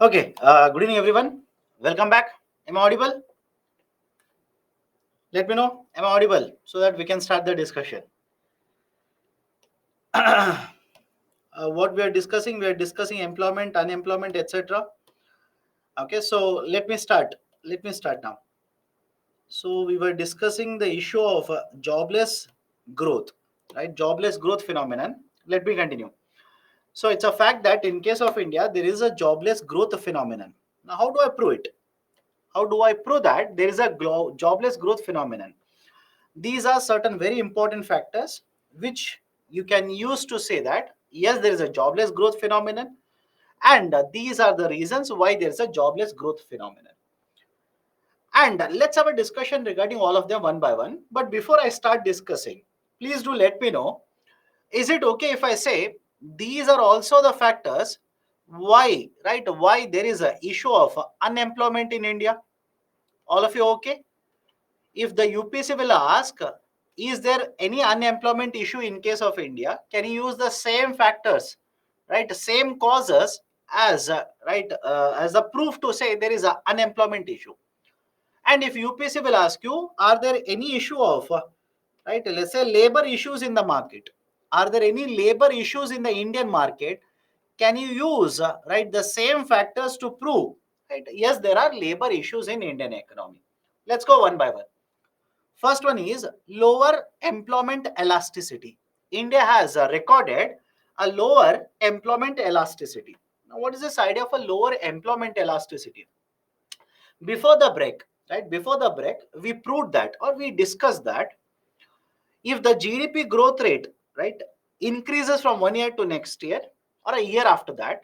Okay, good evening, everyone. Welcome back. Am I audible? Let me know. Am I audible so that we can start the discussion? What we are discussing employment, unemployment, etc. Okay, so let me start. Let me start now. So we were discussing the issue of jobless growth, right? Jobless growth phenomenon. Let me continue. So it's a fact that in case of India, there is a jobless growth phenomenon. Now, how do I prove it? How do I prove that there is a jobless growth phenomenon? These are certain very important factors which you can use to say that yes, there is a jobless growth phenomenon, and these are the reasons why there is a jobless growth phenomenon. And let's have a discussion regarding all of them one by one. But before I start discussing, please do let me know, is it okay if I say these are also the factors why, right, why there is a issue of unemployment in India? All of you okay? If the UPC will ask, is there any unemployment issue in case of India? Can you use the same factors, right? Same causes as as a proof to say there is an unemployment issue. And if UPC will ask you, are there any issue of right? Let's say labor issues in the market. Are there any labor issues in the Indian market? Can you use right the same factors to prove, right? Yes, there are labor issues in Indian economy. Let's go one by one. First one is lower employment elasticity. India has recorded a lower employment elasticity. Now, what is this idea of a lower employment elasticity? Before the break, right? Before the break, we proved that or we discussed that if the GDP growth rate, right, increases from one year to next year or a year after that,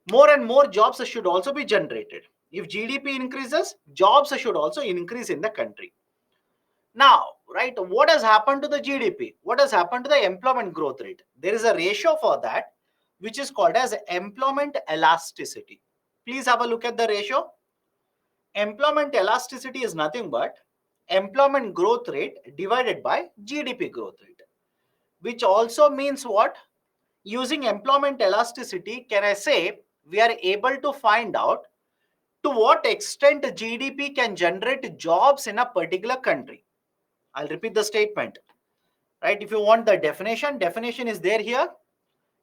more and more jobs should also be generated. If GDP increases, jobs should also increase in the country. Now, right, what has happened to the GDP? What has happened to the employment growth rate? There is a ratio for that, which is called as employment elasticity. Please have a look at the ratio. Employment elasticity is nothing but employment growth rate divided by GDP growth rate, which also means what? Using employment elasticity, can I say we are able to find out to what extent GDP can generate jobs in a particular country. I'll repeat the statement. Right, if you want the definition is there here.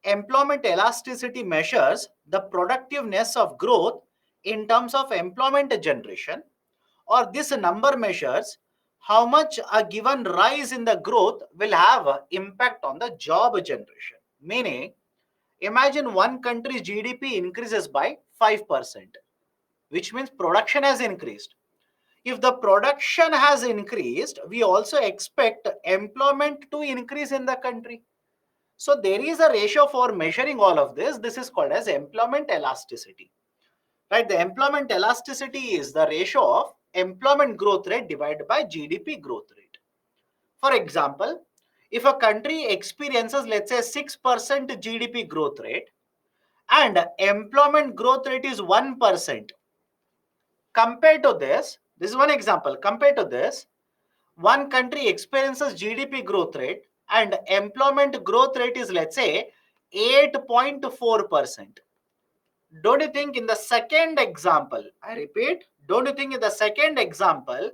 Employment elasticity measures the productiveness of growth in terms of employment generation, or this number measures how much a given rise in the growth will have an impact on the job generation. Meaning, imagine one country's GDP increases by 5%, which means production has increased. If the production has increased, we also expect employment to increase in the country. So there is a ratio for measuring all of this. This is called as employment elasticity. Right? The employment elasticity is the ratio of employment growth rate divided by GDP growth rate. For example, if a country experiences, let's say, 6% GDP growth rate and employment growth rate is 1%, compared to this is one example. Compared to this, one country experiences GDP growth rate and employment growth rate is, let's say, 8.4%. Don't you think in the second example, I repeat, don't you think in the second example,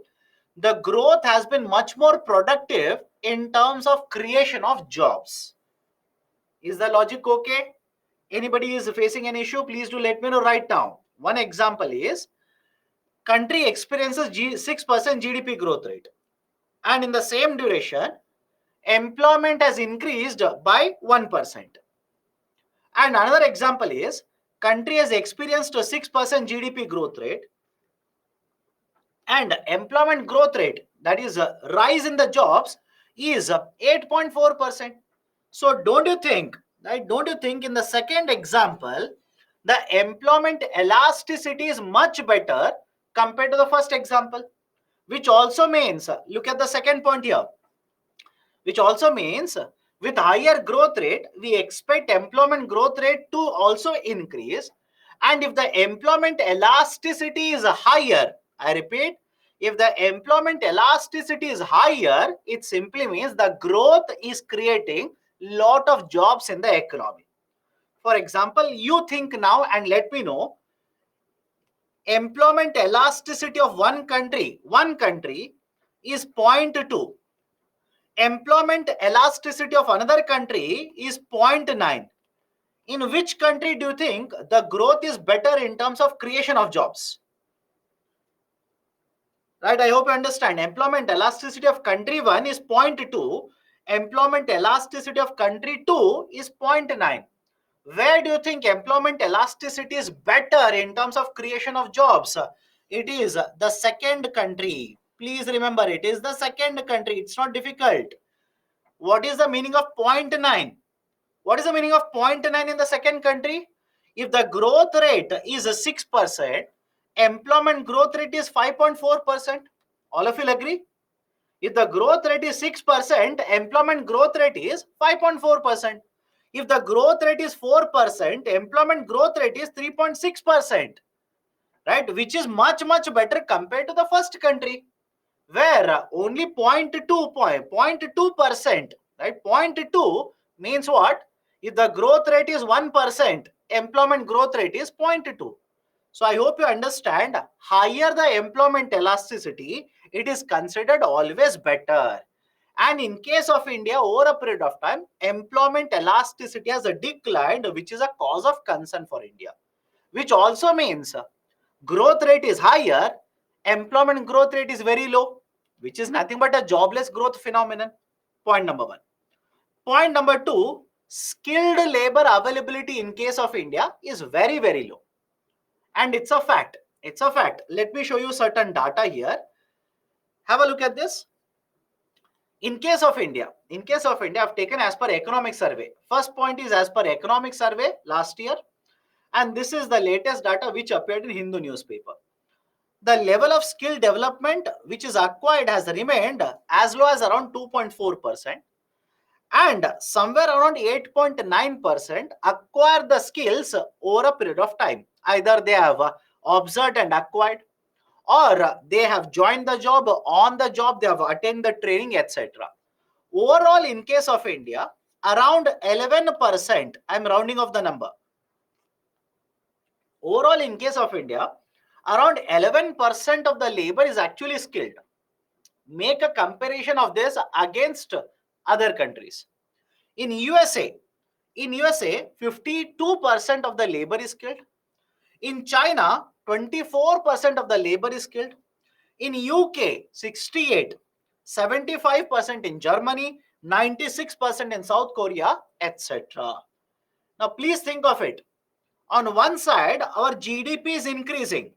the growth has been much more productive in terms of creation of jobs? Is the logic okay? Anybody is facing an issue, please do let me know right now. One example is country experiences 6% GDP growth rate, and in the same duration, employment has increased by 1%. And another example is country has experienced a 6% GDP growth rate and employment growth rate, that is a rise in the jobs, is 8.4%. So don't you think, right? Don't you think in the second example, the employment elasticity is much better compared to the first example? Which also means, look at the second point here, which also means with higher growth rate, we expect employment growth rate to also increase. And if the employment elasticity is higher, I repeat, if the employment elasticity is higher, it simply means the growth is creating lot of jobs in the economy. For example, you think now and let me know, employment elasticity of one country is 0.2. Employment elasticity of another country is 0.9. In which country do you think the growth is better in terms of creation of jobs? Right, I hope you understand. Employment elasticity of country 1 is 0.2. Employment elasticity of country 2 is 0.9. Where do you think employment elasticity is better in terms of creation of jobs? It is the second country. Please remember, it is the second country. It's not difficult. What is the meaning of 0.9? What is the meaning of 0.9 in the second country? If the growth rate is 6%, employment growth rate is 5.4%. All of you will agree? If the growth rate is 6%, employment growth rate is 5.4%. If the growth rate is 4%, employment growth rate is 3.6%, right? Which is much, much better compared to the first country, where only 0.2%, right? 0.2 means what? If the growth rate is 1%, employment growth rate is 0.2. So I hope you understand, higher the employment elasticity, it is considered always better. And in case of India, over a period of time, employment elasticity has declined, which is a cause of concern for India. Which also means growth rate is higher, employment growth rate is very low, which is nothing but a jobless growth phenomenon. Point number one. Point number two, skilled labor availability in case of India is very, very low. And it's a fact. It's a fact. Let me show you certain data here. Have a look at this. In case of India, I've taken as per economic survey. First point is as per economic survey last year. And this is the latest data which appeared in Hindu newspaper. The level of skill development which is acquired has remained as low as around 2.4%. And somewhere around 8.9% acquire the skills over a period of time. Either they have observed and acquired, or they have joined the job, on the job they have attended the training, etc. Overall, in case of India, around 11%, I'm rounding off the number. Overall, in case of India, around 11% of the labor is actually skilled. Make a comparison of this against other countries. In USA, 52% of the labor is skilled. In China, 24% of the labor is skilled. In UK, 68, 75% in Germany, 96% in South Korea, etc. Now, please think of it. On one side, our GDP is increasing.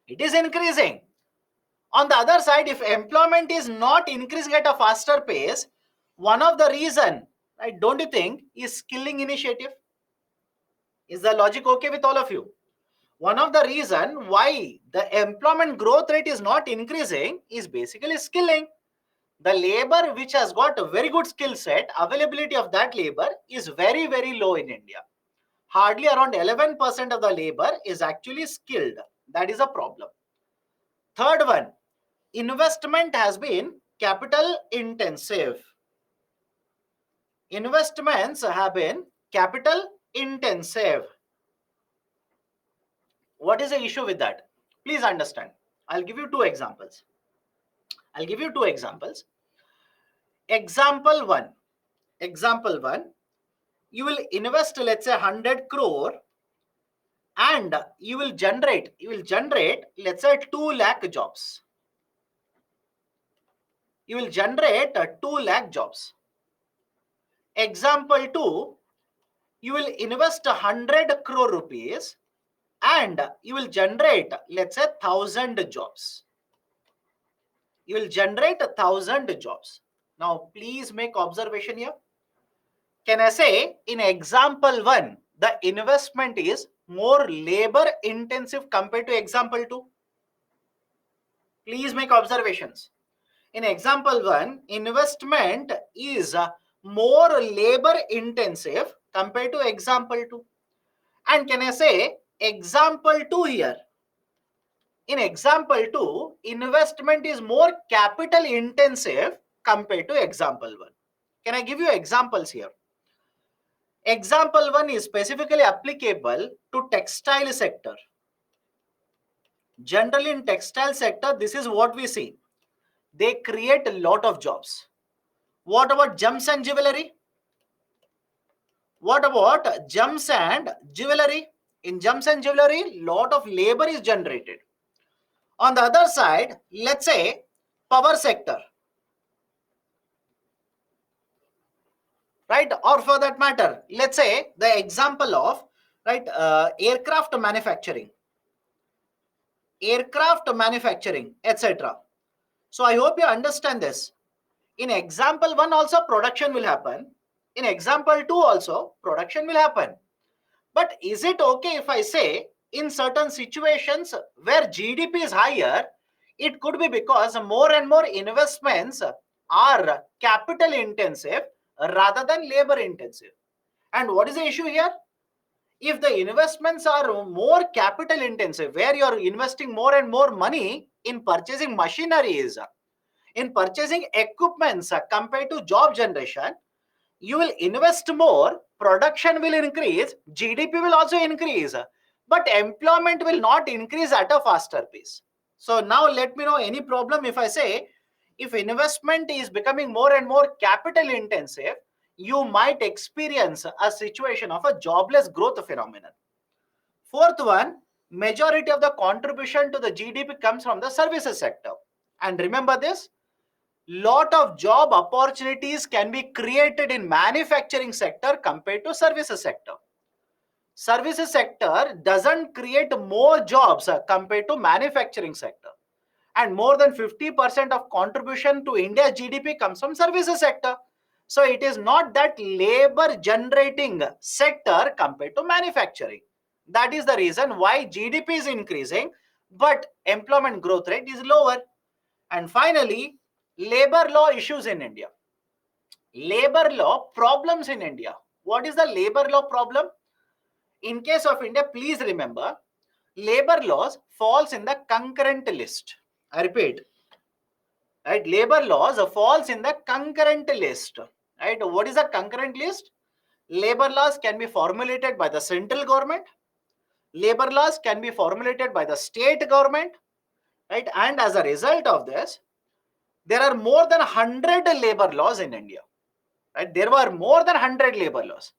It is increasing. On the other side, if employment is not increasing at a faster pace, one of the reason, right, don't you think, is skilling initiative? Is the logic okay with all of you? One of the reason why the employment growth rate is not increasing is basically skilling. The labor which has got a very good skill set, availability of that labor is very, very low in India. Hardly around 11% of the labor is actually skilled. That is a problem. Third one, investment has been capital intensive. Investments have been capital intensive. What is the issue with that? Please understand. I'll give you two examples. Example one. You will invest, let's say, 100 crore, and you will generate, let's say, 2 lakh jobs. You will generate 2 lakh jobs. Example 2, you will invest 100 crore rupees and you will generate, let's say, 1,000 jobs. You will generate 1,000 jobs. Now, please make observation here. Can I say in example 1, the investment is more labor intensive compared to example 2? Please make observations. In example 1, investment is more labor intensive compared to example 2. And can I say example 2 here? In example 2, investment is more capital intensive compared to example 1. Can I give you examples here? Example 1 is specifically applicable to textile sector. Generally in textile sector, this is what we see. They create a lot of jobs. What about gems and jewelry? What about gems and jewelry? In gems and jewelry, lot of labor is generated. On the other side, let's say power sector, right? Or for that matter, let's say the example of, right, aircraft manufacturing, etc. So I hope you understand this. In example 1 also production will happen. In example 2 also production will happen. But is it okay if I say in certain situations where GDP is higher, it could be because more and more investments are capital intensive rather than labor intensive. And what is the issue here? If the investments are more capital intensive, where you are investing more and more money in purchasing machineries, in purchasing equipments compared to job generation, you will invest more, production will increase, GDP will also increase, but employment will not increase at a faster pace. So now let me know any problem if I say, if investment is becoming more and more capital intensive, you might experience a situation of a jobless growth phenomenon. Fourth one, majority of the contribution to the GDP comes from the services sector. And remember this, lot of job opportunities can be created in manufacturing sector compared to services sector. Services sector doesn't create more jobs compared to manufacturing sector, and more than 50% of contribution to India's GDP comes from services sector. So it is not that labor generating sector compared to manufacturing. That is the reason why GDP is increasing but employment growth rate is lower. And finally, labor law issues in India. Labor law problems in India. What is the labor law problem? In case of India, please remember, labor laws falls in the concurrent list. I repeat, right? Labor laws falls in the concurrent list. Right? What is a concurrent list? Labor laws can be formulated by the central government. Labor laws can be formulated by the state government. Right? And as a result of this, there are more than 100 labor laws in India. Right? There were more than 100 labor laws.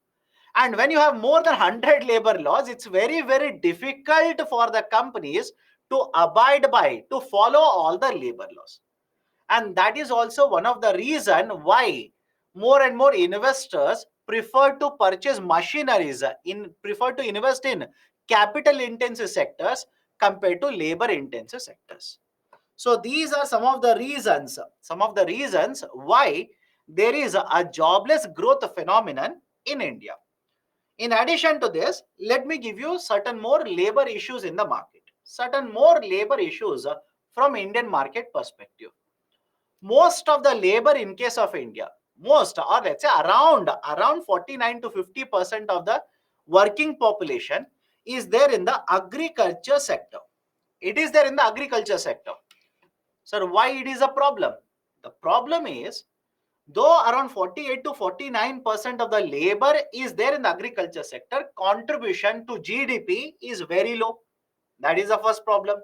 And when you have more than 100 labor laws, it's very, very difficult for the companies to abide by, to follow all the labor laws. And that is also one of the reason why more and more investors prefer to purchase machineries, prefer to invest in capital intensive sectors compared to labor intensive sectors. So these are some of the reasons why there is a jobless growth phenomenon in India. In addition to this, let me give you certain more labor issues in the market, certain more labor issues from Indian market perspective. Most of the labor in case of India, most, or let's say around 49 to 50% of the working population is there in the agriculture sector. It is there in the agriculture sector. Sir, why it is a problem? The problem is, though around 48 to 49% of the labor is there in the agriculture sector, contribution to GDP is very low. That is the first problem.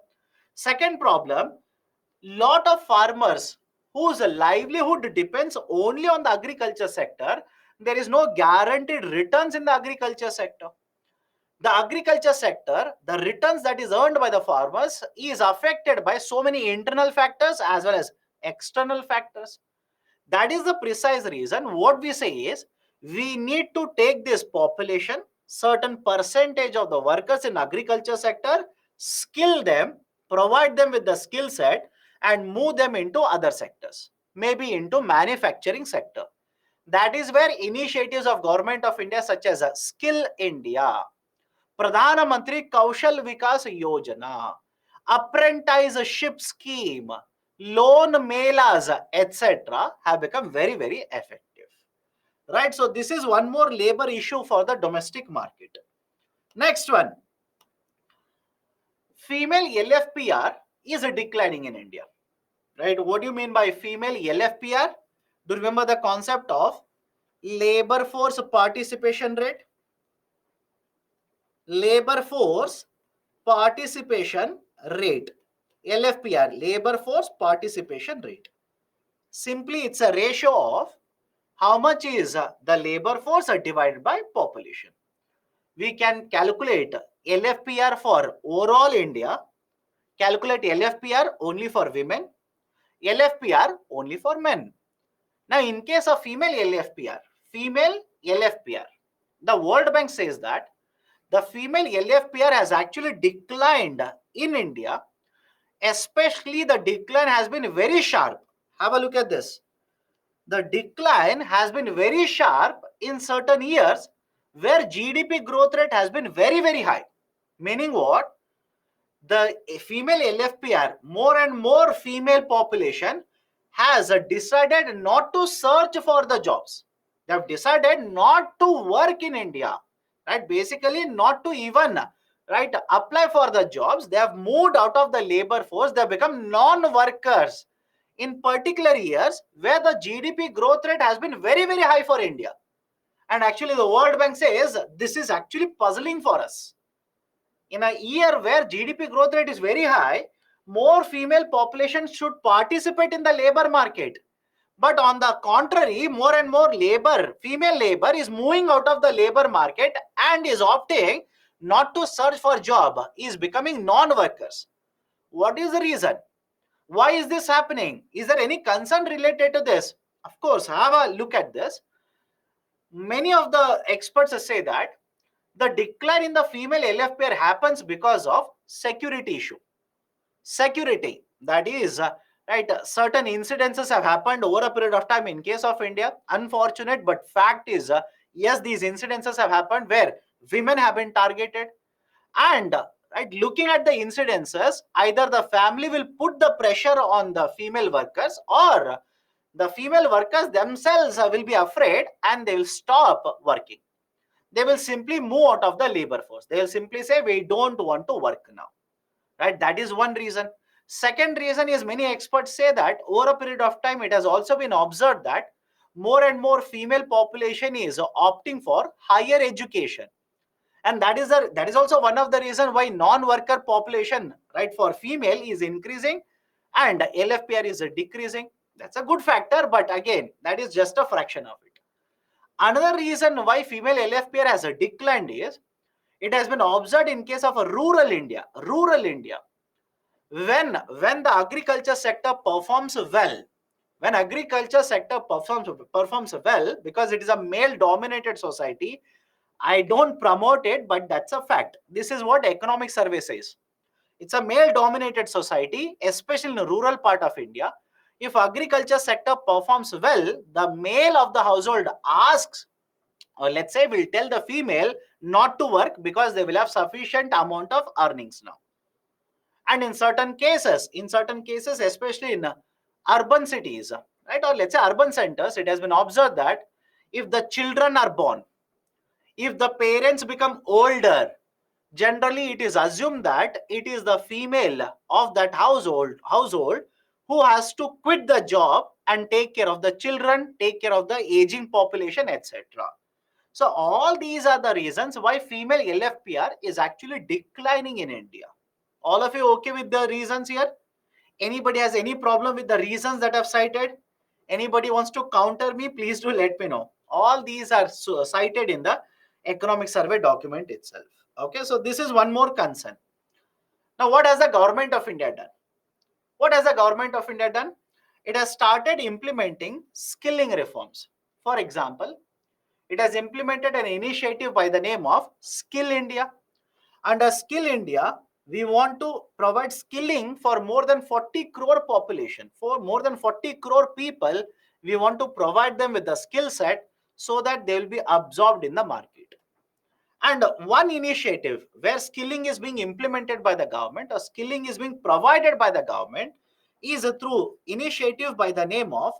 Second problem, lot of farmers whose livelihood depends only on the agriculture sector, there is no guaranteed returns in the agriculture sector. The agriculture sector, the returns that is earned by the farmers is affected by so many internal factors as well as external factors. That is the precise reason what we say is, we need to take this population, certain percentage of the workers in agriculture sector, skill them, provide them with the skill set and move them into other sectors, maybe into manufacturing sector. That is where initiatives of government of India such as Skill India, Pradhana Mantri Kaushal Vikas Yojana, apprenticeship scheme, loan melas, etc. have become very, very effective. Right? So this is one more labor issue for the domestic market. Next one, female LFPR is declining in India. Right? What do you mean by female LFPR? Do you remember the concept of labor force participation rate? Labor force participation rate. LFPR, labor force participation rate. Simply it's a ratio of how much is the labor force divided by population. We can calculate LFPR for overall India, calculate LFPR only for women, LFPR only for men. Now, in case of female LFPR, the World Bank says that the female LFPR has actually declined in India, especially the decline has been very sharp. Have a look at this. The decline has been very sharp in certain years where GDP growth rate has been very, very high. Meaning what? The female LFPR, more and more female population has decided not to search for the jobs. They have decided not to work in India, right? Basically, not to even right apply for the jobs. They have moved out of the labor force. They have become non-workers in particular years where the GDP growth rate has been very, very high for India. And actually, the World Bank says this is actually puzzling for us. In a year where GDP growth rate is very high, more female population should participate in the labor market. But on the contrary, more and more female labor is moving out of the labor market and is opting not to search for job, is becoming non-workers. What is the reason? Why is this happening? Is there any concern related to this? Of course, have a look at this. Many of the experts say that the decline in the female LFPR happens because of security issue. Security, that is, certain incidences have happened over a period of time in case of India. Unfortunate, but fact is, yes, these incidences have happened where women have been targeted. And looking at the incidences, either the family will put the pressure on the female workers or the female workers themselves will be afraid and they will stop working. They will simply move out of the labor force. They will simply say, we don't want to work now. Right? That is one reason. Second reason is many experts say that over a period of time, it has also been observed that more and more female population is opting for higher education. And that is also one of the reasons why non-worker population, right, for female is increasing and LFPR is decreasing. That's a good factor, but again, that is just a fraction of it. Another reason why female LFPR has declined is it has been observed in case of a rural India. When the agriculture sector performs well, because it is a male dominated society, I don't promote it, but that's a fact. This is what economic survey says. It's a male dominated society, especially in the rural part of India. If agriculture sector performs well, the male of the household asks, or let's say will tell the female not to work because they will have sufficient amount of earnings now. And in certain cases, especially in urban cities, right, or let's say urban centers, it has been observed that if the children are born, if the parents become older, generally it is assumed that it is the female of that household who has to quit the job and take care of the children, take care of the aging population, etc. So all these are the reasons why female LFPR is actually declining in India. All of you okay with the reasons here? Anybody has any problem with the reasons that I've cited? Anybody wants to counter me? Please do let me know. All these are cited in the economic survey document itself. Okay, so this is one more concern. Now, what has the government of India done? What has the government of India done? It has started implementing skilling reforms. For example, it has implemented an initiative by the name of Skill India. Under Skill India, we want to provide skilling for more than 40 crore population. For more than 40 crore people, we want to provide them with the skill set so that they will be absorbed in the market. And one initiative where skilling is being implemented by the government or skilling is being provided by the government is through initiative by the name of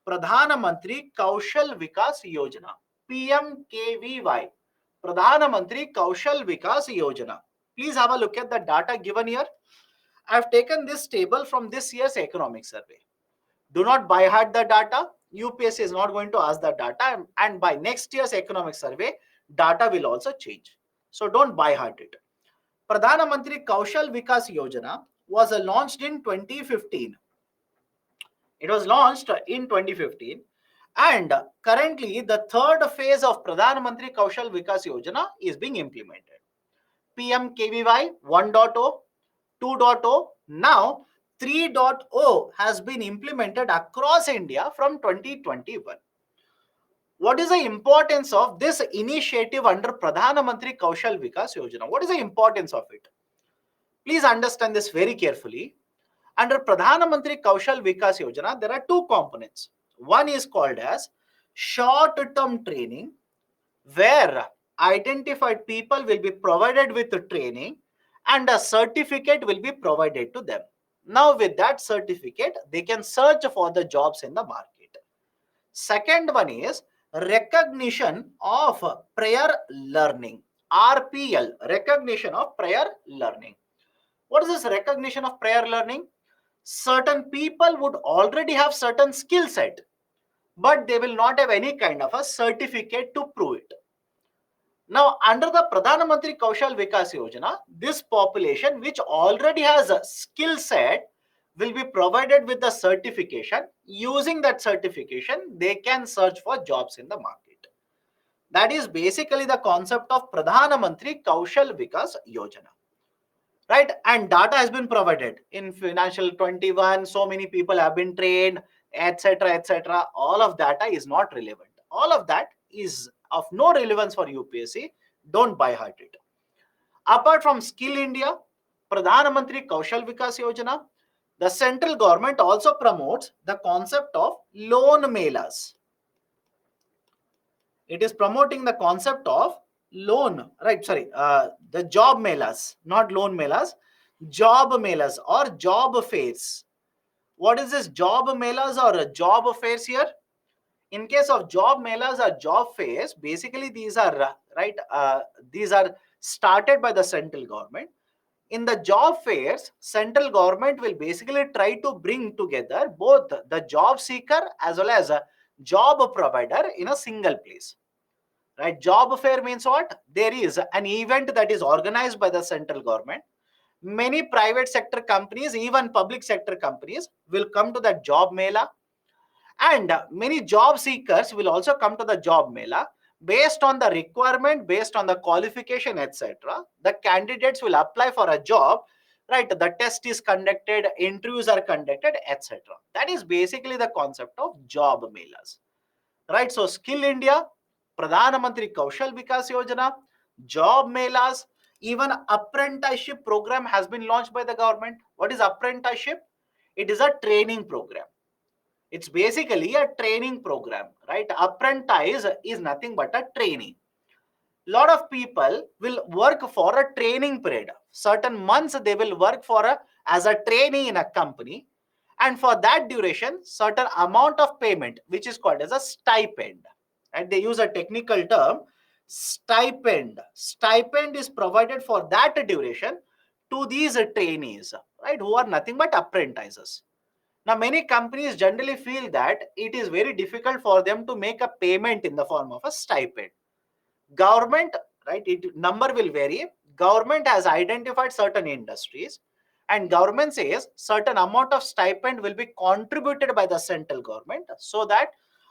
Pradhana Mantri Kaushal Vikas Yojana, PMKVY. Pradhana Mantri Kaushal Vikas Yojana. Please have a look at the data given here. I have taken this table from this year's economic survey. Do not by heart the data. UPSC is not going to ask the data, and by next year's economic survey, data will also change. So don't by heart it. Pradhana Mantri Kaushal Vikas Yojana was launched in 2015. It was launched in 2015, and currently the third phase of Pradhan Mantri Kaushal Vikas Yojana is being implemented. PMKVY 1.0, 2.0, now 3.0 has been implemented across India from 2021. What is the importance of this initiative under Pradhan Mantri Kaushal Vikas Yojana? What is the importance of it? Please understand this very carefully. Under Pradhana Mantri Kaushal Vikas Yojana, there are two components. One is called as short-term training, where identified people will be provided with the training and a certificate will be provided to them. Now, with that certificate, they can search for the jobs in the market. Second one is recognition of prior learning, RPL, recognition of prior learning. What is this recognition of prior learning? Certain people would already have certain skill set, but they will not have any kind of a certificate to prove it. Now, under the Pradhan Mantri Kaushal Vikas Yojana, this population which already has a skill set will be provided with the certification. Using that certification, they can search for jobs in the market. That is basically the concept of Pradhan Mantri Kaushal Vikas Yojana. Right, and data has been provided in financial 21, so many people have been trained, etc, etc. All of data is not relevant. All of that is of no relevance for UPSC. Don't buy heart it. Apart from Skill India, Pradhan Mantri Kaushal Vikas Yojana, the central government also promotes the concept of loan melas. It is promoting the concept of loan, right? Sorry, the job melas, not loan melas, job melas or job fairs. What is this job melas or job fairs here? In case of job melas or job fairs, basically these are these are started by the central government. In the job fairs, central government will basically try to bring together both the job seeker as well as a job provider in a single place. Right? Job fair means what? There is an event that is organized by the central government. Many private sector companies, even public sector companies, will come to that job mela, and many job seekers will also come to the job mela. Based on the requirement, based on the qualification, etc., the candidates will apply for a job. Right? The test is conducted, interviews are conducted, etc. That is basically the concept of job melas. Right? So Skill India, Pradhan Mantri Kaushal Vikas Yojana, job melas, even apprenticeship program has been launched by the government. What is apprenticeship? It is a training program. It's basically a training program, right? Apprentice is nothing but a training. Lot of people will work for a training period. Certain months they will work for as a trainee in a company, and for that duration certain amount of payment which is called as a stipend, and they use a technical term stipend is provided for that duration to these trainees, right, who are nothing but apprentices. Now many companies generally feel that it is very difficult for them to make a payment in the form of a stipend. Government, right, it number will vary. Government has identified certain industries, and government says certain amount of stipend will be contributed by the central government, so that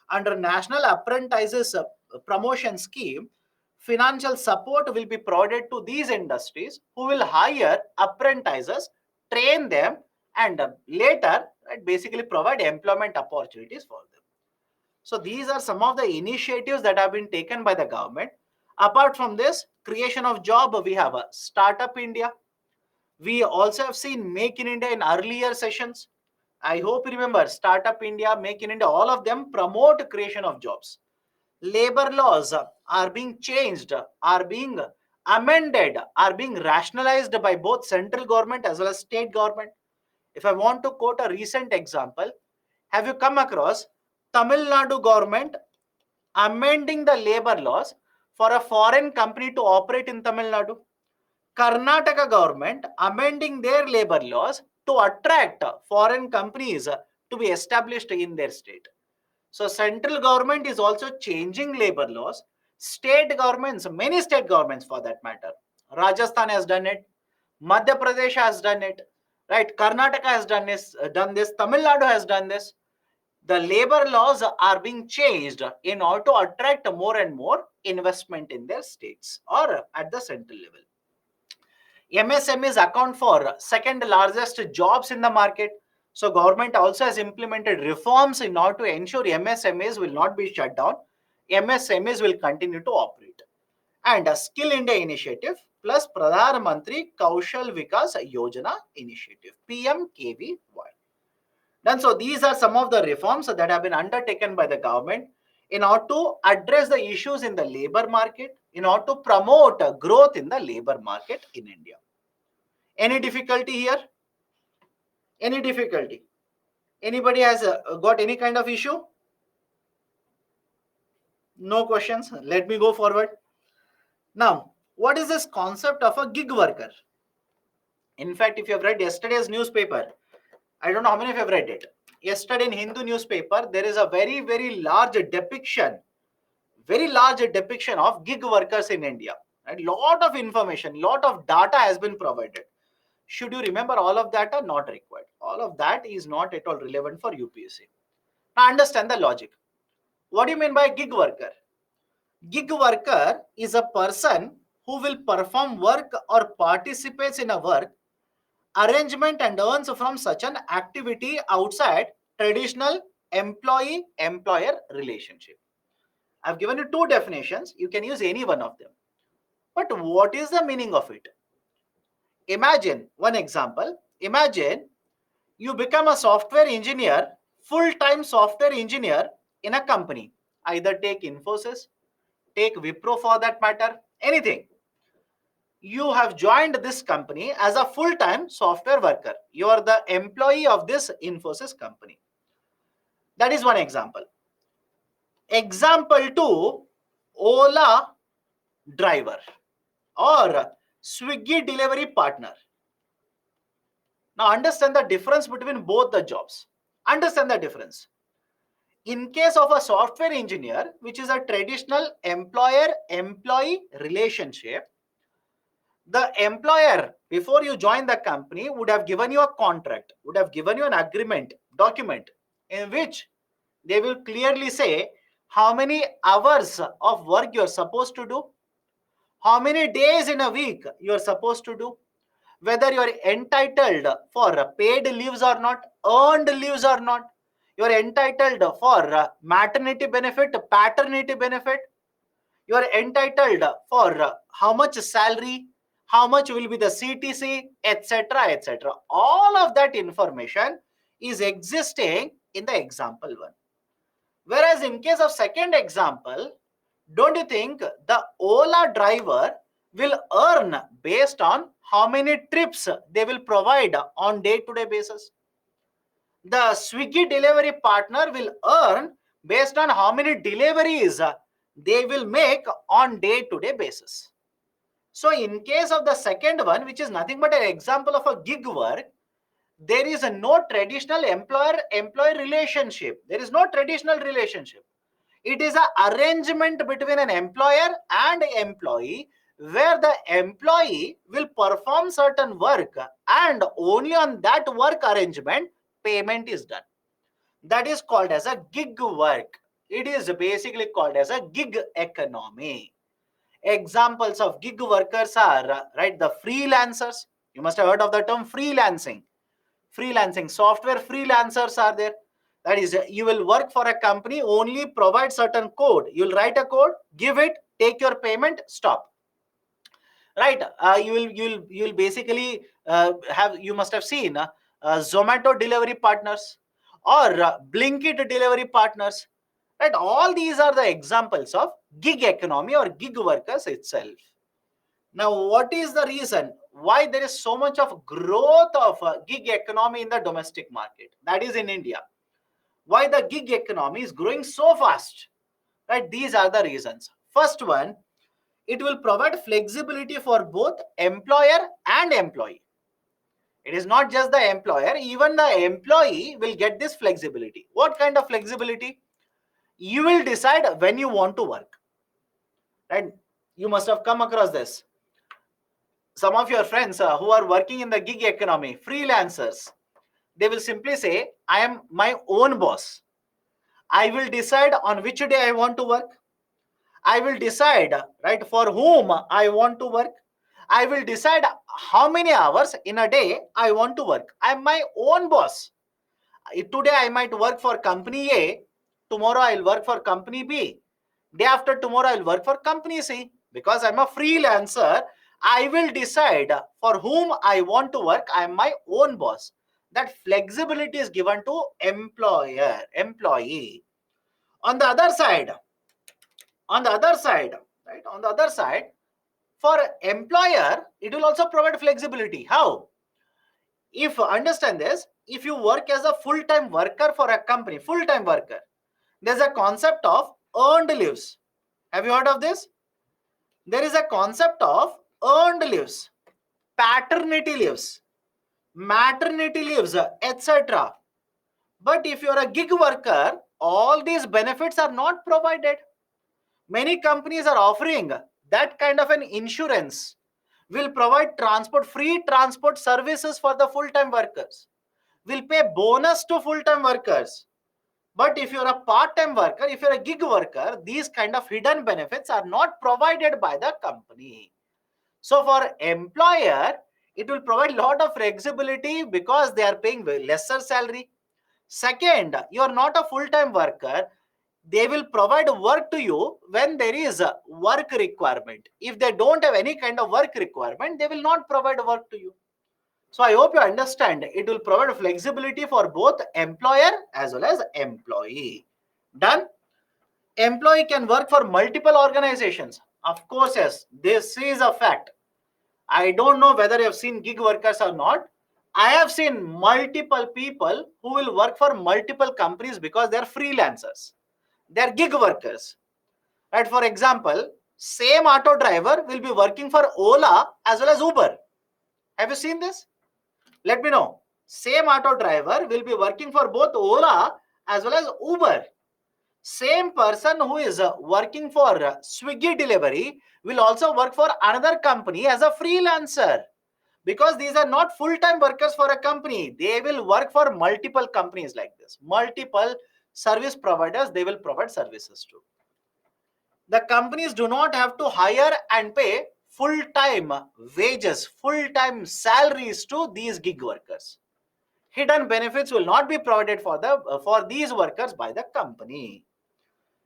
under national apprentices promotion scheme, financial support will be provided to these industries who will hire apprentices, train them, and later, right, basically provide employment opportunities for them. So these are some of the initiatives that have been taken by the government. Apart from this, creation of job, we have a Startup India. We also have seen Make in India in earlier sessions. I hope you remember Startup India, Make in India, all of them promote creation of jobs. Labor laws are being changed, are being amended, are being rationalized by both central government as well as state government. If I want to quote a recent example, have you come across Tamil Nadu government amending the labor laws for a foreign company to operate in Tamil Nadu? Karnataka government amending their labor laws to attract foreign companies to be established in their state. So central government is also changing labor laws. State governments, many state governments for that matter. Rajasthan has done it. Madhya Pradesh has done it, right? Karnataka has done this. Tamil Nadu has done this. The labor laws are being changed in order to attract more and more investment in their states or at the central level. MSMEs account for second largest jobs in the market. So government also has implemented reforms in order to ensure MSMEs will not be shut down. MSMEs will continue to operate. And a Skill India initiative plus Pradhan Mantri Kaushal Vikas Yojana initiative, PMKVY. Then so these are some of the reforms that have been undertaken by the government in order to address the issues in the labor market, in order to promote growth in the labor market in India. Any difficulty here? Any difficulty? Anybody has got any kind of issue? No questions. Let me go forward. Now, what is this concept of a gig worker? In fact, if you have read yesterday's newspaper, I don't know how many of you have read it. Yesterday in Hindu newspaper, there is a very large depiction of gig workers in India. And lot of information, lot of data has been provided. Should you remember all of that? Are not required. All of that is not at all relevant for UPSC. Now understand the logic. What do you mean by gig worker? Gig worker is a person who will perform work or participates in a work arrangement and earns from such an activity outside traditional employee-employer relationship. I've given you two definitions. You can use any one of them. But what is the meaning of it? Imagine one example. Imagine you become a software engineer, full-time software engineer in a company. Either take Infosys, take Wipro for that matter, anything. You have joined this company as a full-time software worker. You are the employee of this Infosys company. That is one example. Example two, Ola driver or Swiggy delivery partner. Now understand the difference between both the jobs. Understand the difference. In case of a software engineer, which is a traditional employer-employee relationship, the employer, before you join the company, would have given you a contract, would have given you an agreement, document, in which they will clearly say how many hours of work you are supposed to do, how many days in a week you are supposed to do, whether you are entitled for paid leaves or not, earned leaves or not, you are entitled for maternity benefit, paternity benefit, you are entitled for how much salary, how much will be the CTC, etc., etc. All of that information is existing in the example one. Whereas in case of second example, don't you think the Ola driver will earn based on how many trips they will provide on day-to-day basis? The Swiggy delivery partner will earn based on how many deliveries they will make on day-to-day basis. So in case of the second one, which is nothing but an example of a gig work, there is no traditional employer-employee relationship. There is no traditional relationship. It is an arrangement between an employer and employee where the employee will perform certain work and only on that work arrangement payment is done. That is called as a gig work. It is basically called as a gig economy. Examples of gig workers are, right, the freelancers. You must have heard of the term freelancing. Freelancing, software freelancers are there. That is, you will work for a company, only provide certain code. You'll write a code, give it, take your payment, stop. Right? You'll basically you must have seen Zomato delivery partners or Blinkit delivery partners. Right? All these are the examples of gig economy or gig workers itself. Now, what is the reason why there is so much of growth of gig economy in the domestic market? That is in India. Why the gig economy is growing so fast? Right? These are the reasons. First one, it will provide flexibility for both employer and employee. It is not just the employer, even the employee will get this flexibility. What kind of flexibility? You will decide when you want to work. Right? You must have come across this. some of your friends who are working in the gig economy, freelancers, they will simply say, I am my own boss. I will decide on which day I want to work. I will decide, right, for whom I want to work. I will decide how many hours in a day I want to work. I am my own boss. Today I might work for company A, tomorrow I'll work for company B, day after tomorrow I'll work for company C. Because I'm a freelancer, I will decide for whom I want to work. I'm my own boss. That flexibility is given to employee. On the other side, right, on the other side, for employer, it will also provide flexibility. How? If understand this, if you work as a full-time worker for a company, full-time worker, there's a concept of earned leaves. Have you heard of this? There is a concept of earned leaves, paternity leaves, maternity leaves, etc. But if you're a gig worker, all these benefits are not provided. Many companies are offering that kind of an insurance, will provide transport, free transport services for the full-time workers, will pay bonus to full-time workers. But if you're a part-time worker, if you're a gig worker, these kind of hidden benefits are not provided by the company. So for employer, it will provide a lot of flexibility because they are paying lesser salary. Second, you are not a full-time worker. They will provide work to you when there is a work requirement. If they don't have any kind of work requirement, they will not provide work to you. So I hope you understand. It will provide flexibility for both employer as well as employee. Done? Employee can work for multiple organizations. Of course, yes. This is a fact. I don't know whether you have seen gig workers or not. I have seen multiple people who will work for multiple companies because they're freelancers. They're gig workers. Right? For example, same auto driver will be working for Ola as well as Uber. Have you seen this? Let me know. Same auto driver will be working for both Ola as well as Uber. Same person who is working for Swiggy delivery will also work for another company as a freelancer, because these are not full-time workers for a company. They will work for multiple companies like this, multiple service providers. They will provide services to. The companies do not have to hire and pay full-time wages, full-time salaries to these gig workers. Hidden benefits will not be provided for these workers by the company.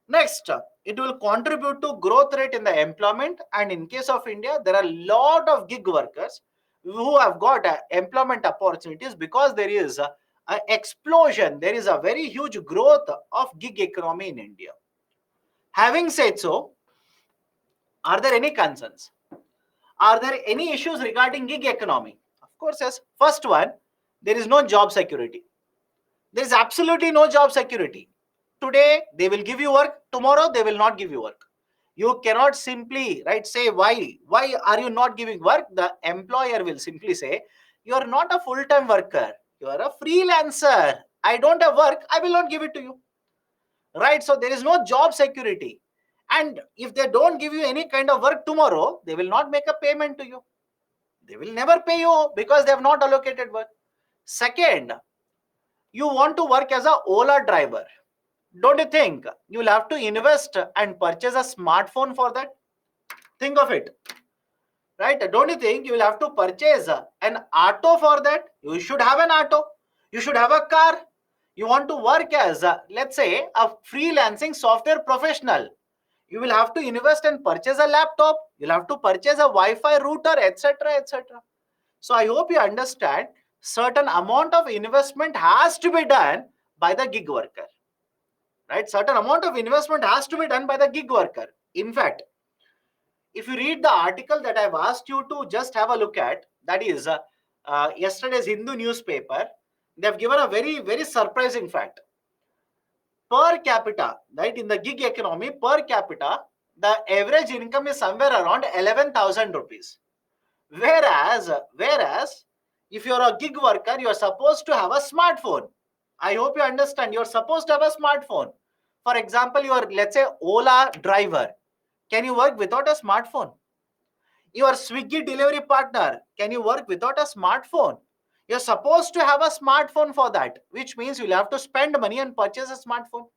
Next, it will contribute to growth rate in the employment. And in case of India, there are a lot of gig workers who have got employment opportunities because there is a explosion. There is a very huge growth of gig economy in India. Having said so, are there any concerns? Are there any issues regarding gig economy? Of course, yes. First one, there is no job security. There is absolutely no job security. Today they will give you work, tomorrow they will not give you work. You cannot simply, right, say why are you not giving work. The employer will simply say, you are not a full-time worker, you are a freelancer. I don't have work, I will not give it to you. Right? So there is no job security. And if they don't give you any kind of work tomorrow, they will not make a payment to you. They will never pay you because they have not allocated work. Second, you want to work as a Ola driver. Don't you think you will have to invest and purchase a smartphone for that? Think of it. Right? Don't you think you will have to purchase an auto for that? You should have an auto. You should have a car. You want to work as, let's say, a freelancing software professional. You will have to invest and purchase a laptop. You'll have to purchase a Wi-Fi router, etc., etc. So I hope you understand, certain amount of investment has to be done by the gig worker. Right? Certain amount of investment has to be done by the gig worker. In fact, if you read the article that I've asked you to just have a look at, that is yesterday's Hindu newspaper, they've given a very, very surprising fact. Per capita, right, in the gig economy, per capita, the average income is somewhere around 11,000 rupees. Whereas, if you're a gig worker, you're supposed to have a smartphone. I hope you understand. You're supposed to have a smartphone. For example, you're, let's say, Ola driver. Can you work without a smartphone? Your Swiggy delivery partner, can you work without a smartphone? You're supposed to have a smartphone for that, which means you'll have to spend money and purchase a smartphone.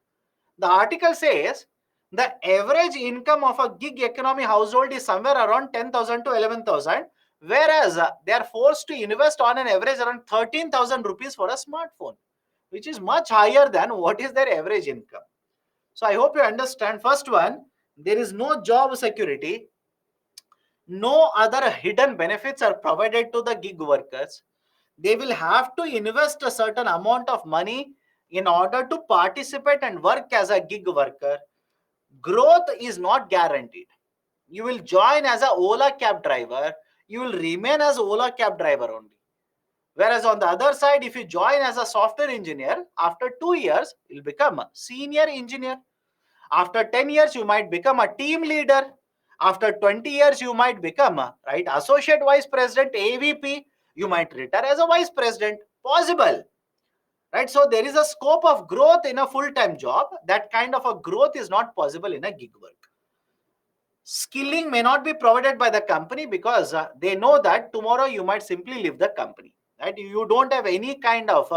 The article says the average income of a gig economy household is somewhere around 10,000 to 11,000, whereas they are forced to invest on an average around 13,000 rupees for a smartphone, which is much higher than what is their average income. So I hope you understand. First one, there is no job security. No other hidden benefits are provided to the gig workers. They will have to invest a certain amount of money in order to participate and work as a gig worker. Growth is not guaranteed. You will join as a Ola cab driver, you will remain as Ola cab driver only. Whereas on the other side, if you join as a software engineer, after 2 years, you'll become a senior engineer. After 10 years, you might become a team leader. After 20 years, you might become a associate vice president, AVP. You might retire as a vice president. Possible. Right? So there is a scope of growth in a full-time job. That kind of a growth is not possible in a gig work. Skilling may not be provided by the company because they know that tomorrow you might simply leave the company. Right? You don't have any kind of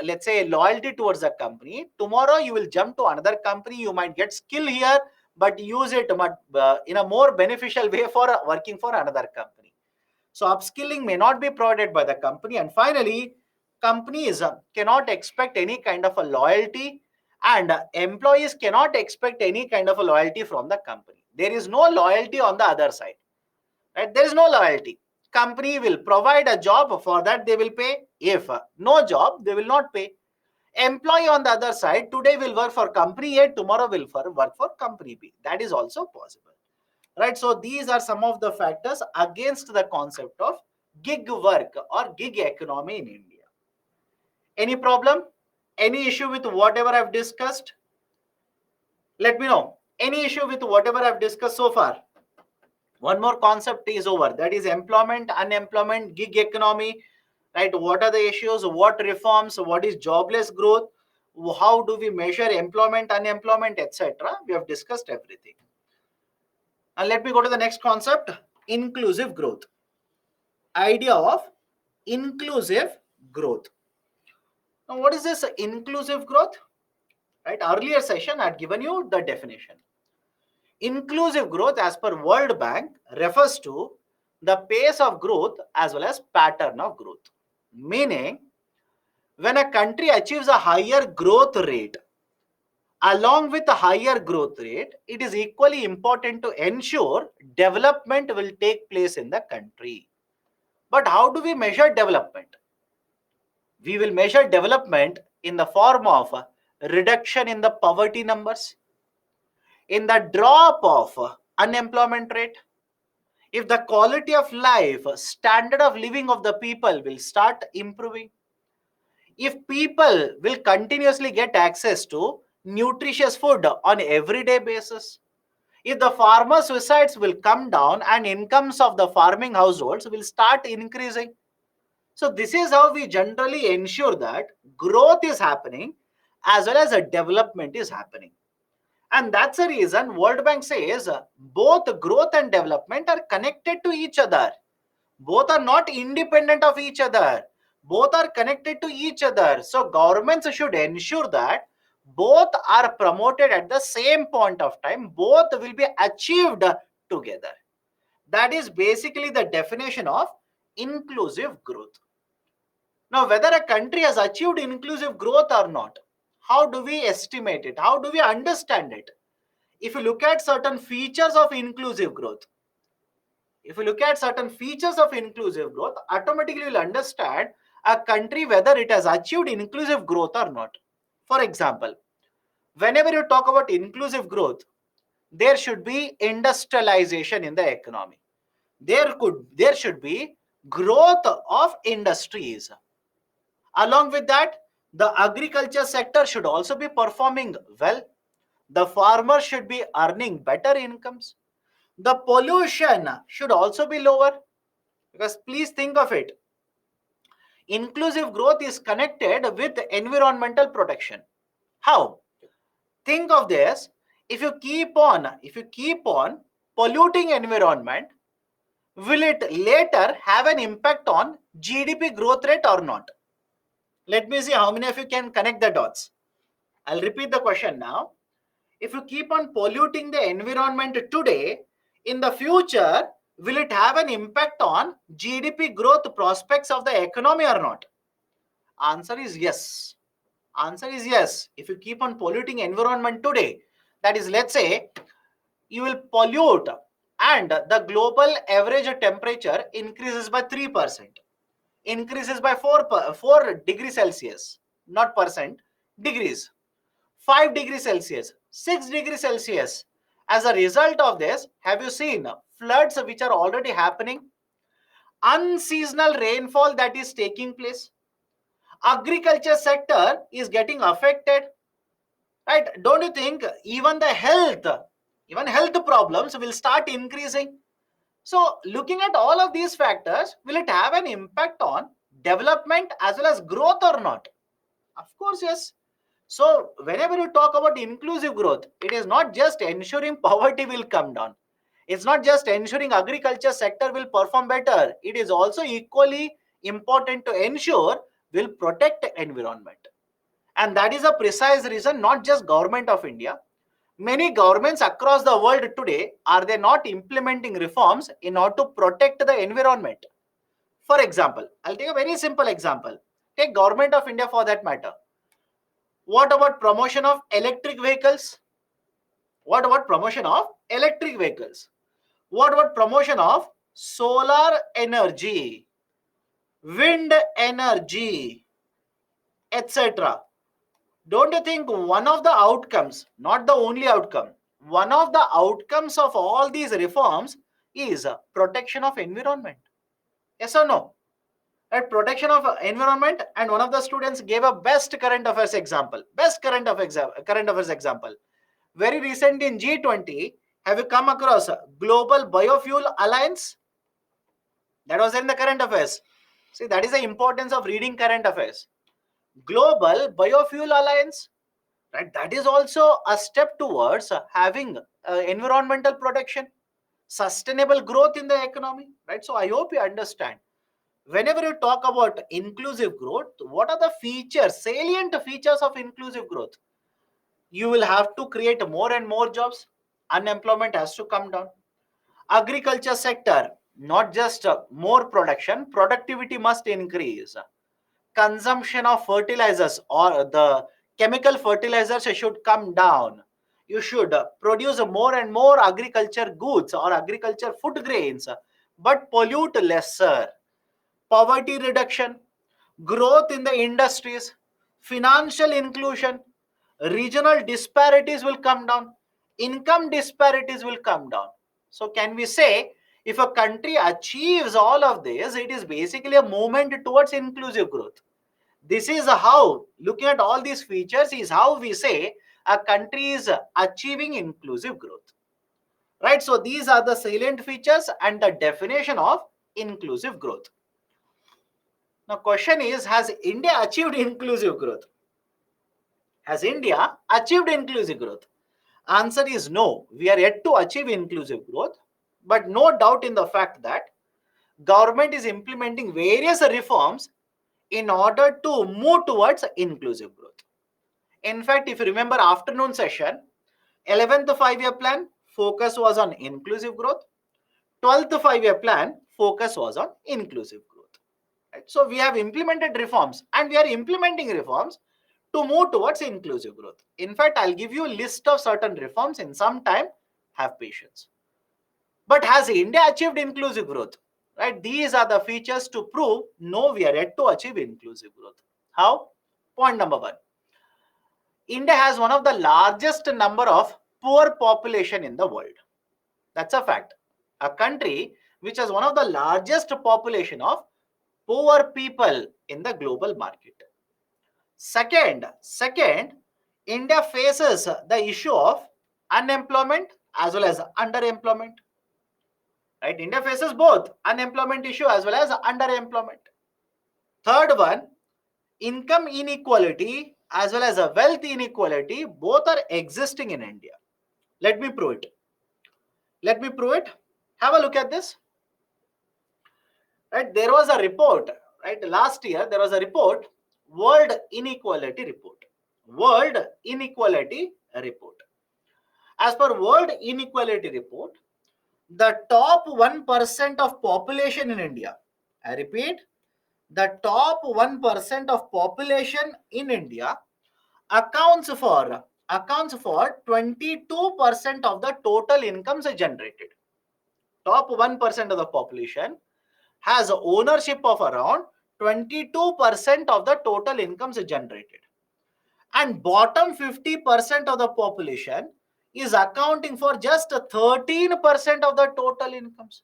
let's say loyalty towards the company. Tomorrow you will jump to another company. You might get skill here, but use it in a more beneficial way for working for another company. So upskilling may not be provided by the company. And finally, companies cannot expect any kind of a loyalty, and employees cannot expect any kind of a loyalty from the company. There is no loyalty on the other side. Right? There is no loyalty. Company will provide a job, for that they will pay. If no job, they will not pay. Employee on the other side, today will work for company A, tomorrow will work for company B. That is also possible. Right? So these are some of the factors against the concept of gig work or gig economy in India. Any problem? Any issue with whatever I've discussed? Let me know. Any issue with whatever I've discussed so far? One more concept is over. That is employment, unemployment, gig economy. Right? What are the issues? What reforms? What is jobless growth? How do we measure employment, unemployment, etc.? We have discussed everything. And let me go to the next concept, inclusive growth. Idea of inclusive growth. Now, what is this inclusive growth? Right? Earlier session, I had given you the definition. Inclusive growth, as per World Bank, refers to the pace of growth as well as pattern of growth. Meaning, when a country achieves a higher growth rate, along with a higher growth rate, it is equally important to ensure development will take place in the country. But how do we measure development? We will measure development in the form of reduction in the poverty numbers, in the drop of unemployment rate. If the quality of life, standard of living of the people will start improving, if people will continuously get access to nutritious food on everyday basis, if the farmer suicides will come down and incomes of the farming households will start increasing. So this is how we generally ensure that growth is happening as well as a development is happening. And that's the reason World Bank says both growth and development are connected to each other. Both are not independent of each other. Both are connected to each other. So governments should ensure that both are promoted at the same point of time. Both will be achieved together. That is basically the definition of inclusive growth. Now, whether a country has achieved inclusive growth or not, how do we estimate it? How do we understand it? If you look at certain features of inclusive growth, automatically you'll understand a country whether it has achieved inclusive growth or not. For example, whenever you talk about inclusive growth, there should be industrialization in the economy. There should be growth of industries. Along with that, the agriculture sector should also be performing well. The farmer should be earning better incomes. The pollution should also be lower, because please think of it. Inclusive growth is connected with environmental protection. How? Think of this. If you keep on polluting environment, will it later have an impact on GDP growth rate or not? Let me see how many of you can connect the dots. I'll repeat the question now. If you keep on polluting the environment today, in the future, will it have an impact on GDP growth prospects of the economy or not? Answer is yes. Answer is yes. If you keep on polluting environment today, that is, let's say, you will pollute and the global average temperature increases by 3%, increases by 4 degrees Celsius, not percent, degrees, 5 degrees Celsius, 6 degrees Celsius. As a result of this, have you seen floods which are already happening? Unseasonal rainfall that is taking place. Agriculture sector is getting affected, right? Don't you think even health problems will start increasing? So looking at all of these factors, will it have an impact on development as well as growth or not? Of course, yes. So whenever you talk about inclusive growth, it is not just ensuring poverty will come down. It's not just ensuring agriculture sector will perform better. It is also equally important to ensure will protect environment. And that is a precise reason not just government of India, many governments across the world today, are they not implementing reforms in order to protect the environment? For example, I'll take a very simple example. Take government of India for that matter. What about promotion of electric vehicles? What about promotion of electric vehicles? What about promotion of solar energy, wind energy, etc.? Don't you think one of the outcomes, not the only outcome, one of the outcomes of all these reforms is protection of environment? Yes or no? Right? Protection of environment, and one of the students gave a best current affairs example. Best current affairs example. Very recent in G20, have you come across Global Biofuel Alliance? That was in the current affairs. See, that is the importance of reading current affairs. Global Biofuel Alliance, right? That is also a step towards having environmental protection, sustainable growth in the economy, right? So I hope you understand. Whenever you talk about inclusive growth, what are the features, salient features of inclusive growth? You will have to create more and more jobs. Unemployment has to come down. Agriculture sector, not just more production, productivity must increase. Consumption of fertilizers or the chemical fertilizers should come down. You should produce more and more agriculture goods or agriculture food grains, but pollute lesser. Poverty reduction, growth in the industries, financial inclusion, regional disparities will come down, income disparities will come down. So can we say if a country achieves all of this, it is basically a movement towards inclusive growth? This is how, looking at all these features, is how we say a country is achieving inclusive growth. Right? So these are the salient features and the definition of inclusive growth. Now, question is, has India achieved inclusive growth? Has India achieved inclusive growth? Answer is no. We are yet to achieve inclusive growth, but no doubt in the fact that government is implementing various reforms in order to move towards inclusive growth. In fact, if you remember afternoon session, 11th 5-year plan focus was on inclusive growth. 12th 5-year plan focus was on inclusive growth. Right? So we have implemented reforms and we are implementing reforms to move towards inclusive growth. In fact, I'll give you a list of certain reforms in some time. Have patience. But has India achieved inclusive growth? Right? These are the features to prove no, we are yet to achieve inclusive growth. How? Point number one. India has one of the largest number of poor population in the world. That's a fact. A country which has one of the largest population of poor people in the global market. Second, India faces the issue of unemployment as well as underemployment. Right? India faces both unemployment issue as well as underemployment. Third one, income inequality as well as a wealth inequality, both are existing in India. Let me prove it. Let me prove it. Have a look at this. right? There was a report, right? Last year there was a report, World Inequality Report. World Inequality Report. As per World Inequality Report, the top 1% of population in India, I repeat, the top 1% of population in India accounts for 22% of the total incomes generated. Top 1% of the population has ownership of around 22% of the total incomes generated, and bottom 50% of the population is accounting for just 13% of the total incomes.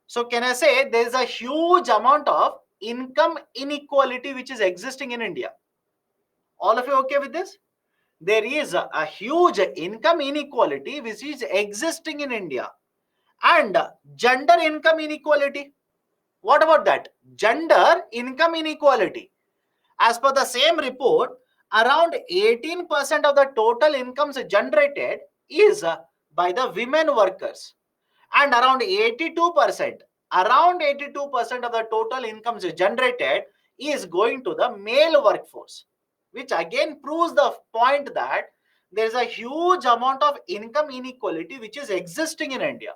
So can I say there is a huge amount of income inequality which is existing in India? All of you okay with this? There is a huge income inequality which is existing in India. And gender income inequality. What about that? Gender income inequality. As per the same report, around 18% of the total incomes generated is by the women workers, and around 82% of the total incomes generated is going to the male workforce, which again proves the point that there is a huge amount of income inequality which is existing in India.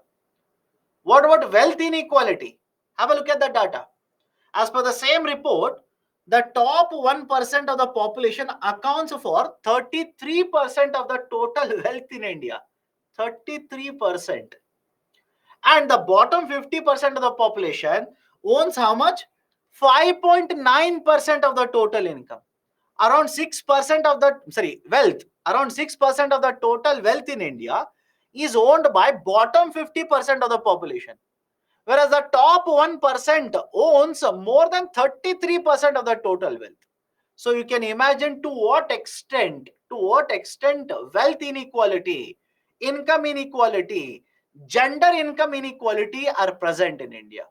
What about wealth inequality? Have a look at the data. As per the same report, the top 1% of the population accounts for 33% of the total wealth in India. 33%. And the bottom 50% of the population owns how much? 5.9% of the total income. Around 6% of the wealth. Around 6% of the total wealth in India is owned by bottom 50% of the population, whereas the top 1% owns more than 33% of the total wealth. So you can imagine to what extent wealth inequality, income inequality, gender income inequality are present in India.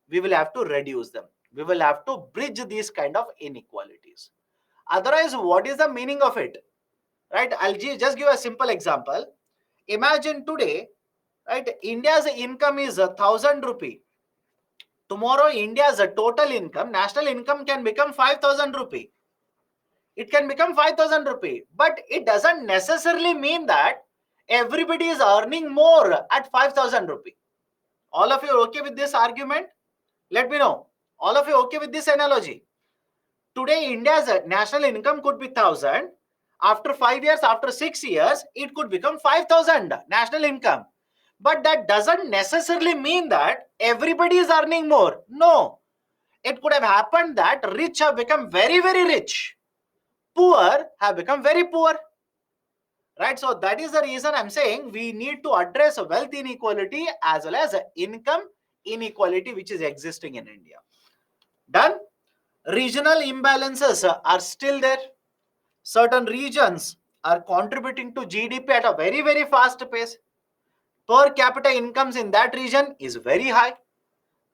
We will have to reduce them. We will have to bridge these kind of inequalities. Otherwise, what is the meaning of it? Right? I'll just give a simple example. Imagine today, right? India's income is 1,000 rupee. Tomorrow, India's total income, national income can become 5,000 rupee. It can become 5,000 rupee, but it doesn't necessarily mean that everybody is earning more at 5,000 rupee. All of you are okay with this argument? Let me know. All of you okay with this analogy? Today, India's national income could be 1,000. After 5 years, after 6 years, it could become 5,000 national income. But that doesn't necessarily mean that everybody is earning more. No. It could have happened that rich have become very, very rich. Poor have become very poor. Right? So that is the reason I'm saying we need to address wealth inequality as well as income inequality which is existing in India. Done? Regional imbalances are still there. Certain regions are contributing to GDP at a very, very fast pace. Per capita incomes in that region is very high.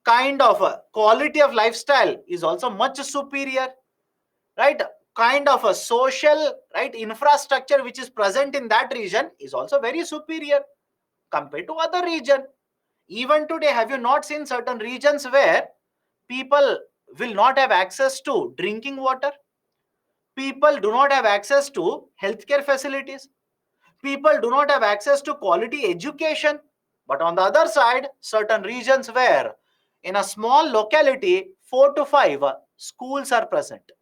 Kind of quality of lifestyle is also much superior. Right? Kind of a social, right, infrastructure which is present in that region is also very superior compared to other region. Even today, have you not seen certain regions where people will not have access to drinking water? People do not have access to healthcare facilities. People do not have access to quality education. But on the other side, certain regions where in a small locality, 4 to 5 schools are present.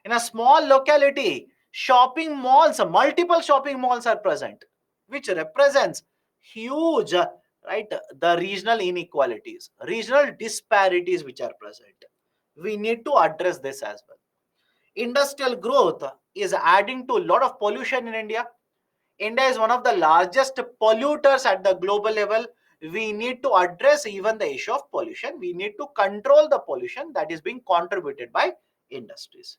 In a small locality, shopping malls, multiple shopping malls are present, which represents huge, right, the regional inequalities, regional disparities which are present. We need to address this as well. Industrial growth is adding to a lot of pollution in India. India is one of the largest polluters at the global level. We need to address even the issue of pollution. We need to control the pollution that is being contributed by industries.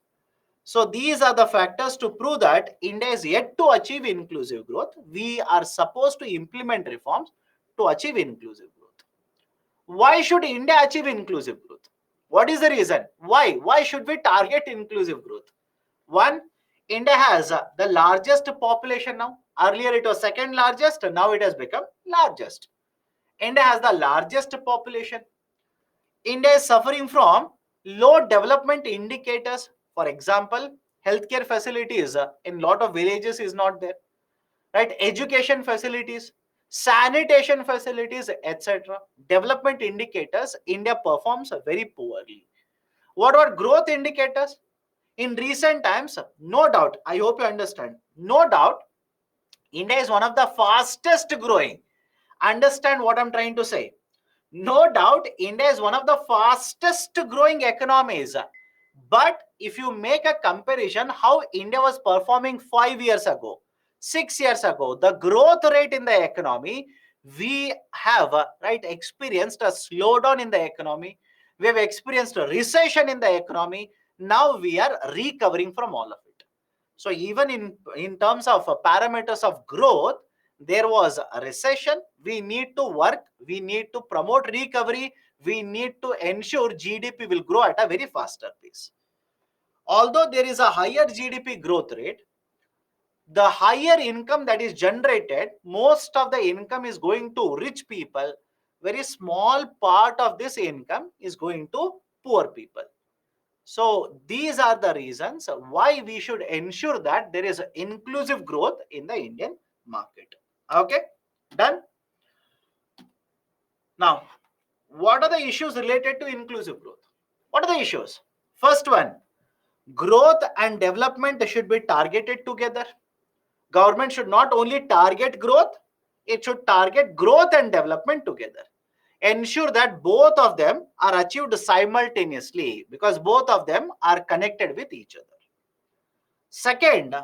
So these are the factors to prove that India is yet to achieve inclusive growth. We are supposed to implement reforms to achieve inclusive growth. Why should India achieve inclusive growth? What is the reason? Why? Why should we target inclusive growth? One, India has the largest population now. Earlier it was second largest, now it has become largest. India has the largest population. India is suffering from low development indicators. For example, healthcare facilities in lot of villages is not there, right? Education facilities, sanitation facilities, etc. Development indicators, India performs very poorly. What about growth indicators? In recent times, no doubt, I hope you understand, no doubt, India is one of the fastest growing. Understand what I'm trying to say. No doubt, India is one of the fastest growing economies. But if you make a comparison, how India was performing 5 years ago, 6 years ago, the growth rate in the economy, we have right experienced a slowdown in the economy. We have experienced a recession in the economy. Now we are recovering from all of it. So even in terms of parameters of growth, there was a recession. We need to work. We need to promote recovery. We need to ensure GDP will grow at a very faster pace. Although there is a higher GDP growth rate, the higher income that is generated, most of the income is going to rich people. Very small part of this income is going to poor people. So these are the reasons why we should ensure that there is inclusive growth in the Indian market. Okay, done. Now, what are the issues related to inclusive growth? What are the issues? First one, growth and development should be targeted together. Government should not only target growth, it should target growth and development together. Ensure that both of them are achieved simultaneously because both of them are connected with each other. Second,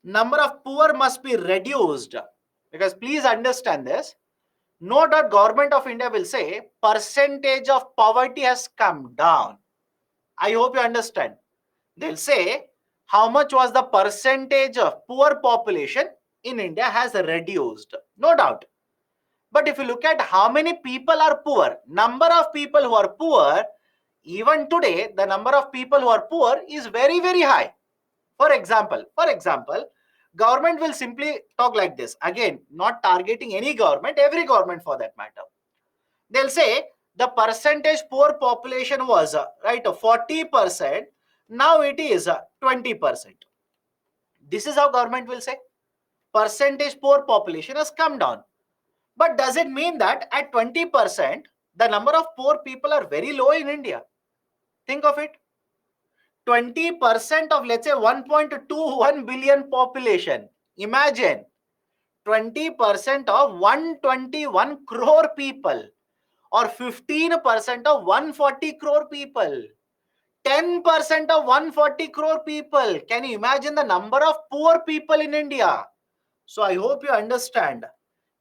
number of poor must be reduced because please understand this. No doubt government of India will say percentage of poverty has come down. I hope you understand. They'll say how much was the percentage of poor population in India has reduced. No doubt. But if you look at how many people are poor, number of people who are poor, even today, the number of people who are poor is very, very high. For example, government will simply talk like this. Again, not targeting any government, every government for that matter. They'll say the percentage poor population was right 40%. Now it is 20%. This is how government will say percentage poor population has come down. But does it mean that at 20%, the number of poor people are very low in India? Think of it. 20% of, let's say, 1.21 billion population. Imagine 20% of 121 crore people or 15% of 140 crore people. 10% of 140 crore people. Can you imagine the number of poor people in India? So I hope you understand.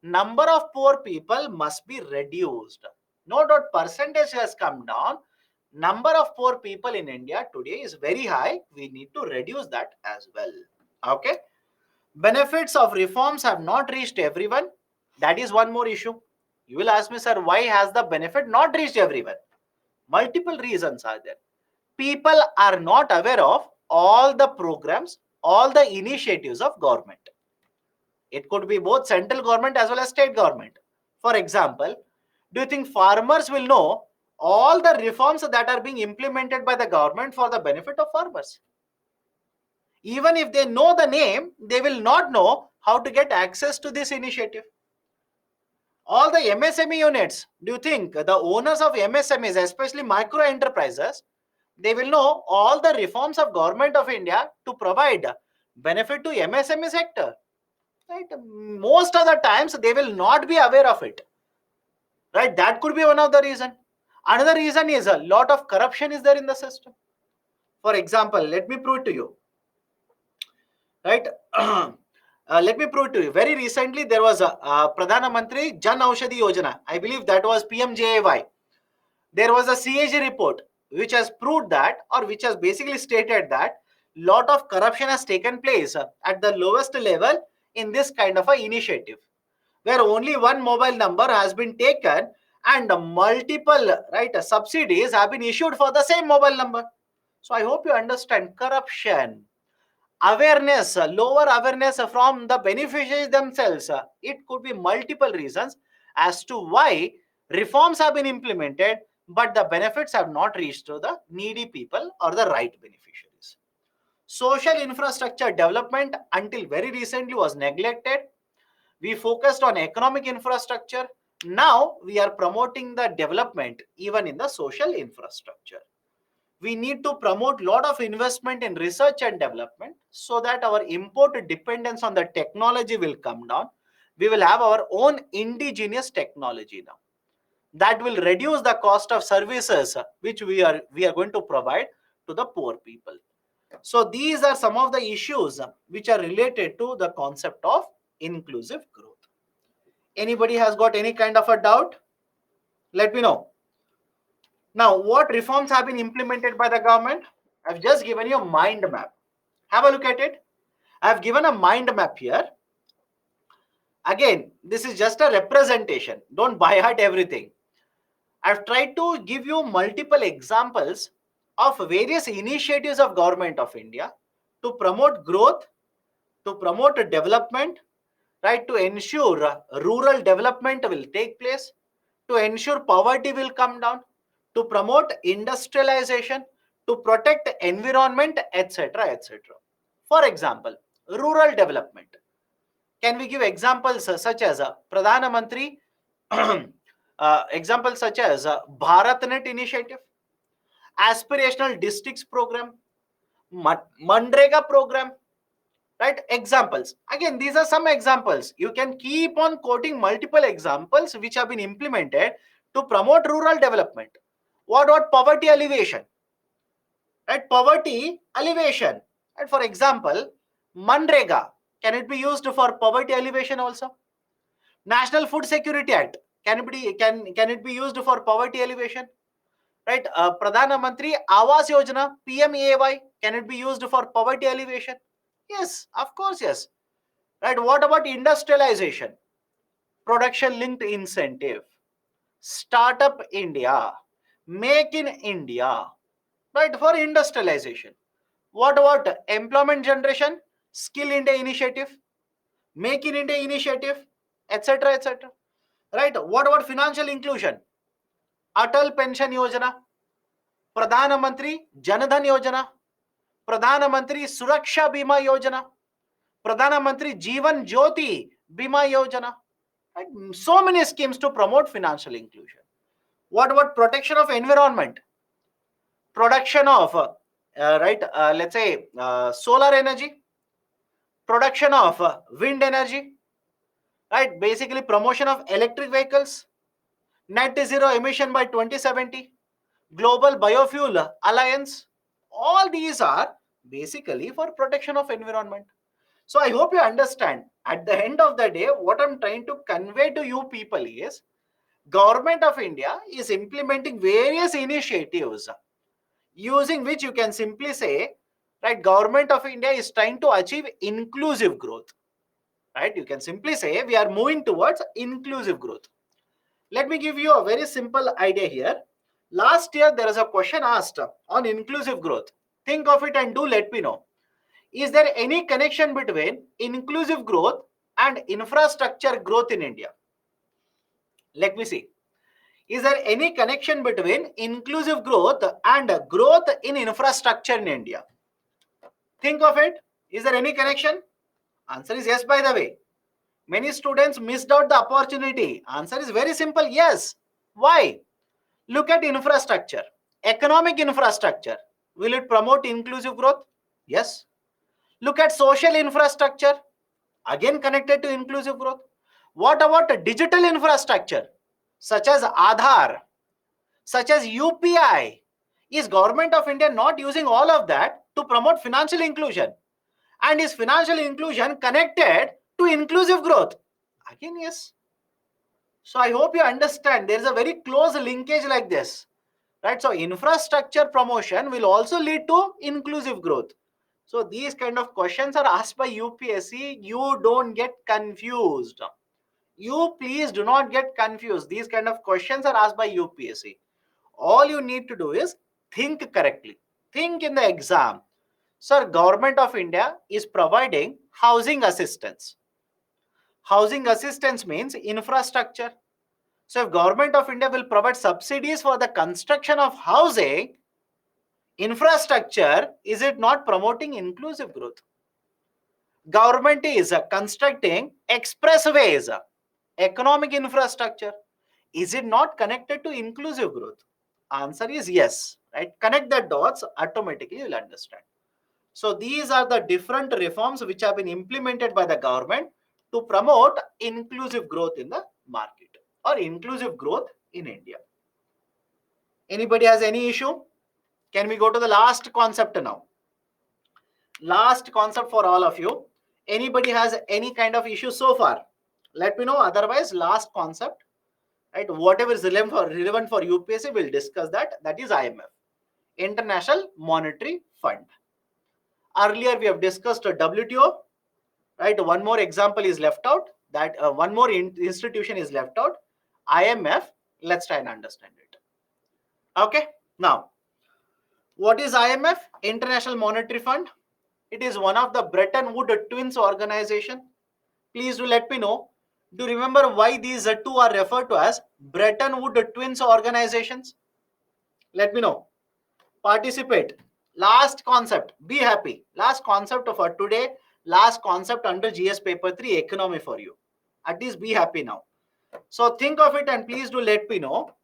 Number of poor people must be reduced. No doubt percentage has come down. Number of poor people in India today is very high. We need to reduce that as well. Okay. Benefits of reforms have not reached everyone. That is one more issue. You will ask me, sir, why has the benefit not reached everyone? Multiple reasons are there. People are not aware of all the programs, all the initiatives of government. It could be both central government as well as state government. For example, do you think farmers will know all the reforms that are being implemented by the government for the benefit of farmers? Even if they know the name, they will not know how to get access to this initiative. All the MSME units, do you think the owners of MSMEs, especially micro enterprises, they will know all the reforms of government of India to provide benefit to MSME sector? Right? Most of the times they will not be aware of it. Right? That could be one of the reason. Another reason is a lot of corruption is there in the system. For example, let me prove it to you. Right? Let me prove it to you. Very recently, there was a Pradhana Mantri Jan Aushadhi Yojana. I believe that was PMJAY. There was a CAG report which has proved that, or which has basically stated that lot of corruption has taken place at the lowest level in this kind of a initiative, where only one mobile number has been taken and multiple right subsidies have been issued for the same mobile number. So I hope you understand corruption. Awareness, lower awareness from the beneficiaries themselves. It could be multiple reasons as to why reforms have been implemented, but the benefits have not reached to the needy people or the right beneficiaries. Social infrastructure development until very recently was neglected. We focused on economic infrastructure. Now we are promoting the development even in the social infrastructure. We need to promote a lot of investment in research and development so that our import dependence on the technology will come down. We will have our own indigenous technology now. That will reduce the cost of services which we are going to provide to the poor people. So these are some of the issues which are related to the concept of inclusive growth. Anybody has got any kind of a doubt? Let me know. Now, what reforms have been implemented by the government? I've just given you a mind map. Have a look at it. I've given a mind map here. Again, this is just a representation. Don't buy heart everything. I've tried to give you multiple examples of various initiatives of Government of India to promote growth, to promote development, right, to ensure rural development will take place, to ensure poverty will come down, to promote industrialization, to protect environment, etc., etc. For example, rural development. Can we give examples such as Pradhana Mantri, examples such as BharatNet initiative, aspirational districts program, Mandrega program, right? Examples. Again, these are some examples. You can keep on quoting multiple examples which have been implemented to promote rural development. What about poverty alleviation? Right? Poverty alleviation. And for example, Mandrega, can it be used for poverty alleviation also? National Food Security Act, can it be used for poverty alleviation? Right? Pradhana Mantri Awas Yojana, PMAY, can it be used for poverty alleviation? Yes, of course, yes. Right? What about industrialization? Production linked incentive, Startup India, Make in India, right? For industrialization. What about employment generation? Skill India initiative, Make in India initiative, etc., etc. Right? What about financial inclusion? Atal Pension Yojana, Pradhana Mantri Janadhan Yojana, Pradhana Mantri Suraksha Bima Yojana, Pradhana Mantri Jeevan Jyoti Bima Yojana. Right? So many schemes to promote financial inclusion. What about protection of environment? Production of, let's say, solar energy, production of wind energy, right? Basically, promotion of electric vehicles, net zero emission by 2070, global biofuel alliance. All these are basically for protection of environment. So I hope you understand. At the end of the day, what I'm trying to convey to you people is Government of India is implementing various initiatives using which you can simply say, right, Government of India is trying to achieve inclusive growth. Right? You can simply say we are moving towards inclusive growth. Let me give you a very simple idea here. Last year, there is a question asked on inclusive growth. Think of it and do let me know. Is there any connection between inclusive growth and infrastructure growth in India? Let me see. Is there any connection between inclusive growth and growth in infrastructure in India? Think of it. Is there any connection? Answer is yes, by the way. Many students missed out the opportunity. Answer is very simple, yes. Why? Look at infrastructure. Economic infrastructure. Will it promote inclusive growth? Yes. Look at social infrastructure. Again connected to inclusive growth. What about digital infrastructure? Such as Aadhaar, such as UPI. Is Government of India not using all of that to promote financial inclusion? And is financial inclusion connected to inclusive growth? Again, yes. So I hope you understand there is a very close linkage like this. Right? So infrastructure promotion will also lead to inclusive growth. So these kind of questions are asked by UPSC. You don't get confused. You please do not get confused. These kind of questions are asked by UPSC. All you need to do is think correctly. Think in the exam. Sir, Government of India is providing housing assistance. Housing assistance means infrastructure. So if government of India will provide subsidies for the construction of housing, infrastructure, is it not promoting inclusive growth? Government is constructing expressways, economic infrastructure. Is it not connected to inclusive growth? Answer is yes, right? Connect the dots, automatically you'll understand. So these are the different reforms which have been implemented by the government to promote inclusive growth in the market or inclusive growth in India. Anybody has any issue? Can we go to the last concept now? Last concept for all of you. Anybody has any kind of issue so far? Let me know. Otherwise, last concept, right? Whatever is relevant for UPSC, we'll discuss that. That is IMF, International Monetary Fund. Earlier, we have discussed WTO, right? One more example is left out. That one more institution is left out. IMF. Let's try and understand it. Okay. Now, what is IMF? International Monetary Fund. It is one of the Bretton Woods Twins organization. Please do let me know. Do you remember why these two are referred to as Bretton Woods Twins organizations? Let me know. Participate. Last concept. Be happy. Last concept for today. Last concept under GS paper 3 economy for you. At least be happy now. So think of it and please do let me know.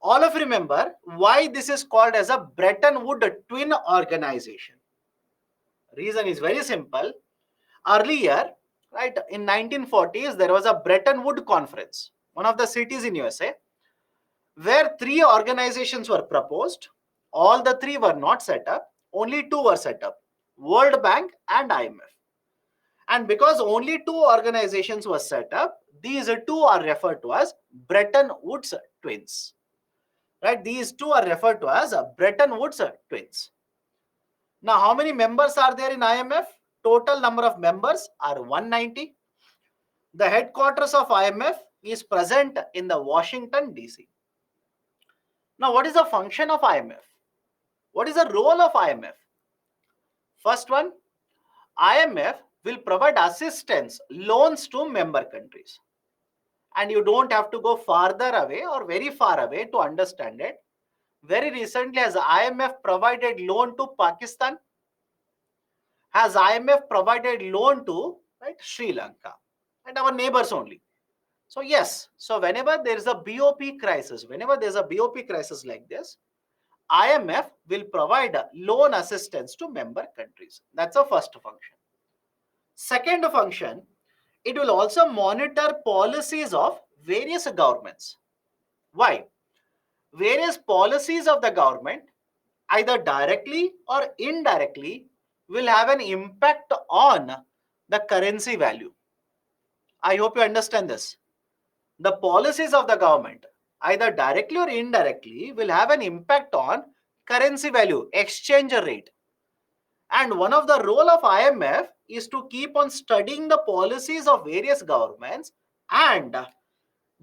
All of you remember why this is called as a Bretton Woods Twin organization. Reason is very simple. Earlier, right, in 1940s, there was a Bretton Woods conference, one of the cities in USA, where three organizations were proposed. All the three were not set up. Only two were set up, World Bank and IMF. And because only two organizations were set up, these two are referred to as Bretton Woods Twins. Right? These two are referred to as Bretton Woods Twins. Now, how many members are there in IMF? Total number of members are 190. The headquarters of IMF is present in the Washington, D.C. Now, what is the function of IMF? What is the role of IMF? First one, IMF will provide assistance, loans to member countries. And you don't have to go farther away or very far away to understand it. Very recently, has IMF provided loan to Pakistan? Has IMF provided loan to, right, Sri Lanka and our neighbors only? So yes, so whenever there is a BOP crisis, like this, IMF will provide loan assistance to member countries. That's the first function. Second function, it will also monitor policies of various governments. Why? Various policies of the government, either directly or indirectly, will have an impact on the currency value. I hope you understand this. The policies of the government, either directly or indirectly, will have an impact on currency value, exchange rate. And one of the role of IMF is to keep on studying the policies of various governments and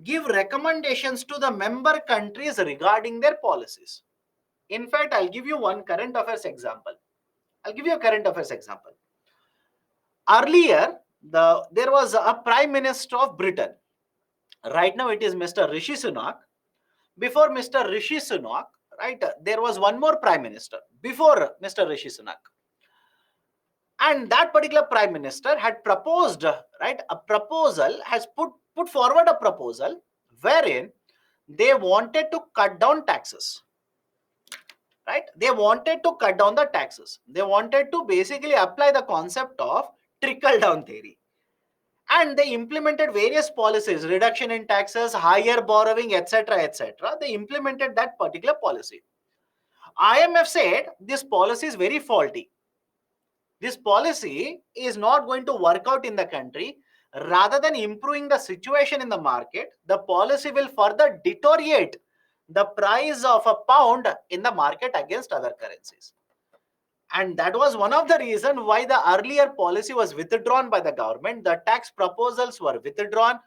give recommendations to the member countries regarding their policies. In fact, I'll give you one current affairs example. Earlier, there was a Prime Minister of Britain. Right now, it is Mr. Rishi Sunak. Before Mr. Rishi Sunak, right, there was one more Prime Minister before Mr. Rishi Sunak. And that particular Prime Minister had proposed, right, has put forward a proposal wherein they wanted to cut down taxes. Right? They wanted to cut down the taxes. They wanted to basically apply the concept of trickle-down theory. And they implemented various policies, reduction in taxes, higher borrowing, etc., etc. They implemented that particular policy. IMF said this policy is very faulty. This policy is not going to work out in the country. Rather than improving the situation in the market, the policy will further deteriorate the price of a pound in the market against other currencies. And that was one of the reasons why the earlier policy was withdrawn by the government. The tax proposals were withdrawn.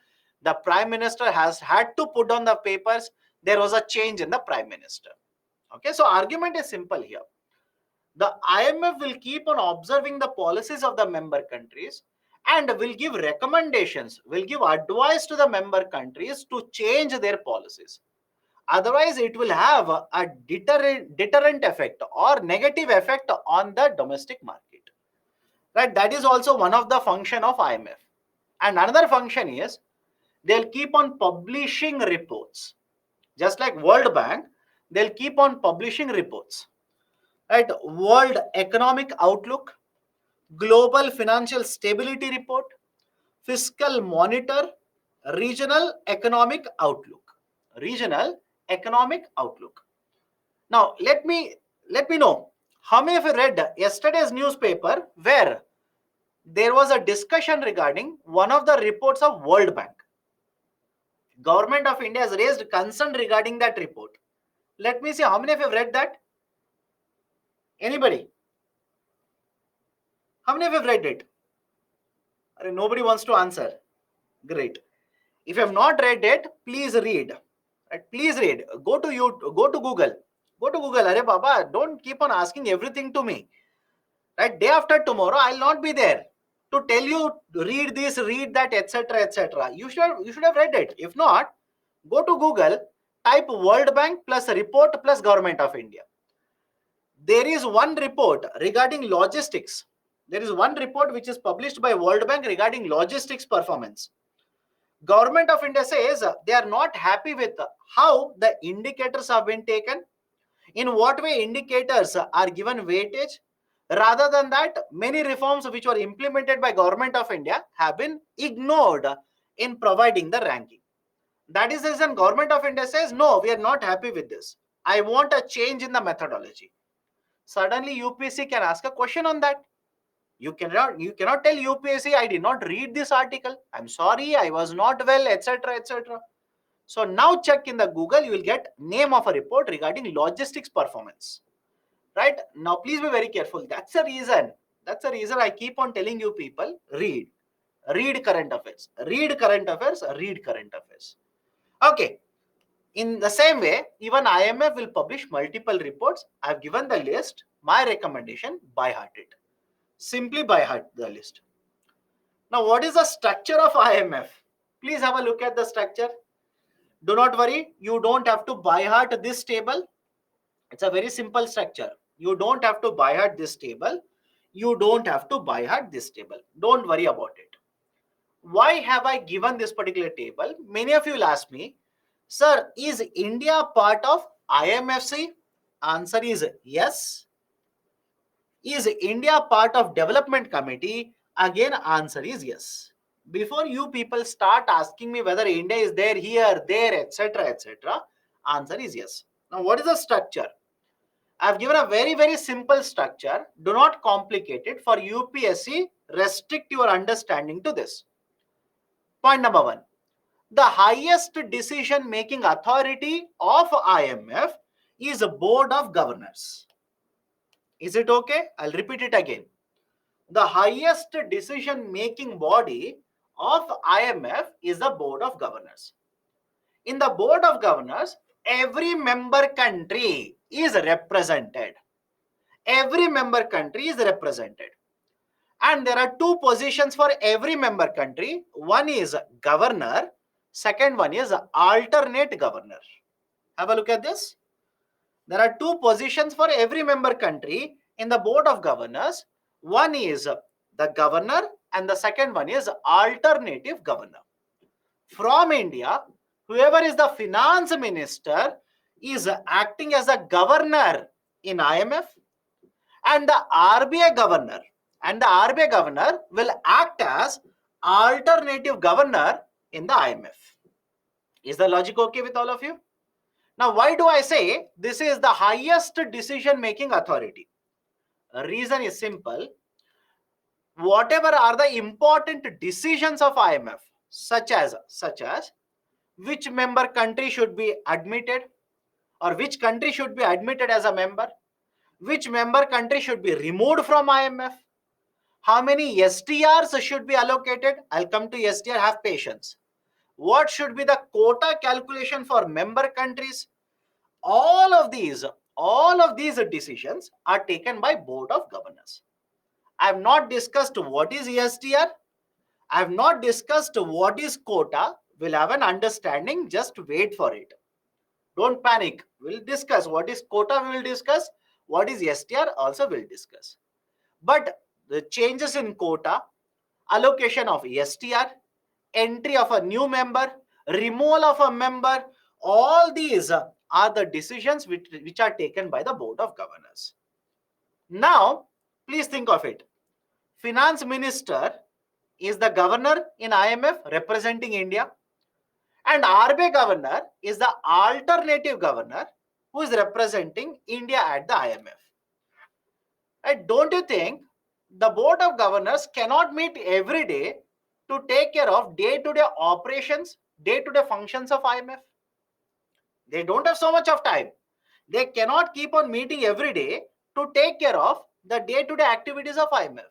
The Prime Minister has had to put on the papers. There was a change in the Prime Minister. Okay, so argument is simple here. The IMF will keep on observing the policies of the member countries and will give recommendations, will give advice to the member countries to change their policies. Otherwise, it will have a deterrent effect or negative effect on the domestic market. Right? That is also one of the function of IMF. And another function is they'll keep on publishing reports. Just like World Bank, they'll keep on publishing reports. Right? World Economic Outlook, Global Financial Stability Report, Fiscal Monitor, Regional Economic Outlook. Regional Economic Outlook. Now, let me know how many of you read yesterday's newspaper where there was a discussion regarding one of the reports of World Bank. Government of India has raised concern regarding that report. Let me see how many of you have read that. Anybody? How many of you have read it? Nobody wants to answer. Great. If you have not read it, please read. Right? Please read. Go to Google. Go to Google. Arey Baba, don't keep on asking everything to me. Right? Day after tomorrow, I'll not be there to tell you read this, read that, etc., etc. You should have read it. If not, go to Google, type World Bank plus report plus Government of India. There is one report regarding logistics. There is one report which is published by World Bank regarding logistics performance. Government of India says they are not happy with how the indicators have been taken, in what way indicators are given weightage. Rather than that, many reforms which were implemented by Government of India have been ignored in providing the ranking. That is the reason Government of India says, no, we are not happy with this. I want a change in the methodology. Suddenly UPSC can ask a question on that. You cannot tell UPSC, I did not read this article. I'm sorry, I was not well, etc., etc. So now check in the Google, you will get name of a report regarding logistics performance. Right? Now please be very careful. That's the reason. That's the reason I keep on telling you people, read. Read current affairs. Read current affairs. Read current affairs. Okay. In the same way, even IMF will publish multiple reports. I've given the list. My recommendation, by heart it. Simply by heart the list. Now, what is the structure of IMF? Please have a look at the structure. Do not worry, you don't have to by heart this table. It's a very simple structure. You don't have to by heart this table. You don't have to by heart this table. Don't worry about it. Why have I given this particular table? Many of you will ask me, sir, is India part of IMFC? Answer is yes. Is India part of development committee? Again, answer is yes. Before you people start asking me whether India is there, here, there, etc., etc., answer is yes. Now, what is the structure? I've given a very, very simple structure. Do not complicate it. For UPSC, restrict your understanding to this. Point number one. The highest decision-making authority of IMF is a board of governors. Is it okay? I'll repeat it again. The highest decision-making body of IMF is the board of governors. In the board of governors, every member country is represented. Every member country is represented. And there are two positions for every member country. One is governor. Second one is alternate governor. Have a look at this. There are two positions for every member country in the board of governors. One is the governor and the second one is alternative governor. From India, whoever is the finance minister is acting as a governor in IMF, and the RBI governor will act as alternative governor in the IMF. Is the logic okay with all of you? Now, why do I say this is the highest decision-making authority? The reason is simple. Whatever are the important decisions of IMF, such as which member country should be admitted, or which country should be admitted as a member, which member country should be removed from IMF, how many STRs should be allocated. I'll come to STR, have patience. What should be the quota calculation for member countries? All of these decisions are taken by board of governors. I have not discussed what is STR. I have not discussed what is quota. We'll have an understanding. Just wait for it. Don't panic. We'll discuss what is quota. We will discuss what is STR. Also, we'll discuss. But the changes in quota, allocation of STR, entry of a new member, removal of a member, all these are the decisions which are taken by the Board of Governors. Now, please think of it. Finance Minister is the governor in IMF representing India, and RBI governor is the alternative governor who is representing India at the IMF. And don't you think the Board of Governors cannot meet every day to take care of day-to-day operations, day-to-day functions of IMF? They don't have so much of time. They cannot keep on meeting every day to take care of the day-to-day activities of IMF.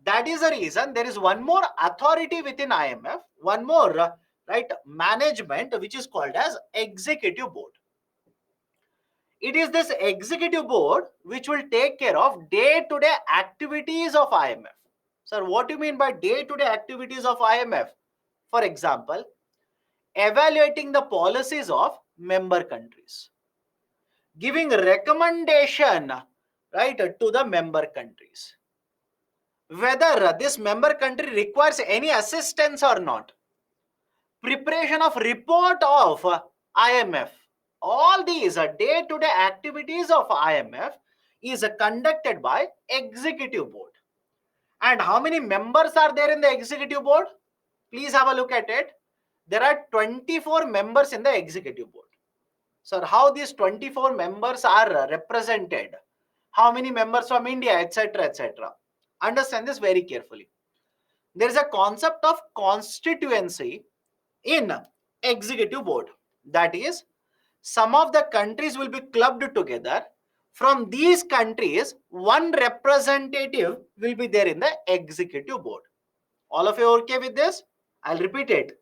That is the reason there is one more authority within IMF, one more management, which is called as executive board. It is this executive board which will take care of day-to-day activities of IMF. Sir, what do you mean by day-to-day activities of IMF? For example, evaluating the policies of member countries, giving recommendation to the member countries, whether this member country requires any assistance or not, preparation of report of IMF. All these day-to-day activities of IMF is conducted by executive board. And how many members are there in the executive board? Please have a look at it. There are 24 members in the executive board. Sir, how these 24 members are represented? How many members from India, etc., etc.? Understand this very carefully. There is a concept of constituency in executive board. That is, some of the countries will be clubbed together. From these countries, one representative will be there in the executive board. All of you are okay with this? I'll repeat it.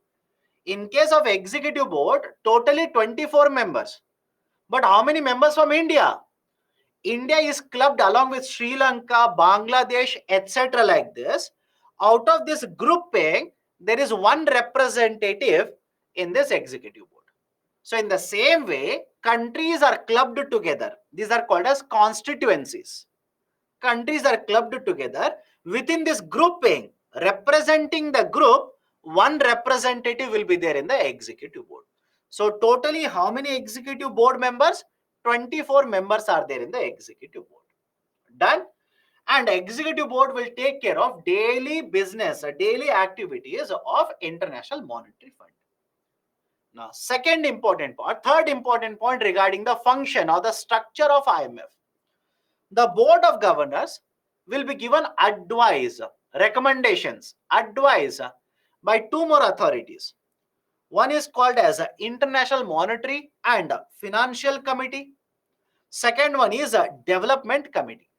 In case of executive board, totally 24 members. But how many members from India? India is clubbed along with Sri Lanka, Bangladesh, etc. like this. Out of this grouping, there is one representative in this executive board. So in the same way, countries are clubbed together. These are called as constituencies. Countries are clubbed together. Within this grouping, representing the group, one representative will be there in the executive board. So totally how many executive board members? 24 members are there in the executive board. Done? And executive board will take care of daily business, daily activities of International Monetary Fund. Now, third important point regarding the function or the structure of IMF. The Board of Governors will be given advice, recommendations, advice by two more authorities. One is called as International Monetary and Financial Committee. Second one is a Development Committee.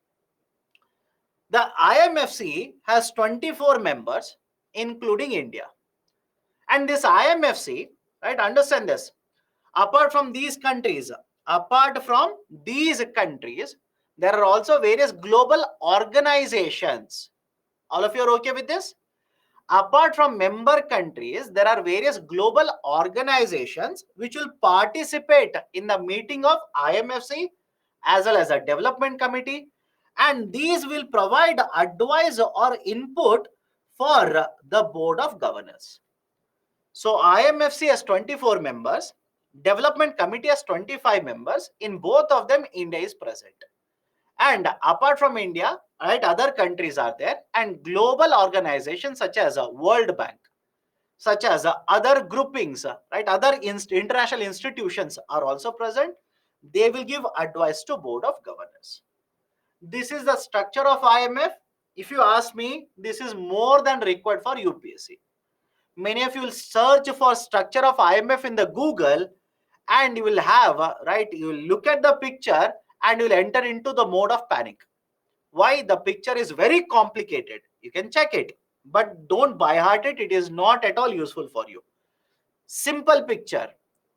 The IMFC has 24 members, including India. And this IMFC, understand this, apart from these countries, there are also various global organizations. All of you are okay with this? Apart from member countries, there are various global organizations which will participate in the meeting of IMFC as well as a development committee, and these will provide advice or input for the Board of Governors. So IMFC has 24 members, Development Committee has 25 members. In both of them, India is present. And apart from India, other countries are there, and global organizations such as World Bank, such as other groupings, other international institutions are also present. They will give advice to Board of Governors. This is the structure of IMF. If you ask me, this is more than required for UPSC. Many of you will search for structure of IMF in the Google, and you will have, you will look at the picture and you will enter into the mode of panic. Why? The picture is very complicated. You can check it, but don't by heart it. It is not at all useful for you. Simple picture.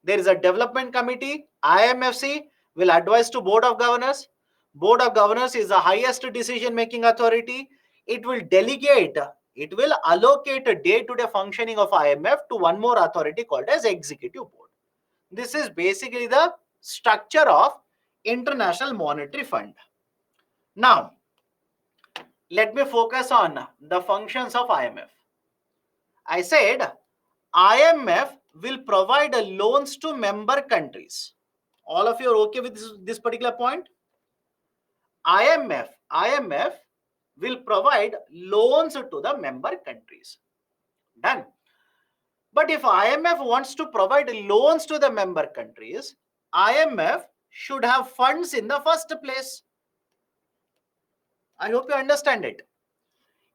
There is a development committee. IMFC will advise to Board of Governors. Board of Governors is the highest decision-making authority. It will delegate It will allocate a day-to-day functioning of IMF to one more authority called as Executive Board. This is basically the structure of International Monetary Fund. Now, let me focus on the functions of IMF. I said IMF will provide loans to member countries. All of you are okay with this particular point? IMF will provide loans to the member countries. Done. But if IMF wants to provide loans to the member countries, IMF should have funds in the first place. I hope you understand it.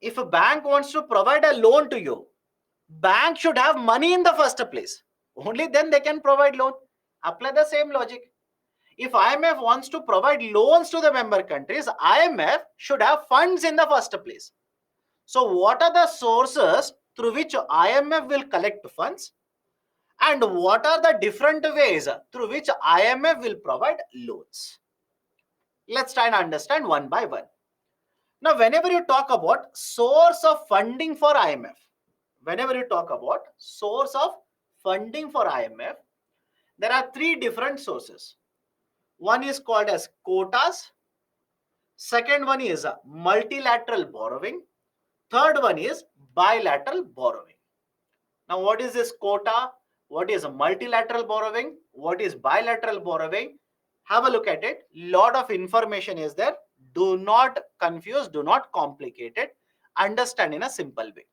If a bank wants to provide a loan to you, bank should have money in the first place. Only then they can provide loan. Apply the same logic. If IMF wants to provide loans to the member countries, IMF should have funds in the first place. So what are the sources through which IMF will collect funds? And what are the different ways through which IMF will provide loans? Let's try and understand one by one. Now, whenever you talk about source of funding for IMF, there are three different sources. One is called as quotas. Second one is multilateral borrowing. Third one is bilateral borrowing. Now, what is this quota? What is a multilateral borrowing? What is bilateral borrowing? Have a look at it. Lot of information is there. Do not confuse, do not complicate it. Understand in a simple way.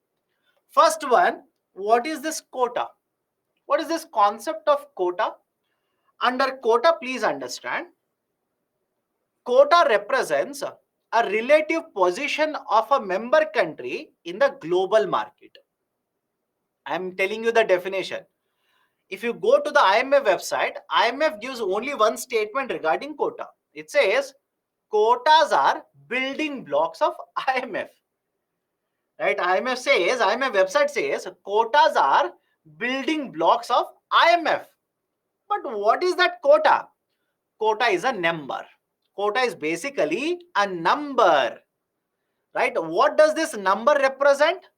First one, what is this quota? What is this concept of quota? Under quota, please understand, quota represents a relative position of a member country in the global market. I am telling you the definition. If you go to the IMF website, IMF gives only one statement regarding quota. It says, quotas are building blocks of IMF. Right? IMF website says, quotas are building blocks of IMF. But what is that quota? Quota is a number. Quota is basically a number. Right? What does this number represent?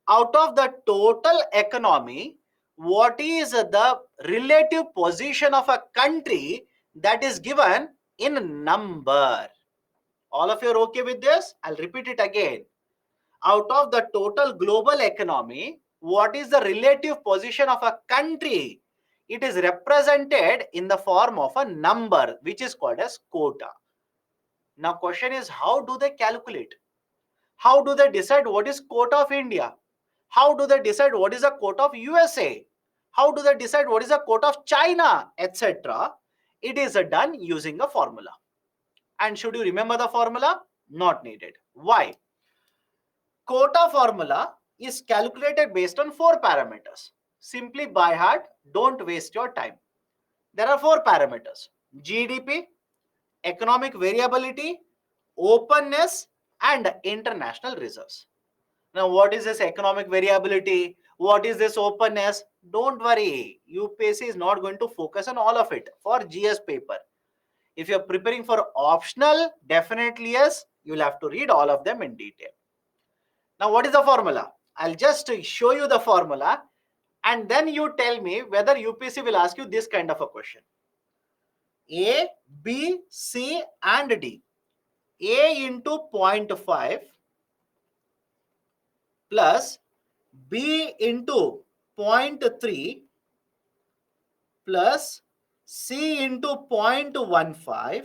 Out of the total economy, what is the relative position of a country that is given in number? All of you are okay with this? I'll repeat it again. Out of the total global economy, what is the relative position of a country? It is represented in the form of a number, which is called as quota. Now, question is, how do they calculate? How do they decide what is quota of India? How do they decide what is a quota of USA? How do they decide what is a quota of China, etc.? It is done using a formula. And should you remember the formula? Not needed. Why? Quota formula is calculated based on 4 parameters. Simply by heart, don't waste your time. There are 4 parameters: GDP, economic variability, openness, and international reserves. Now, what is this economic variability? What is this openness? Don't worry, UPSC is not going to focus on all of it for GS paper. If you're preparing for optional, definitely yes, you'll have to read all of them in detail. Now, what is the formula? I'll just show you the formula and then you tell me whether UPSC will ask you this kind of a question. A, B, C and D. A into 0.5 plus B into 0.3 plus C into 0.15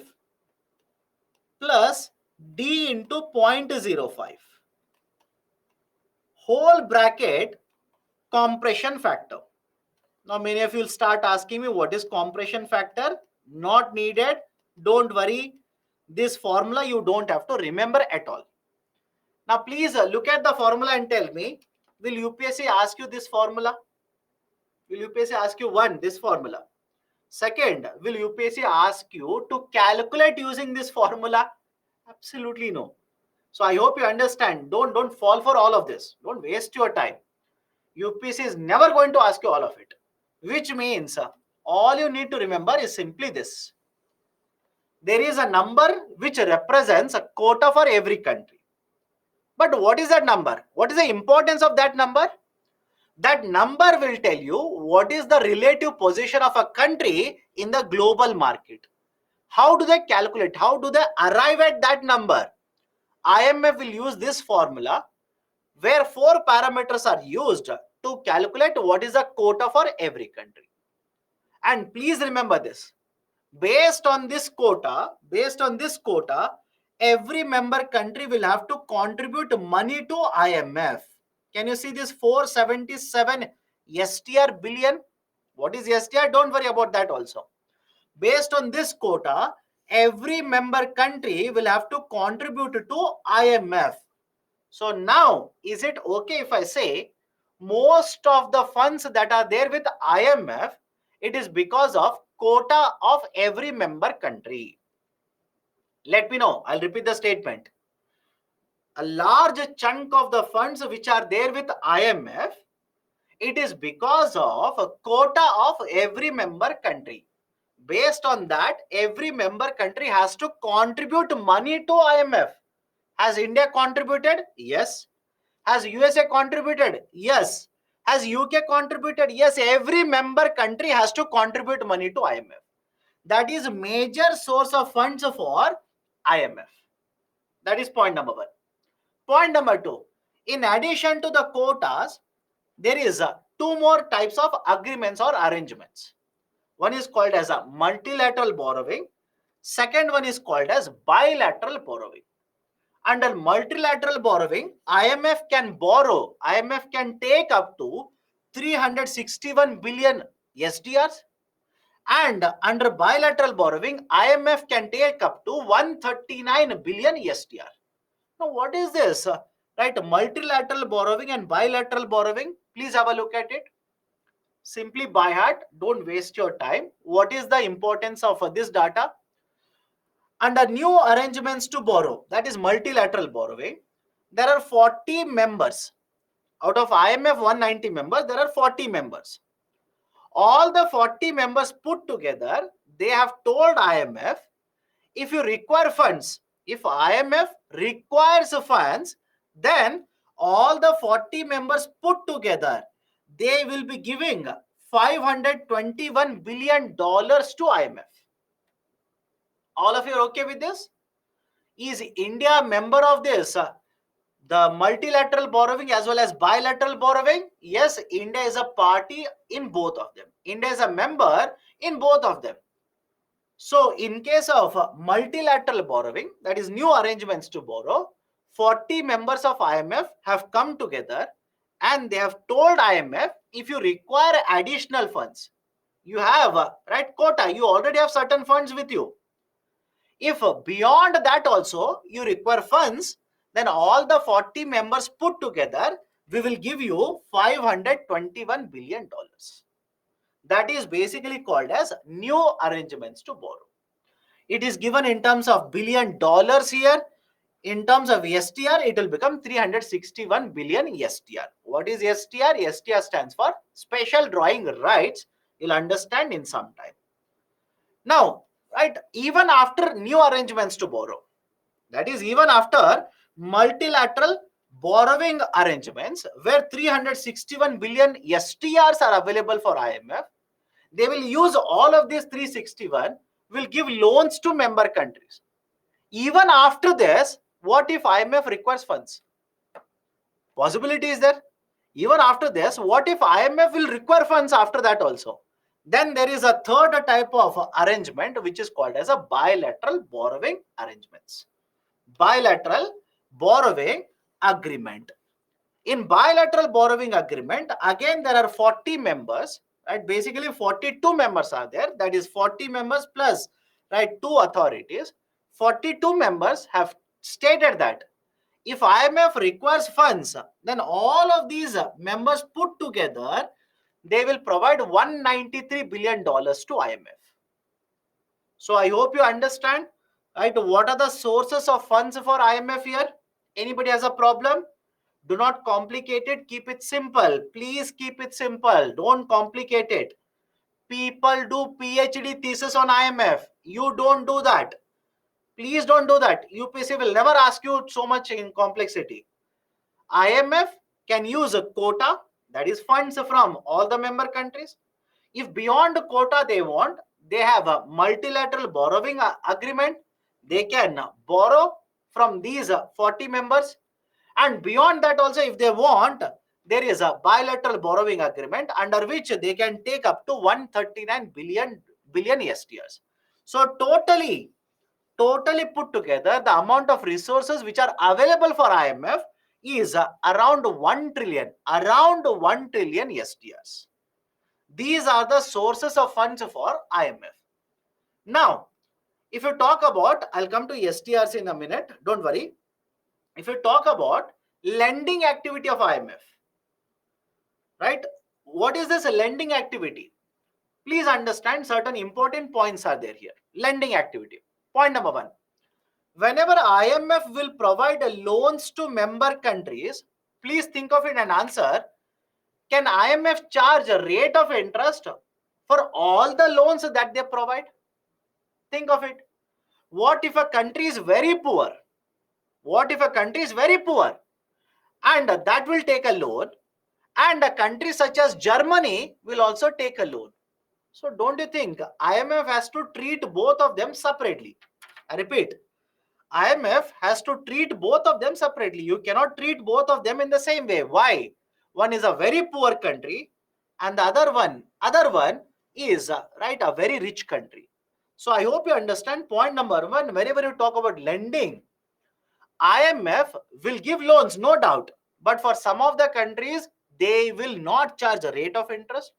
plus D into 0.05. Whole bracket compression factor. Now many of you will start asking me what is compression factor? Not needed. Don't worry. This formula you don't have to remember at all. Now please look at the formula and tell me, will UPSC ask you this formula? Will UPSC ask you one, this formula? Second, will UPSC ask you to calculate using this formula? Absolutely no. So I hope you understand. Don't fall for all of this. Don't waste your time. UPSC is never going to ask you all of it. Which means all you need to remember is simply this. There is a number which represents a quota for every country. But what is that number? What is the importance of that number? That number will tell you what is the relative position of a country in the global market. How do they calculate? How do they arrive at that number? IMF will use this formula where four parameters are used to calculate what is the quota for every country. And please remember this. Based on this quota, every member country will have to contribute money to IMF. Can you see this 477 STR billion? What is STR? Don't worry about that also. Based on this quota, every member country will have to contribute to IMF. So now, is it okay if I say most of the funds that are there with IMF, it is because of quota of every member country? Let me know. I'll repeat the statement. A large chunk of the funds which are there with IMF, it is because of a quota of every member country. Based on that, every member country has to contribute money to IMF. Has India contributed? Yes. Has USA contributed? Yes. Has UK contributed? Yes. Every member country has to contribute money to IMF. That is major source of funds for IMF. That is point number one. Point number two. In addition to the quotas, there is two more types of agreements or arrangements. One is called as a multilateral borrowing. Second one is called as bilateral borrowing. Under multilateral borrowing, IMF can take up to 361 billion SDRs, and under bilateral borrowing, IMF can take up to 139 billion SDR. Now, what is this? Right, multilateral borrowing and bilateral borrowing. Please have a look at it. Simply by heart, don't waste your time. What is the importance of this data? Under new arrangements to borrow, that is multilateral borrowing, there are 40 members. Out of IMF 190 members, there are 40 members. All the 40 members put together, they have told IMF, if you require funds, if IMF requires funds, then all the 40 members put together, they will be giving $521 billion to IMF. All of you are okay with this? Is India a member of this? The multilateral borrowing as well as bilateral borrowing? Yes, India is a party in both of them. India is a member in both of them. So, in case of multilateral borrowing, that is new arrangements to borrow, 40 members of IMF have come together and they have told IMF, if you require additional funds, you have right quota, you already have certain funds with you. If beyond that also you require funds, then all the 40 members put together, we will give you $521 billion. That is basically called as new arrangements to borrow. It is given in terms of $billion here. In terms of STR, it will become 361 billion STR. What is STR? STR stands for special drawing rights. You'll understand in some time. Now, right, even after new arrangements to borrow, that is even after multilateral borrowing arrangements where 361 billion STRs are available for IMF, they will use all of these 361, will give loans to member countries. Even after this, what if IMF requires funds? Possibility is there. Even after this, what if IMF will require funds after that also? Then there is a third type of arrangement which is called as a bilateral borrowing arrangements. Bilateral borrowing agreement. In bilateral borrowing agreement, again there are 40 members, right? Basically 42 members are there. That is 40 members plus, right, 2 authorities. 42 members have stated that if IMF requires funds, then all of these members put together, they will provide $193 billion to IMF. So I hope you understand, right? What are the sources of funds for IMF here? Anybody has a problem? Do not complicate it. Keep it simple. Please keep it simple. Don't complicate it. People do PhD thesis on IMF. You don't do that. Please don't do that. UPSC will never ask you so much in complexity. IMF can use a quota, that is funds from all the member countries. If beyond the quota they want, they have a multilateral borrowing agreement. They can borrow from these 40 members. And beyond that also, if they want, there is a bilateral borrowing agreement under which they can take up to 139 billion SDRs. So totally put together, the amount of resources which are available for IMF is around 1 trillion, SDRs. These are the sources of funds for IMF. Now, if you talk about, I'll come to SDRs in a minute, don't worry. If you talk about lending activity of IMF, right? What is this lending activity? Please understand certain important points are there here. Lending activity. Point number one. Whenever IMF will provide loans to member countries, please think of it and answer, can IMF charge a rate of interest for all the loans that they provide? Think of it. What if a country is very poor? What if a country is very poor and that will take a loan, and a country such as Germany will also take a loan? So don't you think IMF has to treat both of them separately? I repeat, IMF has to treat both of them separately. You cannot treat both of them in the same way. Why? One is a very poor country and the other one is right, a very rich country. So I hope you understand point number one. Whenever you talk about lending, IMF will give loans, no doubt, but for some of the countries, they will not charge a rate of interest.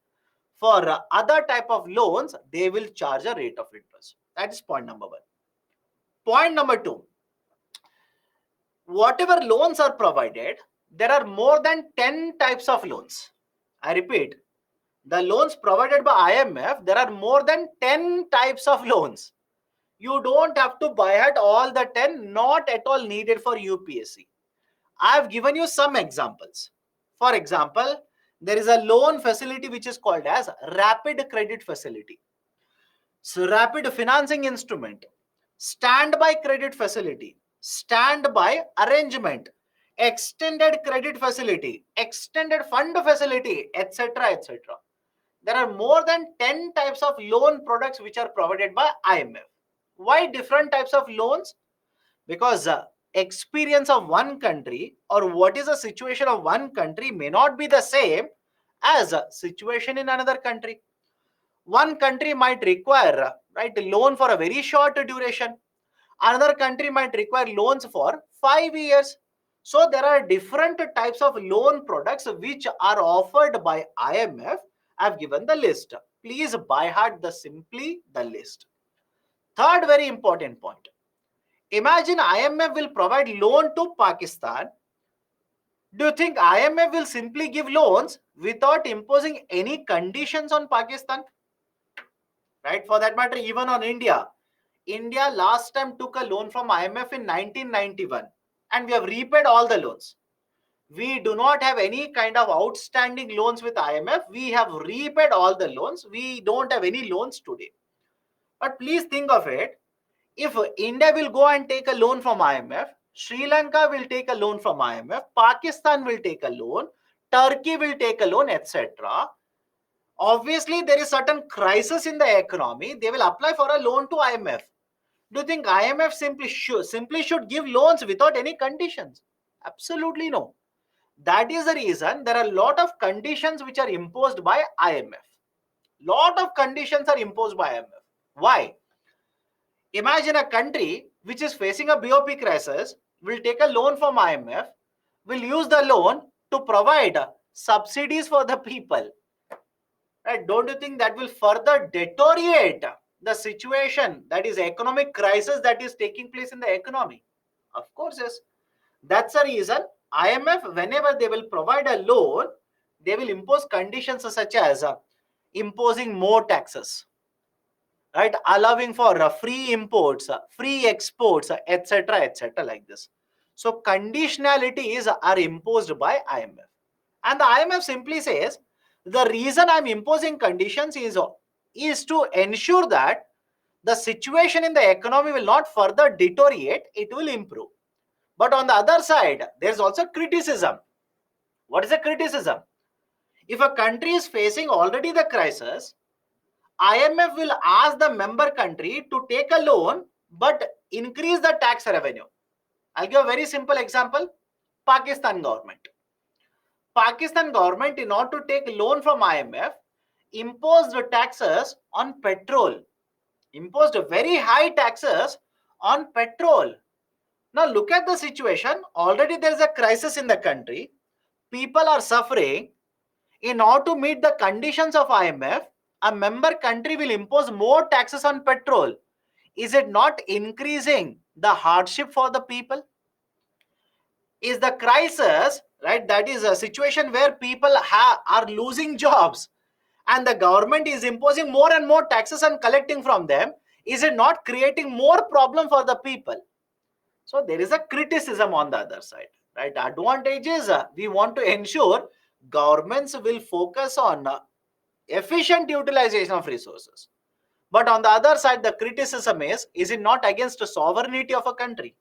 For other type of loans, they will charge a rate of interest. That is point number one. Point number two, whatever loans are provided, there are more than 10 types of loans. I repeat, the loans provided by IMF, there are more than 10 types of loans. You don't have to buy at all the 10, not at all needed for UPSC. I have given you some examples. For example, there is a loan facility which is called as rapid credit facility. So rapid financing instrument, standby credit facility, standby arrangement, extended credit facility, extended fund facility, etc. etc. There are more than 10 types of loan products which are provided by IMF. Why different types of loans? Because experience of one country or what is the situation of one country may not be the same as a situation in another country. One country might require right loan for a very short duration. Another country might require loans for 5 years. So there are different types of loan products which are offered by IMF. I've given the list. Please by heart simply the list. Third very important point. Imagine IMF will provide loan to Pakistan. Do you think IMF will simply give loans without imposing any conditions on Pakistan? Right? For that matter, even on India. India last time took a loan from IMF in 1991 and we have repaid all the loans. We do not have any kind of outstanding loans with IMF. We have repaid all the loans. We don't have any loans today. But please think of it. If India will go and take a loan from IMF, Sri Lanka will take a loan from IMF, Pakistan will take a loan, Turkey will take a loan, etc. Obviously, there is certain crisis in the economy. They will apply for a loan to IMF. Do you think IMF simply should give loans without any conditions? Absolutely no. That is the reason there are a lot of conditions which are imposed by IMF. Lot of conditions are imposed by IMF. Why? Imagine a country which is facing a BOP crisis will take a loan from IMF, will use the loan to provide subsidies for the people. Right? Don't you think that will further deteriorate the situation, that is economic crisis that is taking place in the economy? Of course, yes. That's the reason IMF, whenever they will provide a loan, they will impose conditions such as imposing more taxes, right? Allowing for free imports, free exports, etc., etc., like this. So conditionalities are imposed by IMF, and the IMF simply says the reason I'm imposing conditions is to ensure that the situation in the economy will not further deteriorate; it will improve. But on the other side, there's also criticism. What is a criticism? If a country is facing already the crisis, IMF will ask the member country to take a loan but increase the tax revenue. I'll give a very simple example. Pakistan government. Pakistan government, in order to take loan from IMF, imposed taxes on petrol. Imposed very high taxes on petrol. Now look at the situation. Already there is a crisis in the country. People are suffering. In order to meet the conditions of IMF, a member country will impose more taxes on petrol. Is it not increasing the hardship for the people? Is the crisis, right? That is a situation where people are losing jobs and the government is imposing more and more taxes and collecting from them. Is it not creating more problem for the people? So there is a criticism on the other side, right? Advantage is we want to ensure governments will focus on efficient utilization of resources. But on the other side, the criticism is it not against the sovereignty of a country?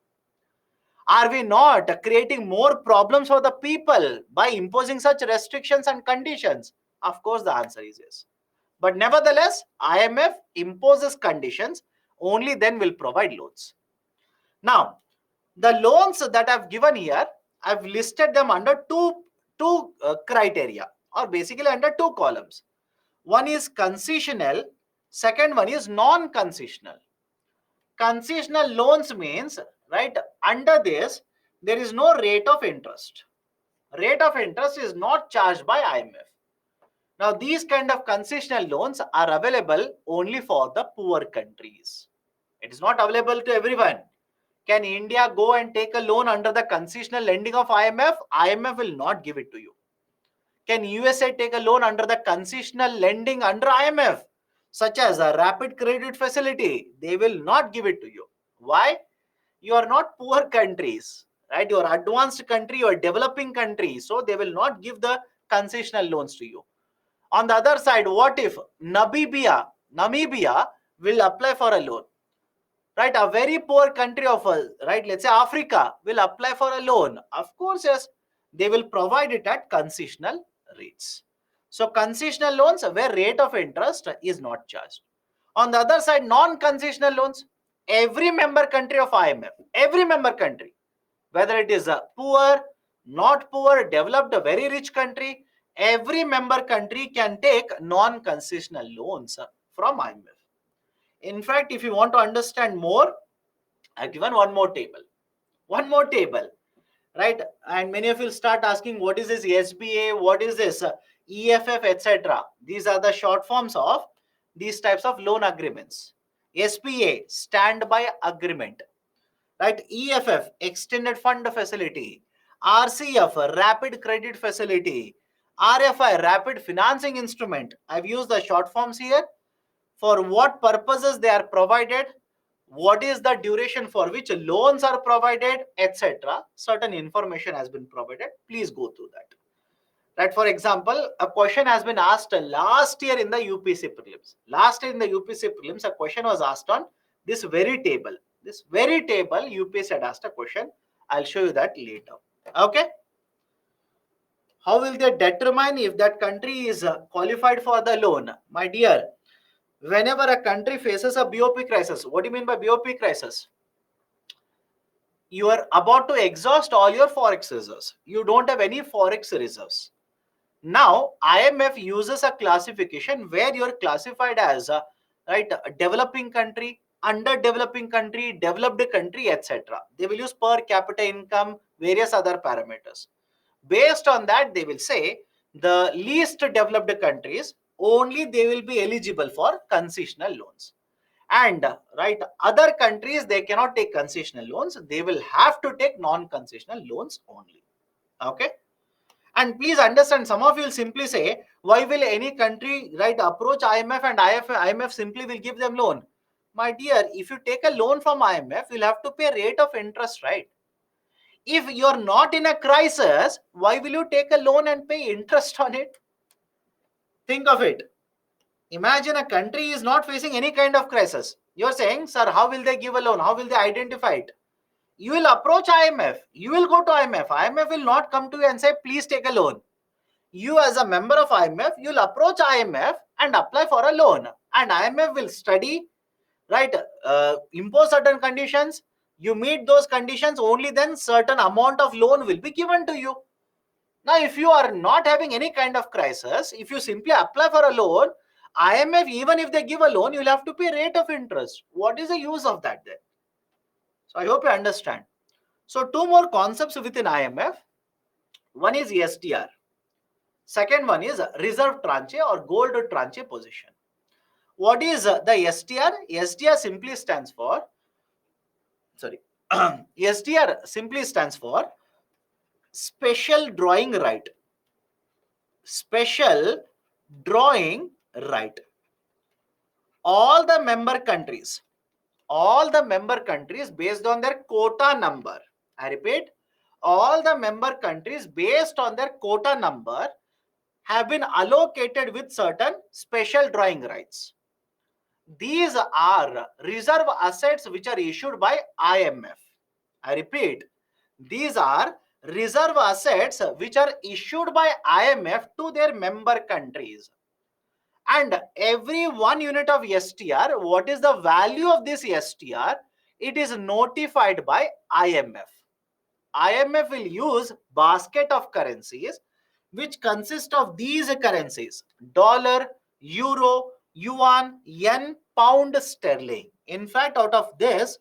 Are we not creating more problems for the people by imposing such restrictions and conditions? Of course, the answer is yes. But nevertheless, IMF imposes conditions, only then will provide loans. Now, the loans that I've given here, I've listed them under two criteria, or basically under two columns. One is concessional, second one is non-concessional. Concessional loans means, right, under this, there is no rate of interest. Rate of interest is not charged by IMF. Now, these kind of concessional loans are available only for the poor countries. It is not available to everyone. Can India go and take a loan under the concessional lending of IMF? IMF will not give it to you. Can USA take a loan under the concessional lending under IMF, such as a rapid credit facility? They will not give it to you. Why? You are not poor countries, right? You are advanced country, you are developing country, so they will not give the concessional loans to you. On the other side, what if Namibia will apply for a loan? Right, a very poor country of us, right, let's say Africa, will apply for a loan. Of course, yes, they will provide it at concessional rates. So concessional loans where rate of interest is not charged. On the other side, non-concessional loans, every member country of IMF, every member country, whether it is a poor, not poor, developed, a very rich country, every member country can take non-concessional loans from IMF. In fact, if you want to understand more, I've given one more table. One more table, right? And many of you will start asking, what is this SBA? What is this EFF, etc.? These are the short forms of these types of loan agreements. SBA, standby agreement, right? EFF, extended fund facility. RCF, rapid credit facility. RFI, rapid financing instrument. I've used the short forms here. For what purposes they are provided, what is the duration for which loans are provided, etc. Certain information has been provided. Please go through that. Right? For example, a question has been asked last year in the UPC prelims. Last year in the UPC prelims, a question was asked on this very table. This very table, UPC had asked a question. I'll show you that later. Okay. How will they determine if that country is qualified for the loan? My dear, whenever a country faces a BOP crisis, what do you mean by BOP crisis? You are about to exhaust all your forex reserves. You don't have any forex reserves. Now, IMF uses a classification where you are classified as a, right, a developing country, underdeveloping country, developed country, etc. They will use per capita income, various other parameters. Based on that, they will say the least developed countries, only they will be eligible for concessional loans. And right, other countries, they cannot take concessional loans. They will have to take non-concessional loans only. Okay. And please understand, some of you will simply say, why will any country, right, approach IMF and IMF simply will give them loan? My dear, if you take a loan from IMF, you'll have to pay rate of interest, right? If you're not in a crisis, why will you take a loan and pay interest on it? Think of it. Imagine a country is not facing any kind of crisis. You're saying, sir, how will they give a loan? How will they identify it? You will approach IMF. You will go to IMF. IMF will not come to you and say, please take a loan. You as a member of IMF, you'll approach IMF and apply for a loan. And IMF will study, right, impose certain conditions. You meet those conditions, only then certain amount of loan will be given to you. Now, if you are not having any kind of crisis, if you simply apply for a loan, IMF, even if they give a loan, you'll have to pay rate of interest. What is the use of that then? So I hope you understand. So two more concepts within IMF. One is STR. Second one is reserve tranche or gold tranche position. What is the STR? STR simply stands for, sorry, STR simply stands for special drawing right. Special drawing right. All the member countries based on their quota number. I repeat, all the member countries based on their quota number have been allocated with certain special drawing rights. These are reserve assets which are issued by IMF. I repeat, these are reserve assets which are issued by IMF to their member countries. And every 1 unit of STR, what is the value of this STR? It is notified by IMF. IMF will use basket of currencies which consist of these currencies: dollar, euro, yuan, yen, pound sterling. In fact, out of this,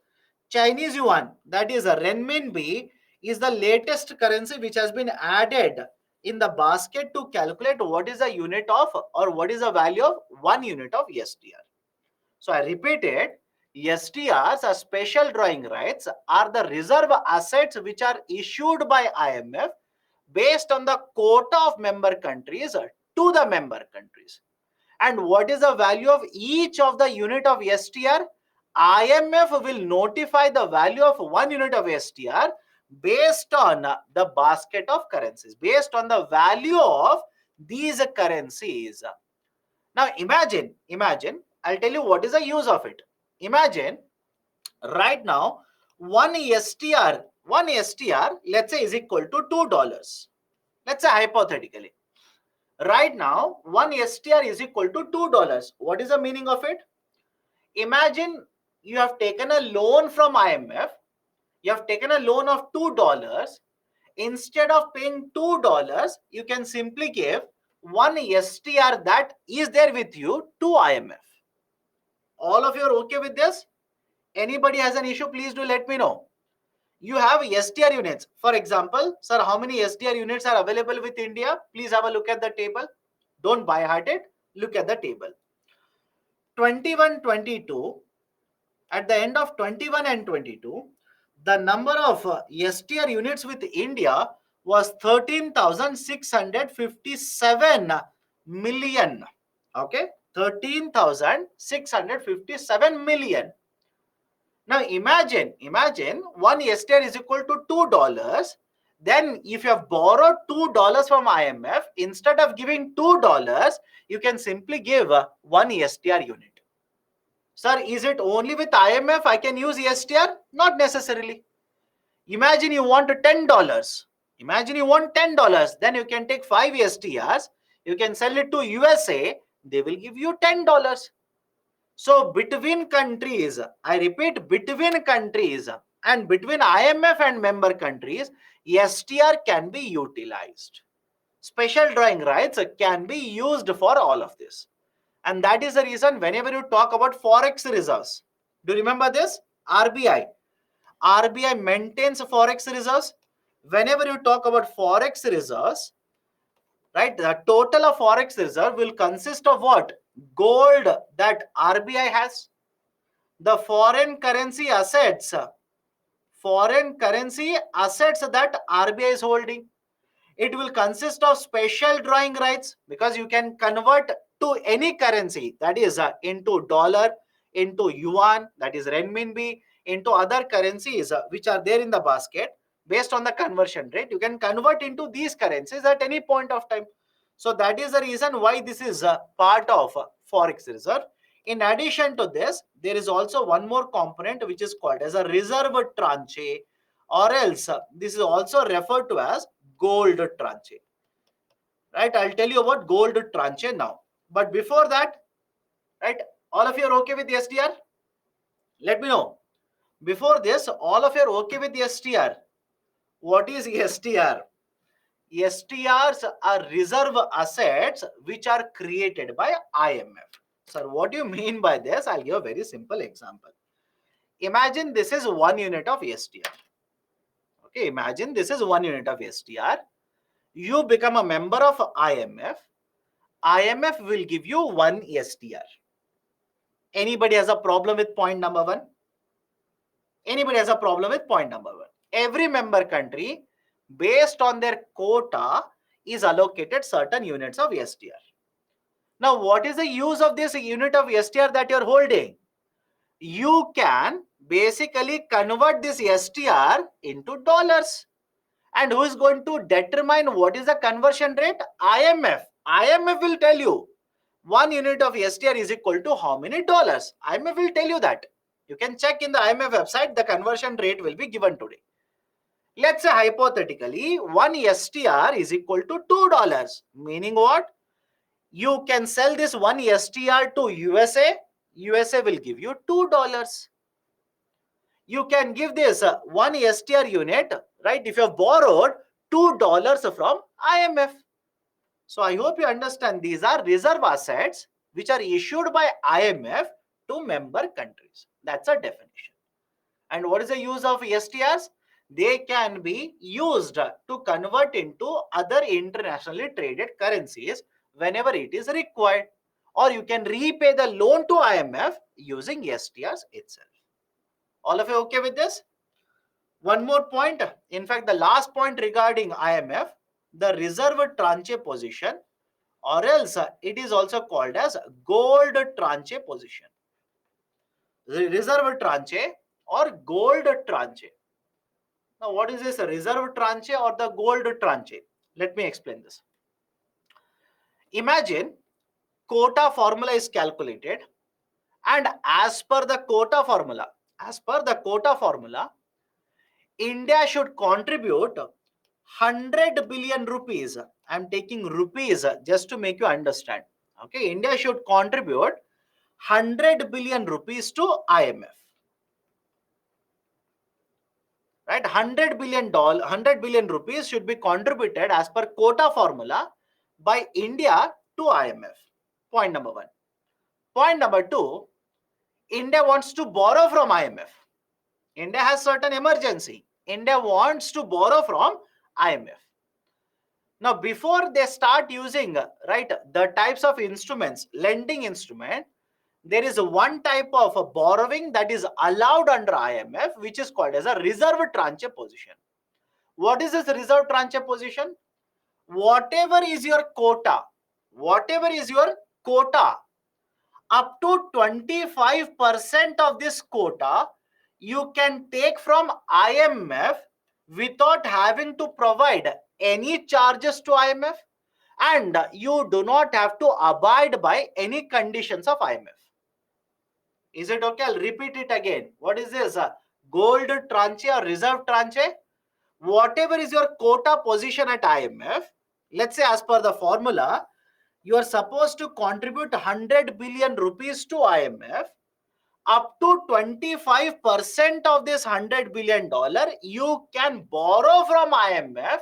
Chinese yuan, that is a renminbi, is the latest currency which has been added in the basket to calculate what is the unit of, or what is the value of 1 unit of STR. So I repeat it. STRs, or special drawing rights, are the reserve assets which are issued by IMF based on the quota of member countries to the member countries. And what is the value of each of the unit of STR? IMF will notify the value of 1 unit of STR based on the basket of currencies, based on the value of these currencies. Now imagine, I'll tell you what is the use of it. Imagine right now, one STR, let's say, is equal to $2. Let's say hypothetically. Right now, one STR is equal to $2. What is the meaning of it? Imagine you have taken a loan from IMF. You have taken a loan of $2. Instead of paying $2, you can simply give one STR that is there with you to IMF. All of you are okay with this? Anybody has an issue, please do let me know. You have STR units. For example, sir, how many STR units are available with India? Please have a look at the table. Don't buy heart it. Look at the table. 21, 22. At the end of 21 and 22, the number of STR units with India was 13,657 million. Okay, 13,657 million. Now imagine one STR is equal to $2. Then if you have borrowed $2 from IMF, instead of giving $2, you can simply give one STR unit. Sir, is it only with IMF I can use STR? Not necessarily. Imagine you want $10. Imagine you want $10. Then you can take 5 STRs. You can sell it to USA. They will give you $10. So between countries, I repeat, between countries and between IMF and member countries, STR can be utilized. Special drawing rights can be used for all of this. And that is the reason whenever you talk about forex reserves, do you remember this? RBI maintains forex reserves. Whenever you talk about forex reserves, right, the total of forex reserve will consist of what? Gold that RBI has, the foreign currency assets that RBI is holding. It will consist of special drawing rights, because you can convert to any currency, that is into dollar, into yuan, that is renminbi, into other currencies which are there in the basket. Based on the conversion rate, you can convert into these currencies at any point of time. So that is the reason why this is part of forex reserve. In addition to this, there is also one more component which is called as a reserve tranche or else this is also referred to as gold tranche. Right? I'll tell you about gold tranche now. But before that, right, all of you are okay with the STR? Let me know. Before this, all of you are okay with the STR. What is STR? STRs are reserve assets which are created by IMF. Sir, what do you mean by this? I'll give a very simple example. Imagine this is 1 unit of STR. Okay, imagine this is 1 unit of STR. You become a member of IMF. IMF will give you 1 STR. Anybody has a problem with point number 1? Anybody has a problem with point number 1? Every member country, based on their quota, is allocated certain units of STR. Now, what is the use of this unit of STR that you're holding? You can basically convert this STR into dollars. And who is going to determine what is the conversion rate? IMF. IMF will tell you 1 unit of STR is equal to how many dollars. IMF will tell you that. You can check in the IMF website, the conversion rate will be given today. Let's say hypothetically 1 STR is equal to $2. Meaning what? You can sell this 1 STR to USA. USA will give you $2. You can give this 1 STR unit, right? If you have borrowed $2 from IMF. So I hope you understand these are reserve assets which are issued by IMF to member countries. That's a definition. And what is the use of STRs? They can be used to convert into other internationally traded currencies whenever it is required. Or you can repay the loan to IMF using STRs itself. All of you okay with this? One more point. In fact, the last point regarding IMF, the reserve tranche position, or else it is also called as gold tranche position. The reserve tranche or gold tranche. Now, what is this reserve tranche or the gold tranche? Let me explain this. Imagine quota formula is calculated, and as per the quota formula, India should contribute 100 billion rupees. I'm taking rupees just to make you understand. Okay, India should contribute 100 billion rupees to IMF. Right, 100 billion rupees should be contributed as per quota formula by India to IMF. Point number 1. Point number 2, India wants to borrow from IMF. India has certain emergency. India wants to borrow from IMF. Now, before they start using, right, the types of instruments, lending instrument, there is one type of borrowing that is allowed under IMF, which is called as a reserve tranche position. What is this reserve tranche position? Whatever is your quota, up to 25% of this quota, you can take from IMF without having to provide any charges to IMF, and you do not have to abide by any conditions of IMF. Is it okay? I'll repeat it again. What is this? Gold tranche or reserve tranche? Whatever is your quota position at IMF, let's say as per the formula, you are supposed to contribute 100 billion rupees to IMF. Up to 25% of this $100 billion, you can borrow from IMF.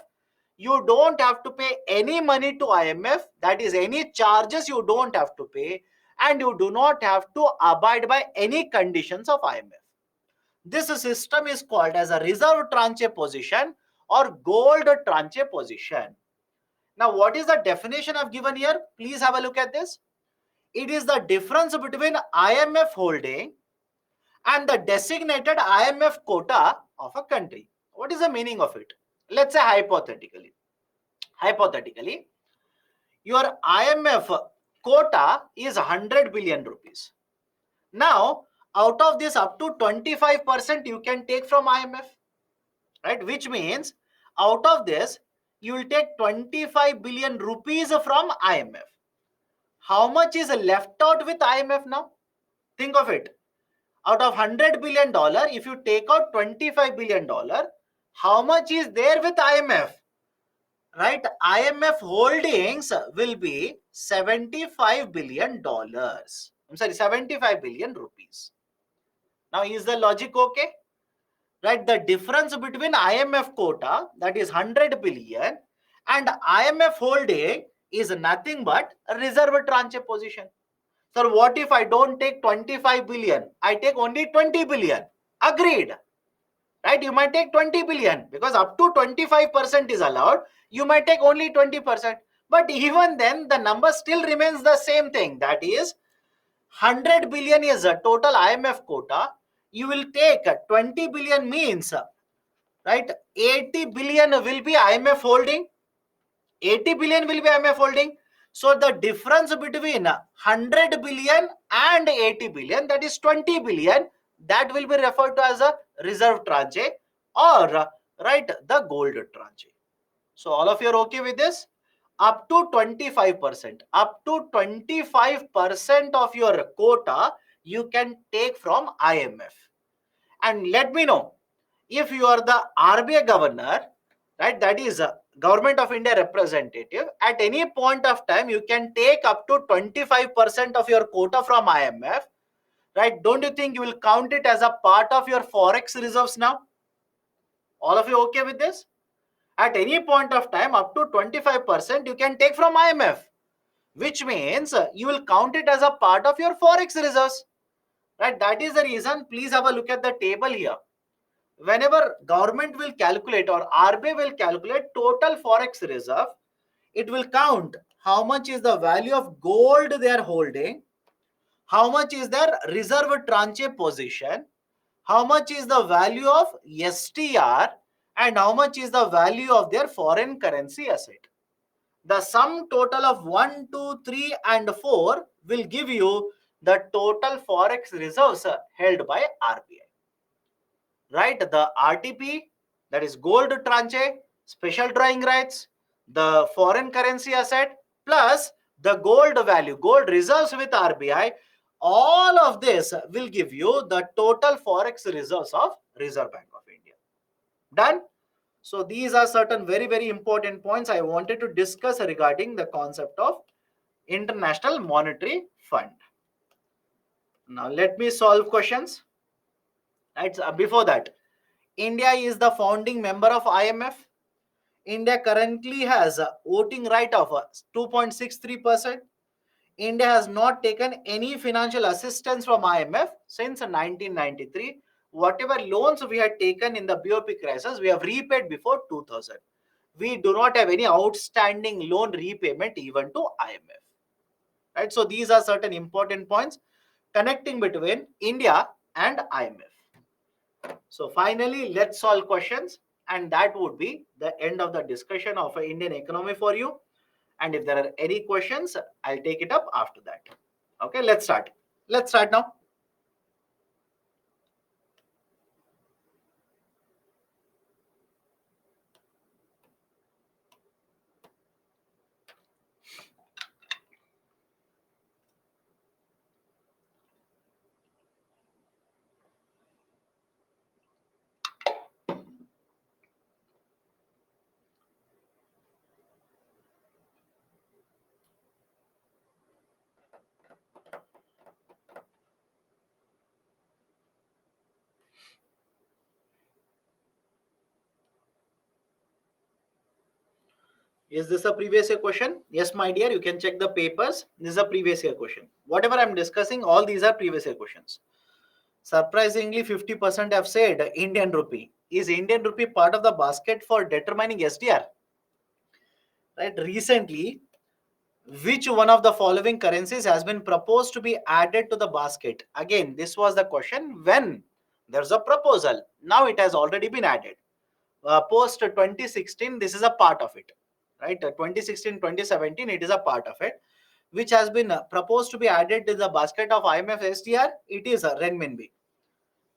You don't have to pay any money to IMF. That is, any charges you don't have to pay, and you do not have to abide by any conditions of IMF. This system is called as a reserve tranche position or gold tranche position. Now, what is the definition I've given here? Please have a look at this. It is the difference between IMF holding and the designated IMF quota of a country. What is the meaning of it? Let's say hypothetically, your IMF quota is 100 billion rupees. Now, out of this, up to 25% you can take from IMF, right? Which means out of this, you will take 25 billion rupees from IMF. How much is left out with IMF now? Think of it. Out of $100 billion, if you take out $25 billion, how much is there with IMF? Right, IMF holdings will be $75 billion. I'm sorry, 75 billion rupees. Now, is the logic okay? Right, the difference between IMF quota, that is 100 billion, and IMF holding is nothing but a reserve tranche position. Sir, what if I don't take 25 billion? I take only 20 billion. Agreed. Right, you might take 20 billion because up to 25% is allowed. You might take only 20%. But even then, the number still remains the same thing. That is, 100 billion is a total IMF quota. You will take 20 billion means, right, 80 billion will be IMF holding. 80 billion will be IMF holding. So the difference between 100 billion and 80 billion, that is 20 billion, that will be referred to as a reserve tranche or, right, the gold tranche. So all of you are okay with this? Up to 25%. Up to 25% of your quota you can take from IMF. And let me know, if you are the RBI governor, right, that is a government of India representative, at any point of time you can take up to 25% of your quota from IMF, right? Don't you think you will count it as a part of your forex reserves now? All of you okay with this? At any point of time, up to 25% you can take from IMF, which means you will count it as a part of your forex reserves, right? That is the reason. Please have a look at the table here. Whenever government will calculate or RBI will calculate total forex reserve, it will count how much is the value of gold they are holding, how much is their reserve tranche position, how much is the value of STR, and how much is the value of their foreign currency asset. The sum total of 1, 2, 3, and 4 will give you the total forex reserves held by RBI. Right, the RTP, that is gold tranche, special drawing rights, the foreign currency asset, plus the gold value, gold reserves with RBI, all of this will give you the total forex reserves of Reserve Bank of India. Done? So these are certain very, very important points I wanted to discuss regarding the concept of International Monetary Fund. Now let me solve questions. Right, before that, India is the founding member of IMF. India currently has a voting right of 2.63%. India has not taken any financial assistance from IMF since 1993. Whatever loans we had taken in the BOP crisis, we have repaid before 2000. We do not have any outstanding loan repayment even to IMF. Right? So these are certain important points connecting between India and IMF. So finally, let's solve questions, and that would be the end of the discussion of Indian economy for you. And if there are any questions, I'll take it up after that. Okay, let's start. Let's start now. Is this a previous year question? Yes, my dear, you can check the papers. This is a previous year question. Whatever I'm discussing, all these are previous year questions. Surprisingly, 50% have said Indian rupee. Is Indian rupee part of the basket for determining SDR? Right? Recently, which one of the following currencies has been proposed to be added to the basket? Again, this was the question when there's a proposal. Now it has already been added. Post 2016, this is a part of it. Right? 2016, 2017, it is a part of it. Which has been proposed to be added to the basket of IMF SDR? It is a renminbi.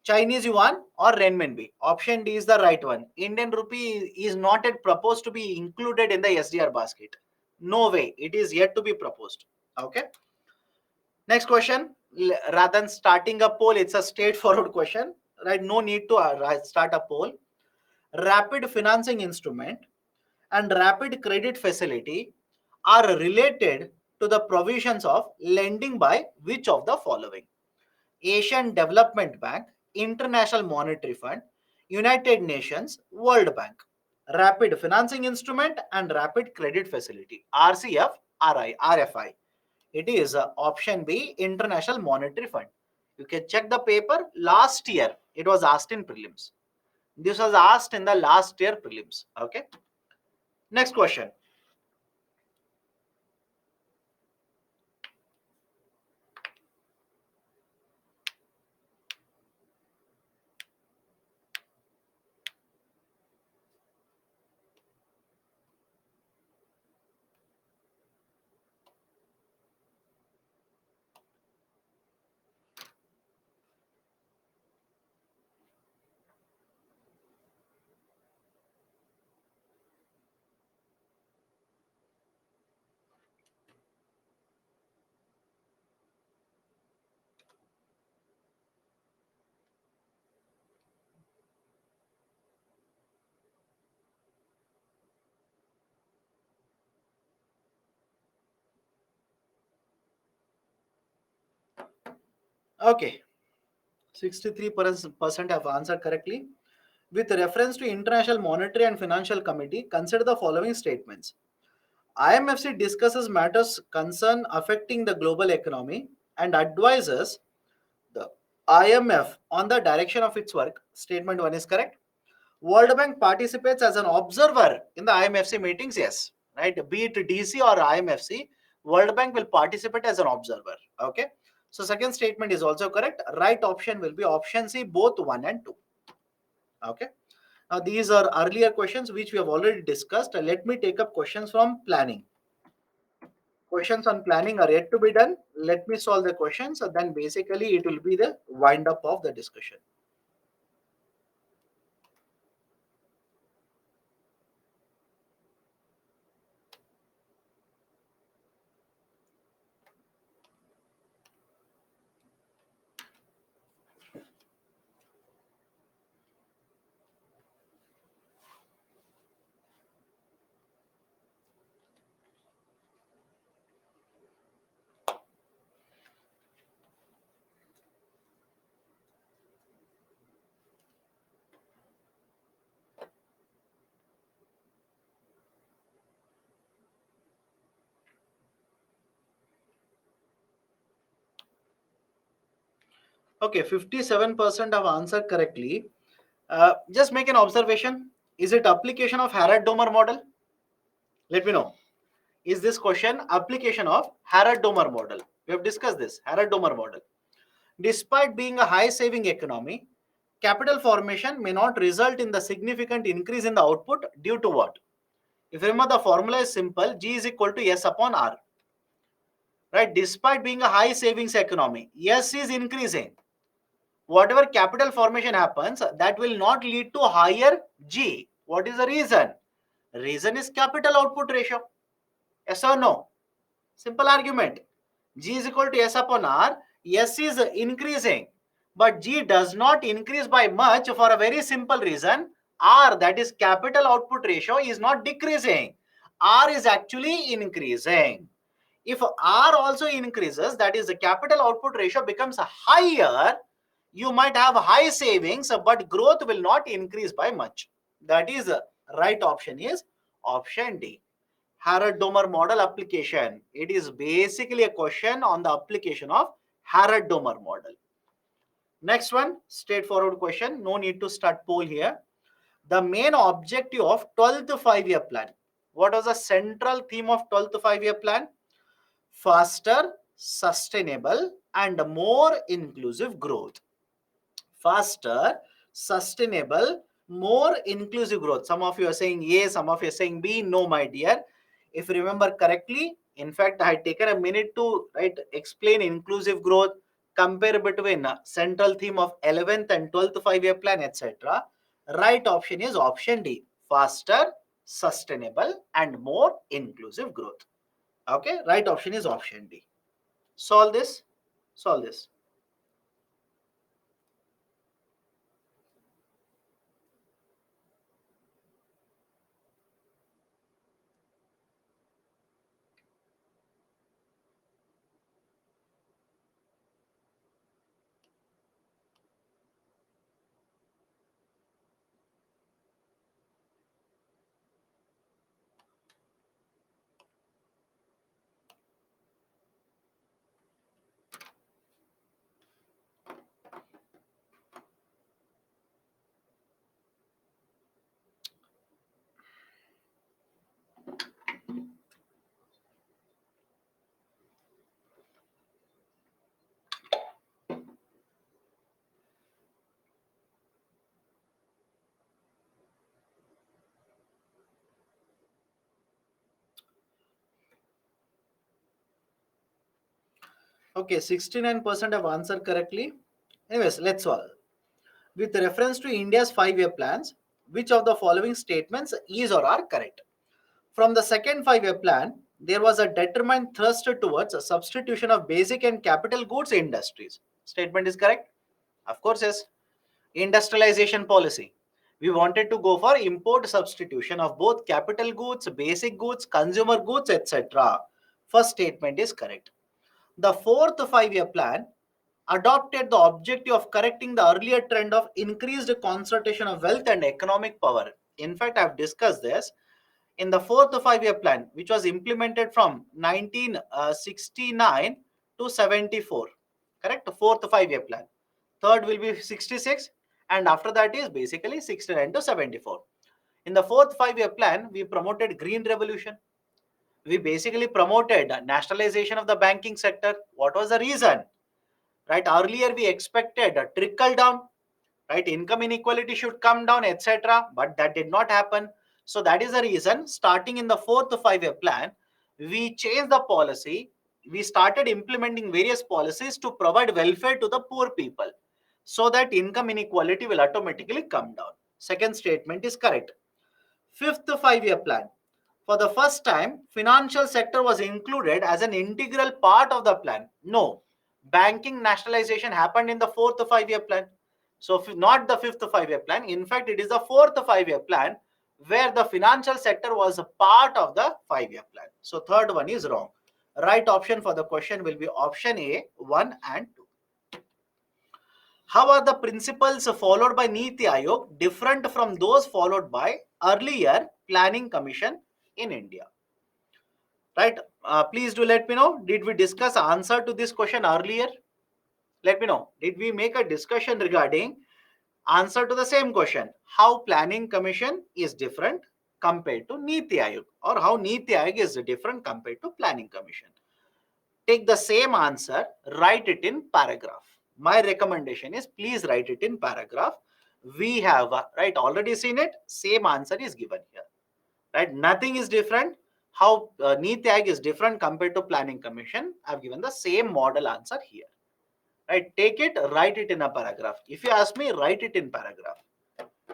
Chinese yuan or renminbi. Option D is the right one. Indian rupee is not yet proposed to be included in the SDR basket. No way. It is yet to be proposed. Okay. Next question. Rather than starting a poll, it's a straightforward question. Right? No need to start a poll. rapid financing instrument, and rapid credit facility are related to the provisions of lending by which of the following? Asian Development Bank, International Monetary Fund, United Nations, World Bank. Rapid financing instrument and rapid credit facility, RCF, RFI. It is option B, International Monetary Fund. You can check the paper last year. It was asked in prelims. This was asked in the last year prelims. Okay. Next question. Okay. 63% have answered correctly. With reference to International Monetary and Financial Committee, consider the following statements. IMFC discusses matters concern affecting the global economy and advises the IMF on the direction of its work. Statement 1 is correct. World Bank participates as an observer in the IMFC meetings. Yes, right. Be it DC or IMFC, World Bank will participate as an observer. Okay. So second statement is also correct. Right option will be option C, both 1 and 2. Okay. Now these are earlier questions which we have already discussed. Let me take up questions from planning. Questions on planning are yet to be done. Let me solve the questions, and then basically it will be the wind up of the discussion. Okay, 57% have answered correctly. Just make an observation. Is it application of Harrod-Domer model? Let me know. Is this question application of Harrod-Domer model? We have discussed this, Harrod-Domer model. Despite being a high saving economy, capital formation may not result in the significant increase in the output due to what? If you remember, the formula is simple, G is equal to S upon R. Right? Despite being a high savings economy, S is increasing. Whatever capital formation happens, that will not lead to higher G. What is the reason? Reason is capital output ratio. Yes or no? Simple argument. G is equal to S upon R. S is increasing, but G does not increase by much for a very simple reason. R, that is capital output ratio, is not decreasing. R is actually increasing. If R also increases, that is the capital output ratio becomes higher, you might have high savings, but growth will not increase by much. That is right option is option D. Harrod-Domer model application. It is basically a question on the application of Harrod-Domer model. Next one, straightforward question. No need to start poll here. The main objective of 12th five-year plan. What was the central theme of 12th five-year plan? Faster, sustainable, and more inclusive growth. Faster, sustainable, more inclusive growth. Some of you are saying A, some of you are saying B. No, my dear. If you remember correctly, in fact, I had taken a minute to explain inclusive growth, compare between central theme of 11th and 12th five-year plan, etc. Right option is option D. Faster, sustainable, and more inclusive growth. Okay, right option is option D. Solve this. Solve this. Okay, 69% have answered correctly. Anyways, let's solve. With reference to India's 5-year plans, which of the following statements is or are correct? From the second 5-year plan, there was a determined thrust towards a substitution of basic and capital goods industries. Statement is correct? Of course, yes. Industrialization policy. We wanted to go for import substitution of both capital goods, basic goods, consumer goods, etc. First statement is correct. The fourth 5-year plan adopted the objective of correcting the earlier trend of increased concentration of wealth and economic power. In fact, I've discussed this in the fourth 5-year plan, which was implemented from 1969 to 74. Correct? Fourth 5-year plan. Third will be 66, and after that is basically 69 to 74. In the fourth 5-year plan, we promoted green revolution. We basically promoted nationalization of the banking sector. What was the reason? Right, earlier we expected a trickle down, right, income inequality should come down, etc., but that did not happen. So that is the reason, starting in the fourth 5-year plan, we changed the policy. We started implementing various policies to provide welfare to the poor people, so that income inequality will automatically come down. Second statement is correct. Fifth 5-year plan, for the first time, financial sector was included as an integral part of the plan. No, banking nationalization happened in the fourth 5-year plan. So not the fifth 5-year plan. In fact, it is the fourth 5-year plan where the financial sector was a part of the 5-year plan. So third one is wrong. Right option for the question will be option A, 1 and 2. How are the principles followed by Niti Aayog different from those followed by earlier Planning Commission in India? Right? Please do let me know. Did we discuss answer to this question earlier? Let me know. Did we make a discussion regarding answer to the same question? How Planning Commission is different compared to Niti Aayog, or how Niti Aayog is different compared to Planning Commission? Take the same answer, write it in paragraph. My recommendation is please write it in paragraph. We have right already seen it. Same answer is given here. Right, nothing is different. How Niti Aayog is different compared to Planning Commission? I've given the same model answer here. Right, take it, write it in a paragraph. If you ask me, write it in paragraph.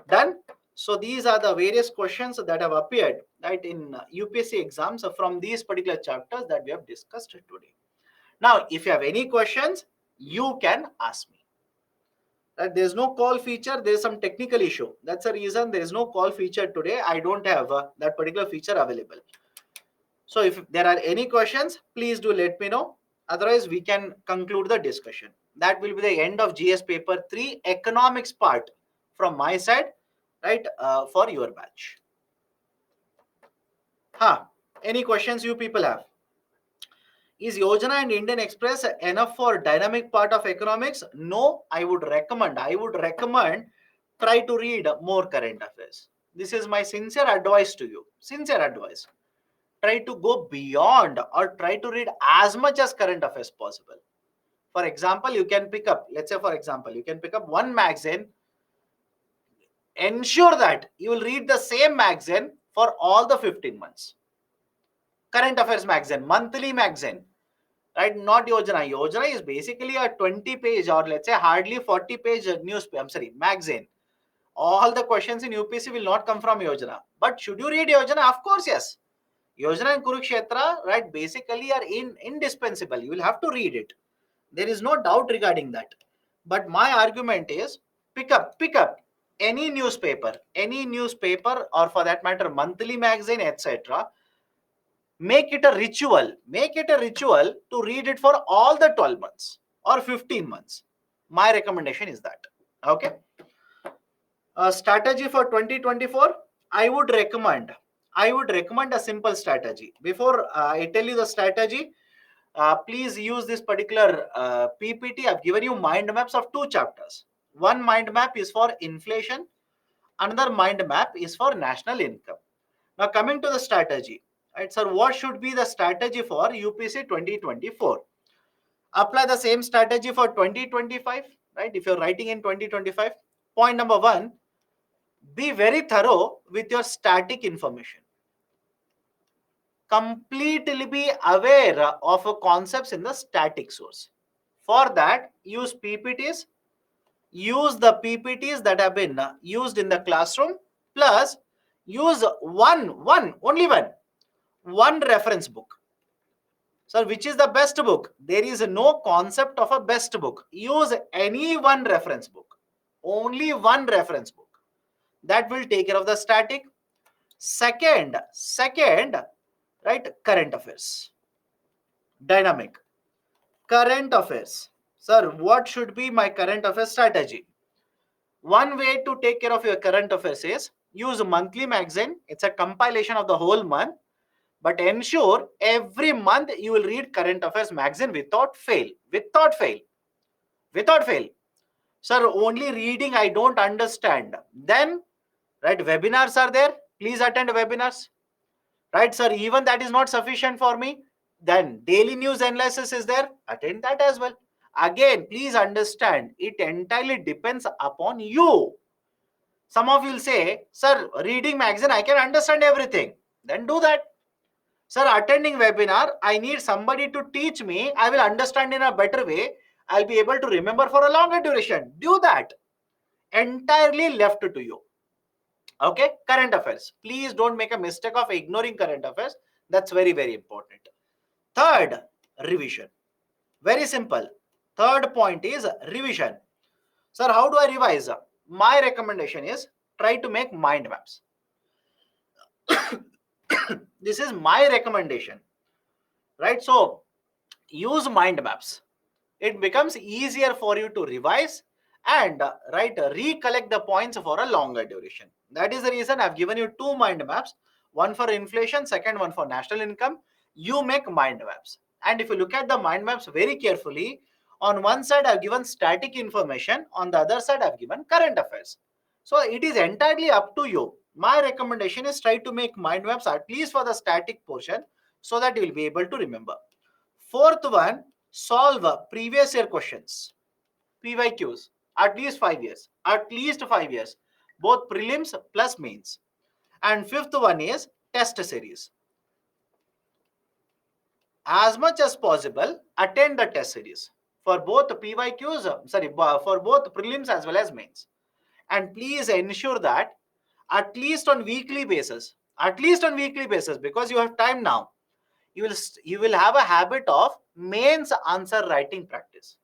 Done. So these are the various questions that have appeared, right, in UPSC exams from these particular chapters that we have discussed today. Now, if you have any questions, you can ask me. Right, there's no call feature. There's some technical issue. That's the reason there is no call feature today. I don't have that particular feature available. So if there are any questions, please do let me know. Otherwise, we can conclude the discussion. That will be the end of GS paper 3 economics part from my side, right, for your batch. Any questions you people have? Is Yojana and Indian Express enough for dynamic part of economics? No, I would recommend try to read more current affairs. This is my sincere advice to you. Sincere advice. Try to go beyond, or try to read as much as current affairs possible. For example, you can pick up, let's say for example, you can pick up one magazine. Ensure that you will read the same magazine for all the 15 months. Current affairs magazine, monthly magazine. Right, not Yojana. Yojana is basically a 20-page or let's say hardly 40-page magazine. All the questions in UPSC will not come from Yojana. But should you read Yojana? Of course, yes. Yojana and Kurukshetra, right, basically are indispensable. You will have to read it. There is no doubt regarding that. But my argument is pick up any newspaper, or for that matter, monthly magazine, etc. Make it a ritual to read it for all the 12 months or 15 months. My recommendation is that. Okay. Strategy for 2024, I would recommend a simple strategy. Before I tell you the strategy, please use this particular PPT. I've given you mind maps of 2 chapters. One mind map is for inflation, another mind map is for national income. Now coming to the strategy, right, sir, what should be the strategy for UPSC 2024? Apply the same strategy for 2025, right? If you're writing in 2025, point number 1, be very thorough with your static information. completely be aware of concepts in the static source. For that, use PPTs, use the PPTs that have been used in the classroom, plus use only one reference book. So which is the best book? There is no concept of a best book. Use any one reference book. Only one reference book. That will take care of the static. Second, right, current affairs. Dynamic. Current affairs. Sir, what should be my current affairs strategy? One way to take care of your current affairs is use a monthly magazine. It's a compilation of the whole month. But ensure every month you will read current affairs magazine without fail. Without fail. Without fail. Sir, only reading I don't understand. Then, right, webinars are there. Please attend webinars. Right, sir, even that is not sufficient for me. Then daily news analysis is there. Attend that as well. Again, please understand, it entirely depends upon you. Some of you will say, sir, reading magazine, I can understand everything. Then do that. Sir, attending webinar, I need somebody to teach me. I will understand in a better way. I'll be able to remember for a longer duration. Do that. Entirely left to you. Okay, current affairs. Please don't make a mistake of ignoring current affairs. That's very, very important. Third, revision. Very simple. Third point is revision. Sir, how do I revise? My recommendation is try to make mind maps. This is my recommendation. Right? So use mind maps. It becomes easier for you to revise and recollect the points for a longer duration. That is the reason I've given you two mind maps, one for inflation, second one for national income. You make mind maps. And if you look at the mind maps very carefully, on one side I've given static information, on the other side I've given current affairs. So it is entirely up to you. My recommendation is try to make mind maps at least for the static portion so that you will be able to remember. Fourth one, solve previous year questions, PYQs, at least 5 years, both prelims plus mains. And fifth one is test series. As much as possible, attend the test series for both PYQs, for both prelims as well as mains. And please ensure that at least on weekly basis, because you have time now, you will have a habit of mains answer writing practice.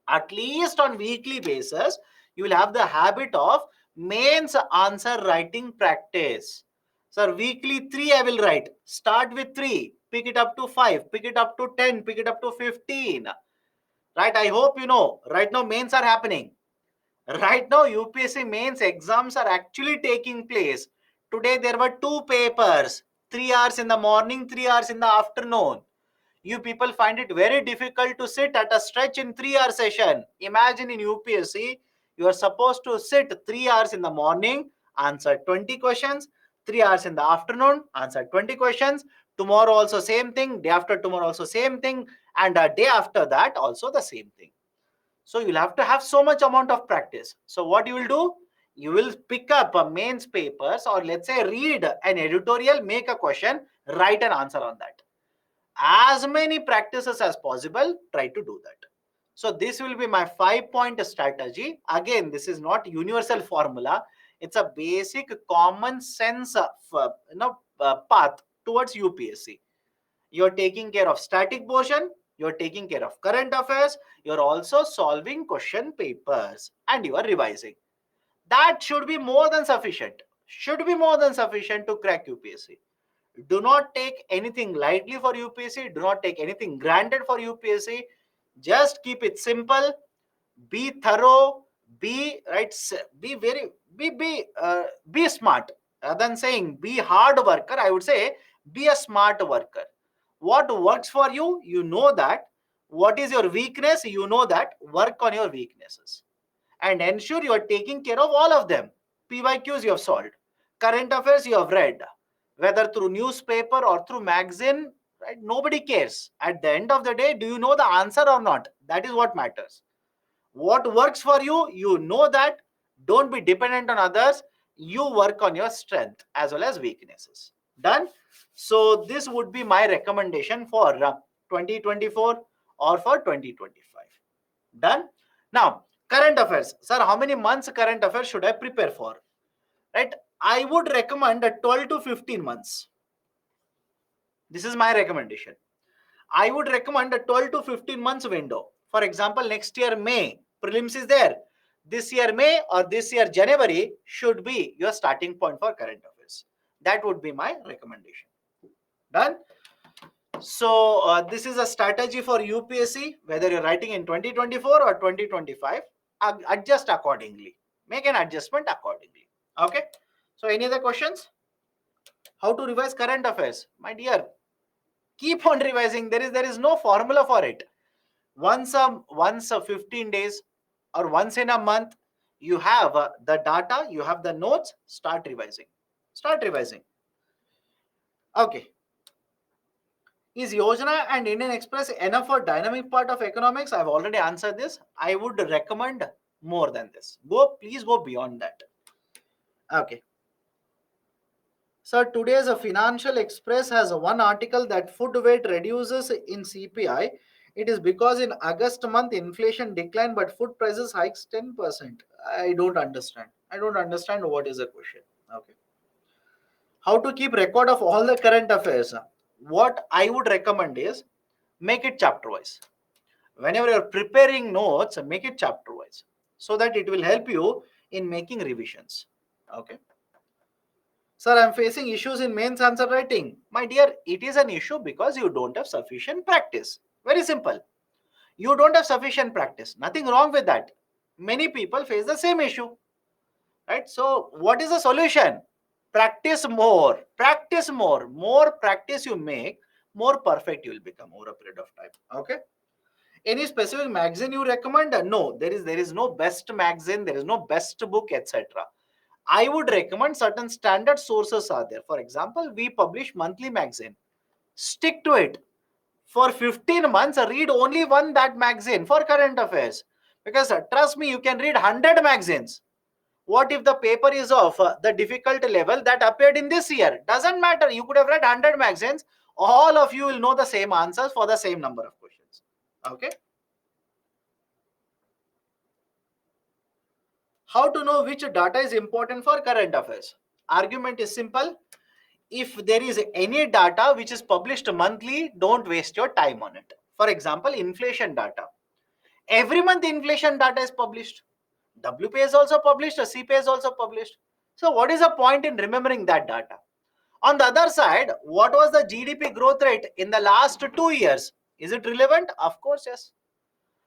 At least on weekly basis, you will have the habit of mains answer writing practice. Sir, weekly 3 I will write. Start with 3, pick it up to 5, pick it up to 10, pick it up to 15. Right? I hope you know. Right now mains are happening. Right now UPSC mains exams are actually taking place. Today there were 2 papers, 3 hours in the morning, 3 hours in the afternoon. You people find it very difficult to sit at a stretch in 3 hour session. Imagine in UPSC, you are supposed to sit 3 hours in the morning, answer 20 questions, 3 hours in the afternoon, answer 20 questions. Tomorrow also same thing, day after tomorrow also same thing, and a day after that also the same thing. So you'll have to have so much amount of practice. So what you will do? You will pick up a mains papers, or let's say read an editorial, make a question, write an answer on that. As many practices as possible, try to do that. So this will be my 5-point strategy. Again, this is not universal formula. It's a basic common sense path towards UPSC. You're taking care of static portion, you're taking care of current affairs, you're also solving question papers, and you are revising. That should be more than sufficient. Should be more than sufficient to crack UPSC. Do not take anything lightly for UPSC. Do not take anything granted for UPSC. Just keep it simple. Be thorough. Be right. Be smart. Rather than saying be hard worker, I would say be a smart worker. What works for you, you know that. What is your weakness, you know that. Work on your weaknesses and ensure you are taking care of all of them. PYQs you have solved. Current affairs you have read, whether through newspaper or through magazine, right? Nobody cares. At the end of the day, do you know the answer or not? That is what matters. What works for you, you know that. Don't be dependent on others. You work on your strength as well as weaknesses. Done. So this would be my recommendation for 2024 or for 2025. Done. Now, current affairs. Sir, how many months current affairs should I prepare for? Right. I would recommend 12 to 15 months. This is my recommendation. I would recommend a 12 to 15 months window. For example, next year May, prelims is there. This year May or this year January should be your starting point for current affairs. That would be my recommendation. Done. So this is a strategy for UPSC, whether you're writing in 2024 or 2025, adjust accordingly. Make an adjustment accordingly. Okay. So any other questions? How to revise current affairs? My dear, keep on revising. There is no formula for it. Once a 15 days or once in a month, you have the data, you have the notes, start revising. Start revising. Okay. Is Yojana and Indian Express enough for dynamic part of economics? I've already answered this. I would recommend more than this. Please go beyond that. Okay. So today's Financial Express has one article that food weight reduces in CPI. It is because in August month inflation declined but food prices hikes 10%. I don't understand. I don't understand what is the question. Okay. How to keep record of all the current affairs? What I would recommend is make it chapter wise. Whenever you're preparing notes, make it chapter wise so that it will help you in making revisions. Okay. Sir, I'm facing issues in mains answer writing. My dear, it is an issue because you don't have sufficient practice. Very simple. You don't have sufficient practice. Nothing wrong with that. Many people face the same issue. Right? So, what is the solution? Practice more. Practice more. More practice you make, more perfect you will become over a period of time. Okay? Any specific magazine you recommend? No, there is no best magazine, there is no best book, etc. I would recommend certain standard sources are there. For example, we publish monthly magazine. Stick to it. For 15 months, read only one that magazine for current affairs. Because trust me, you can read 100 magazines. What if the paper is of the difficult level that appeared in this year? Doesn't matter. You could have read 100 magazines. All of you will know the same answers for the same number of questions. Okay. How to know which data is important for current affairs? Argument is simple. If there is any data which is published monthly, don't waste your time on it. For example, inflation data. Every month inflation data is published. WP is also published, CP is also published. So what is the point in remembering that data? On the other side, what was the GDP growth rate in the last 2 years? Is it relevant? Of course, yes.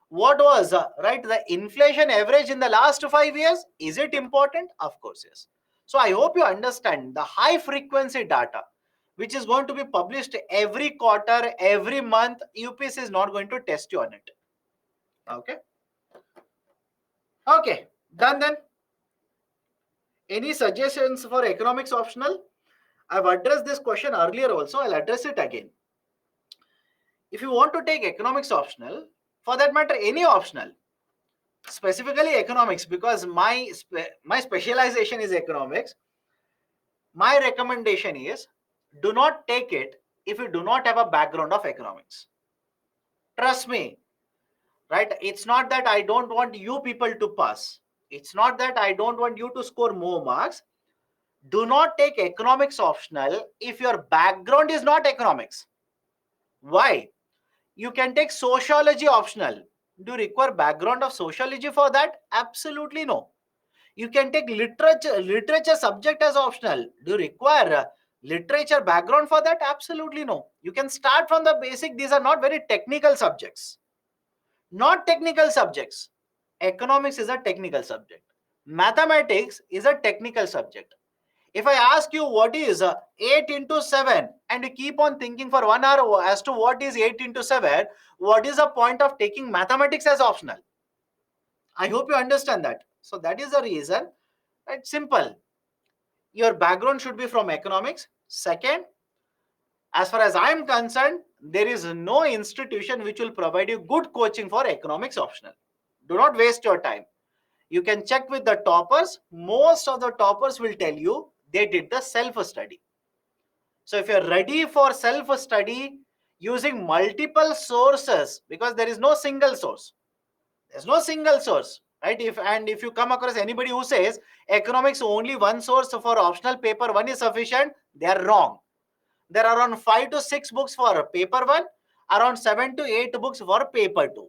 What was the inflation average in the last 5 years? Is it important? Of course, yes. So I hope you understand the high frequency data which is going to be published every quarter, every month. UPSC is not going to test you on it. Okay, done then. Any suggestions for economics optional? I've addressed this question earlier also. I'll address it again. If you want to take economics optional, for that matter any optional, specifically economics, because my specialization is economics, my recommendation is do not take it if you do not have a background of economics. Trust me, right? It's not that I don't want you people to pass. It's not that I don't want you to score more marks. Do not take economics optional if your background is not economics. Why? You can take sociology optional. Do you require background of sociology for that? Absolutely no. You can take literature subject as optional. Do you require literature background for that? Absolutely no. You can start from the basic. These are not very technical subjects. Not technical subjects. Economics is a technical subject. Mathematics is a technical subject. If I ask you what is 8 into 7 and you keep on thinking for 1 hour as to what is 8 into 7, what is the point of taking mathematics as optional? I hope you understand that. So that is the reason. Right? Simple. Your background should be from economics. Second, as far as I am concerned, there is no institution which will provide you good coaching for economics optional. Do not waste your time. You can check with the toppers. Most of the toppers will tell you they did the self-study. So if you're ready for self study using multiple sources, because there is no single source, there's no single source, right? If you come across anybody who says economics only one source for optional paper one is sufficient, they are wrong. There are around 5 to 6 books for paper 1, around 7 to 8 books for paper 2.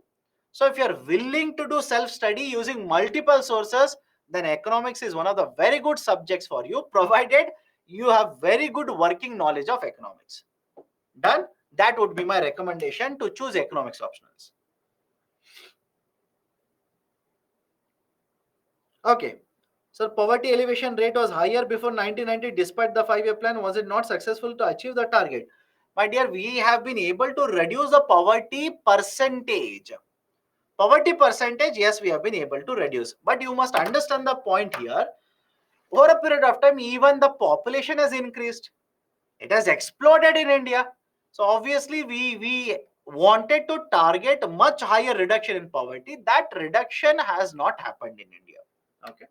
So if you are willing to do self study using multiple sources, then economics is one of the very good subjects for you, provided you have very good working knowledge of economics. Done? That would be my recommendation to choose economics optionals. Okay. So poverty elevation rate was higher before 1990 despite the 5-year plan. Was it not successful to achieve the target? My dear, we have been able to reduce the poverty percentage. Poverty percentage, yes, we have been able to reduce. But you must understand the point here. Over a period of time, even the population has increased. It has exploded in India. So obviously, we wanted to target much higher reduction in poverty. That reduction has not happened in India. Okay.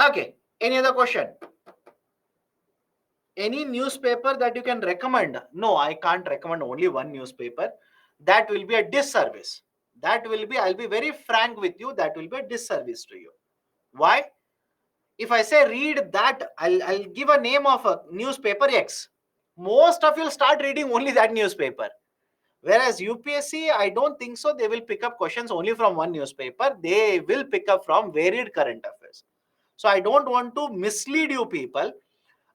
Okay. Any other question? Any newspaper that you can recommend? No, I can't recommend only one newspaper. That will be a disservice. I'll be very frank with you, that will be a disservice to you. Why? If I say read that, I'll give a name of a newspaper X. Most of you will start reading only that newspaper. Whereas UPSC, I don't think so. They will pick up questions only from one newspaper. They will pick up from varied current affairs. So I don't want to mislead you people.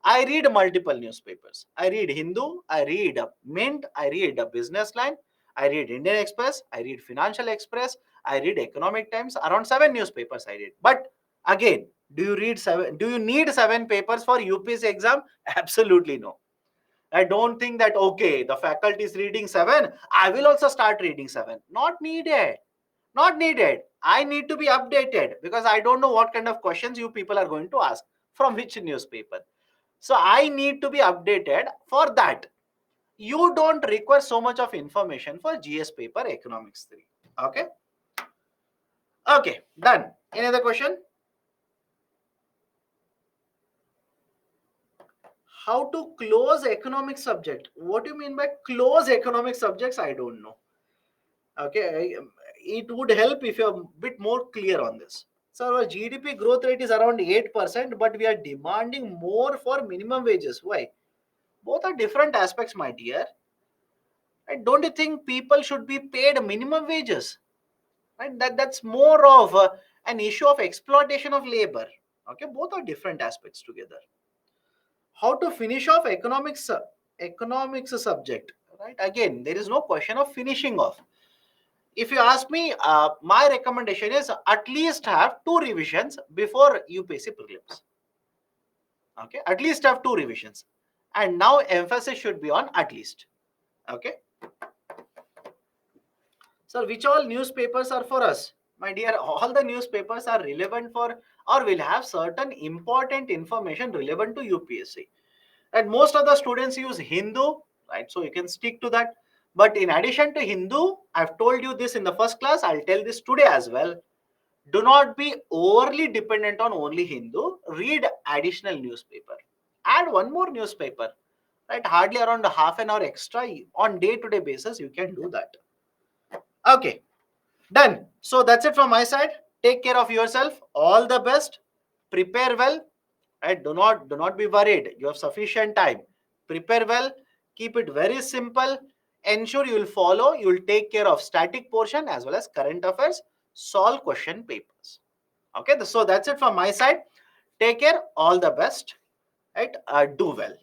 I read multiple newspapers. I read Hindu, I read Mint, I read Business Line, I read Indian Express, I read Financial Express, I read Economic Times. Around 7 newspapers I read. But again, do you read 7? Do you need 7 papers for UPSC exam? Absolutely no. I don't think that okay, the faculty is reading 7. I will also start reading 7. Not needed. Not needed. I need to be updated because I don't know what kind of questions you people are going to ask from which newspaper. So I need to be updated. For that, you don't require so much of information for GS paper economics 3. Okay. Okay. Done. Any other question? How to close economic subject? What do you mean by close economic subjects? I don't know. Okay. It would help if you're a bit more clear on this. So our GDP growth rate is around 8%, but we are demanding more for minimum wages. Why? Both are different aspects, my dear. Right? Don't you think people should be paid minimum wages? Right? That's more of an issue of exploitation of labor. Okay, both are different aspects together. How to finish off economics subject? Right? Again, there is no question of finishing off. If you ask me, my recommendation is at least have 2 revisions before UPSC prelims. Okay, at least have 2 revisions, and now emphasis should be on at least. Okay. Sir, which all newspapers are for us? My dear, all the newspapers are relevant for or will have certain important information relevant to UPSC. And most of the students use Hindu, right? So you can stick to that. But in addition to Hindu, I've told you this in the first class, I'll tell this today as well. Do not be overly dependent on only Hindu. Read additional newspaper. Add one more newspaper, right? Hardly around a half an hour extra on day-to-day basis, you can do that. Okay. Done. So that's it from my side. Take care of yourself. All the best. Prepare well. Right? Do not be worried. You have sufficient time. Prepare well. Keep it very simple. Ensure you will follow. You will take care of static portion as well as current affairs. Solve question papers. Okay. So that's it from my side. Take care. All the best. Right? Do well.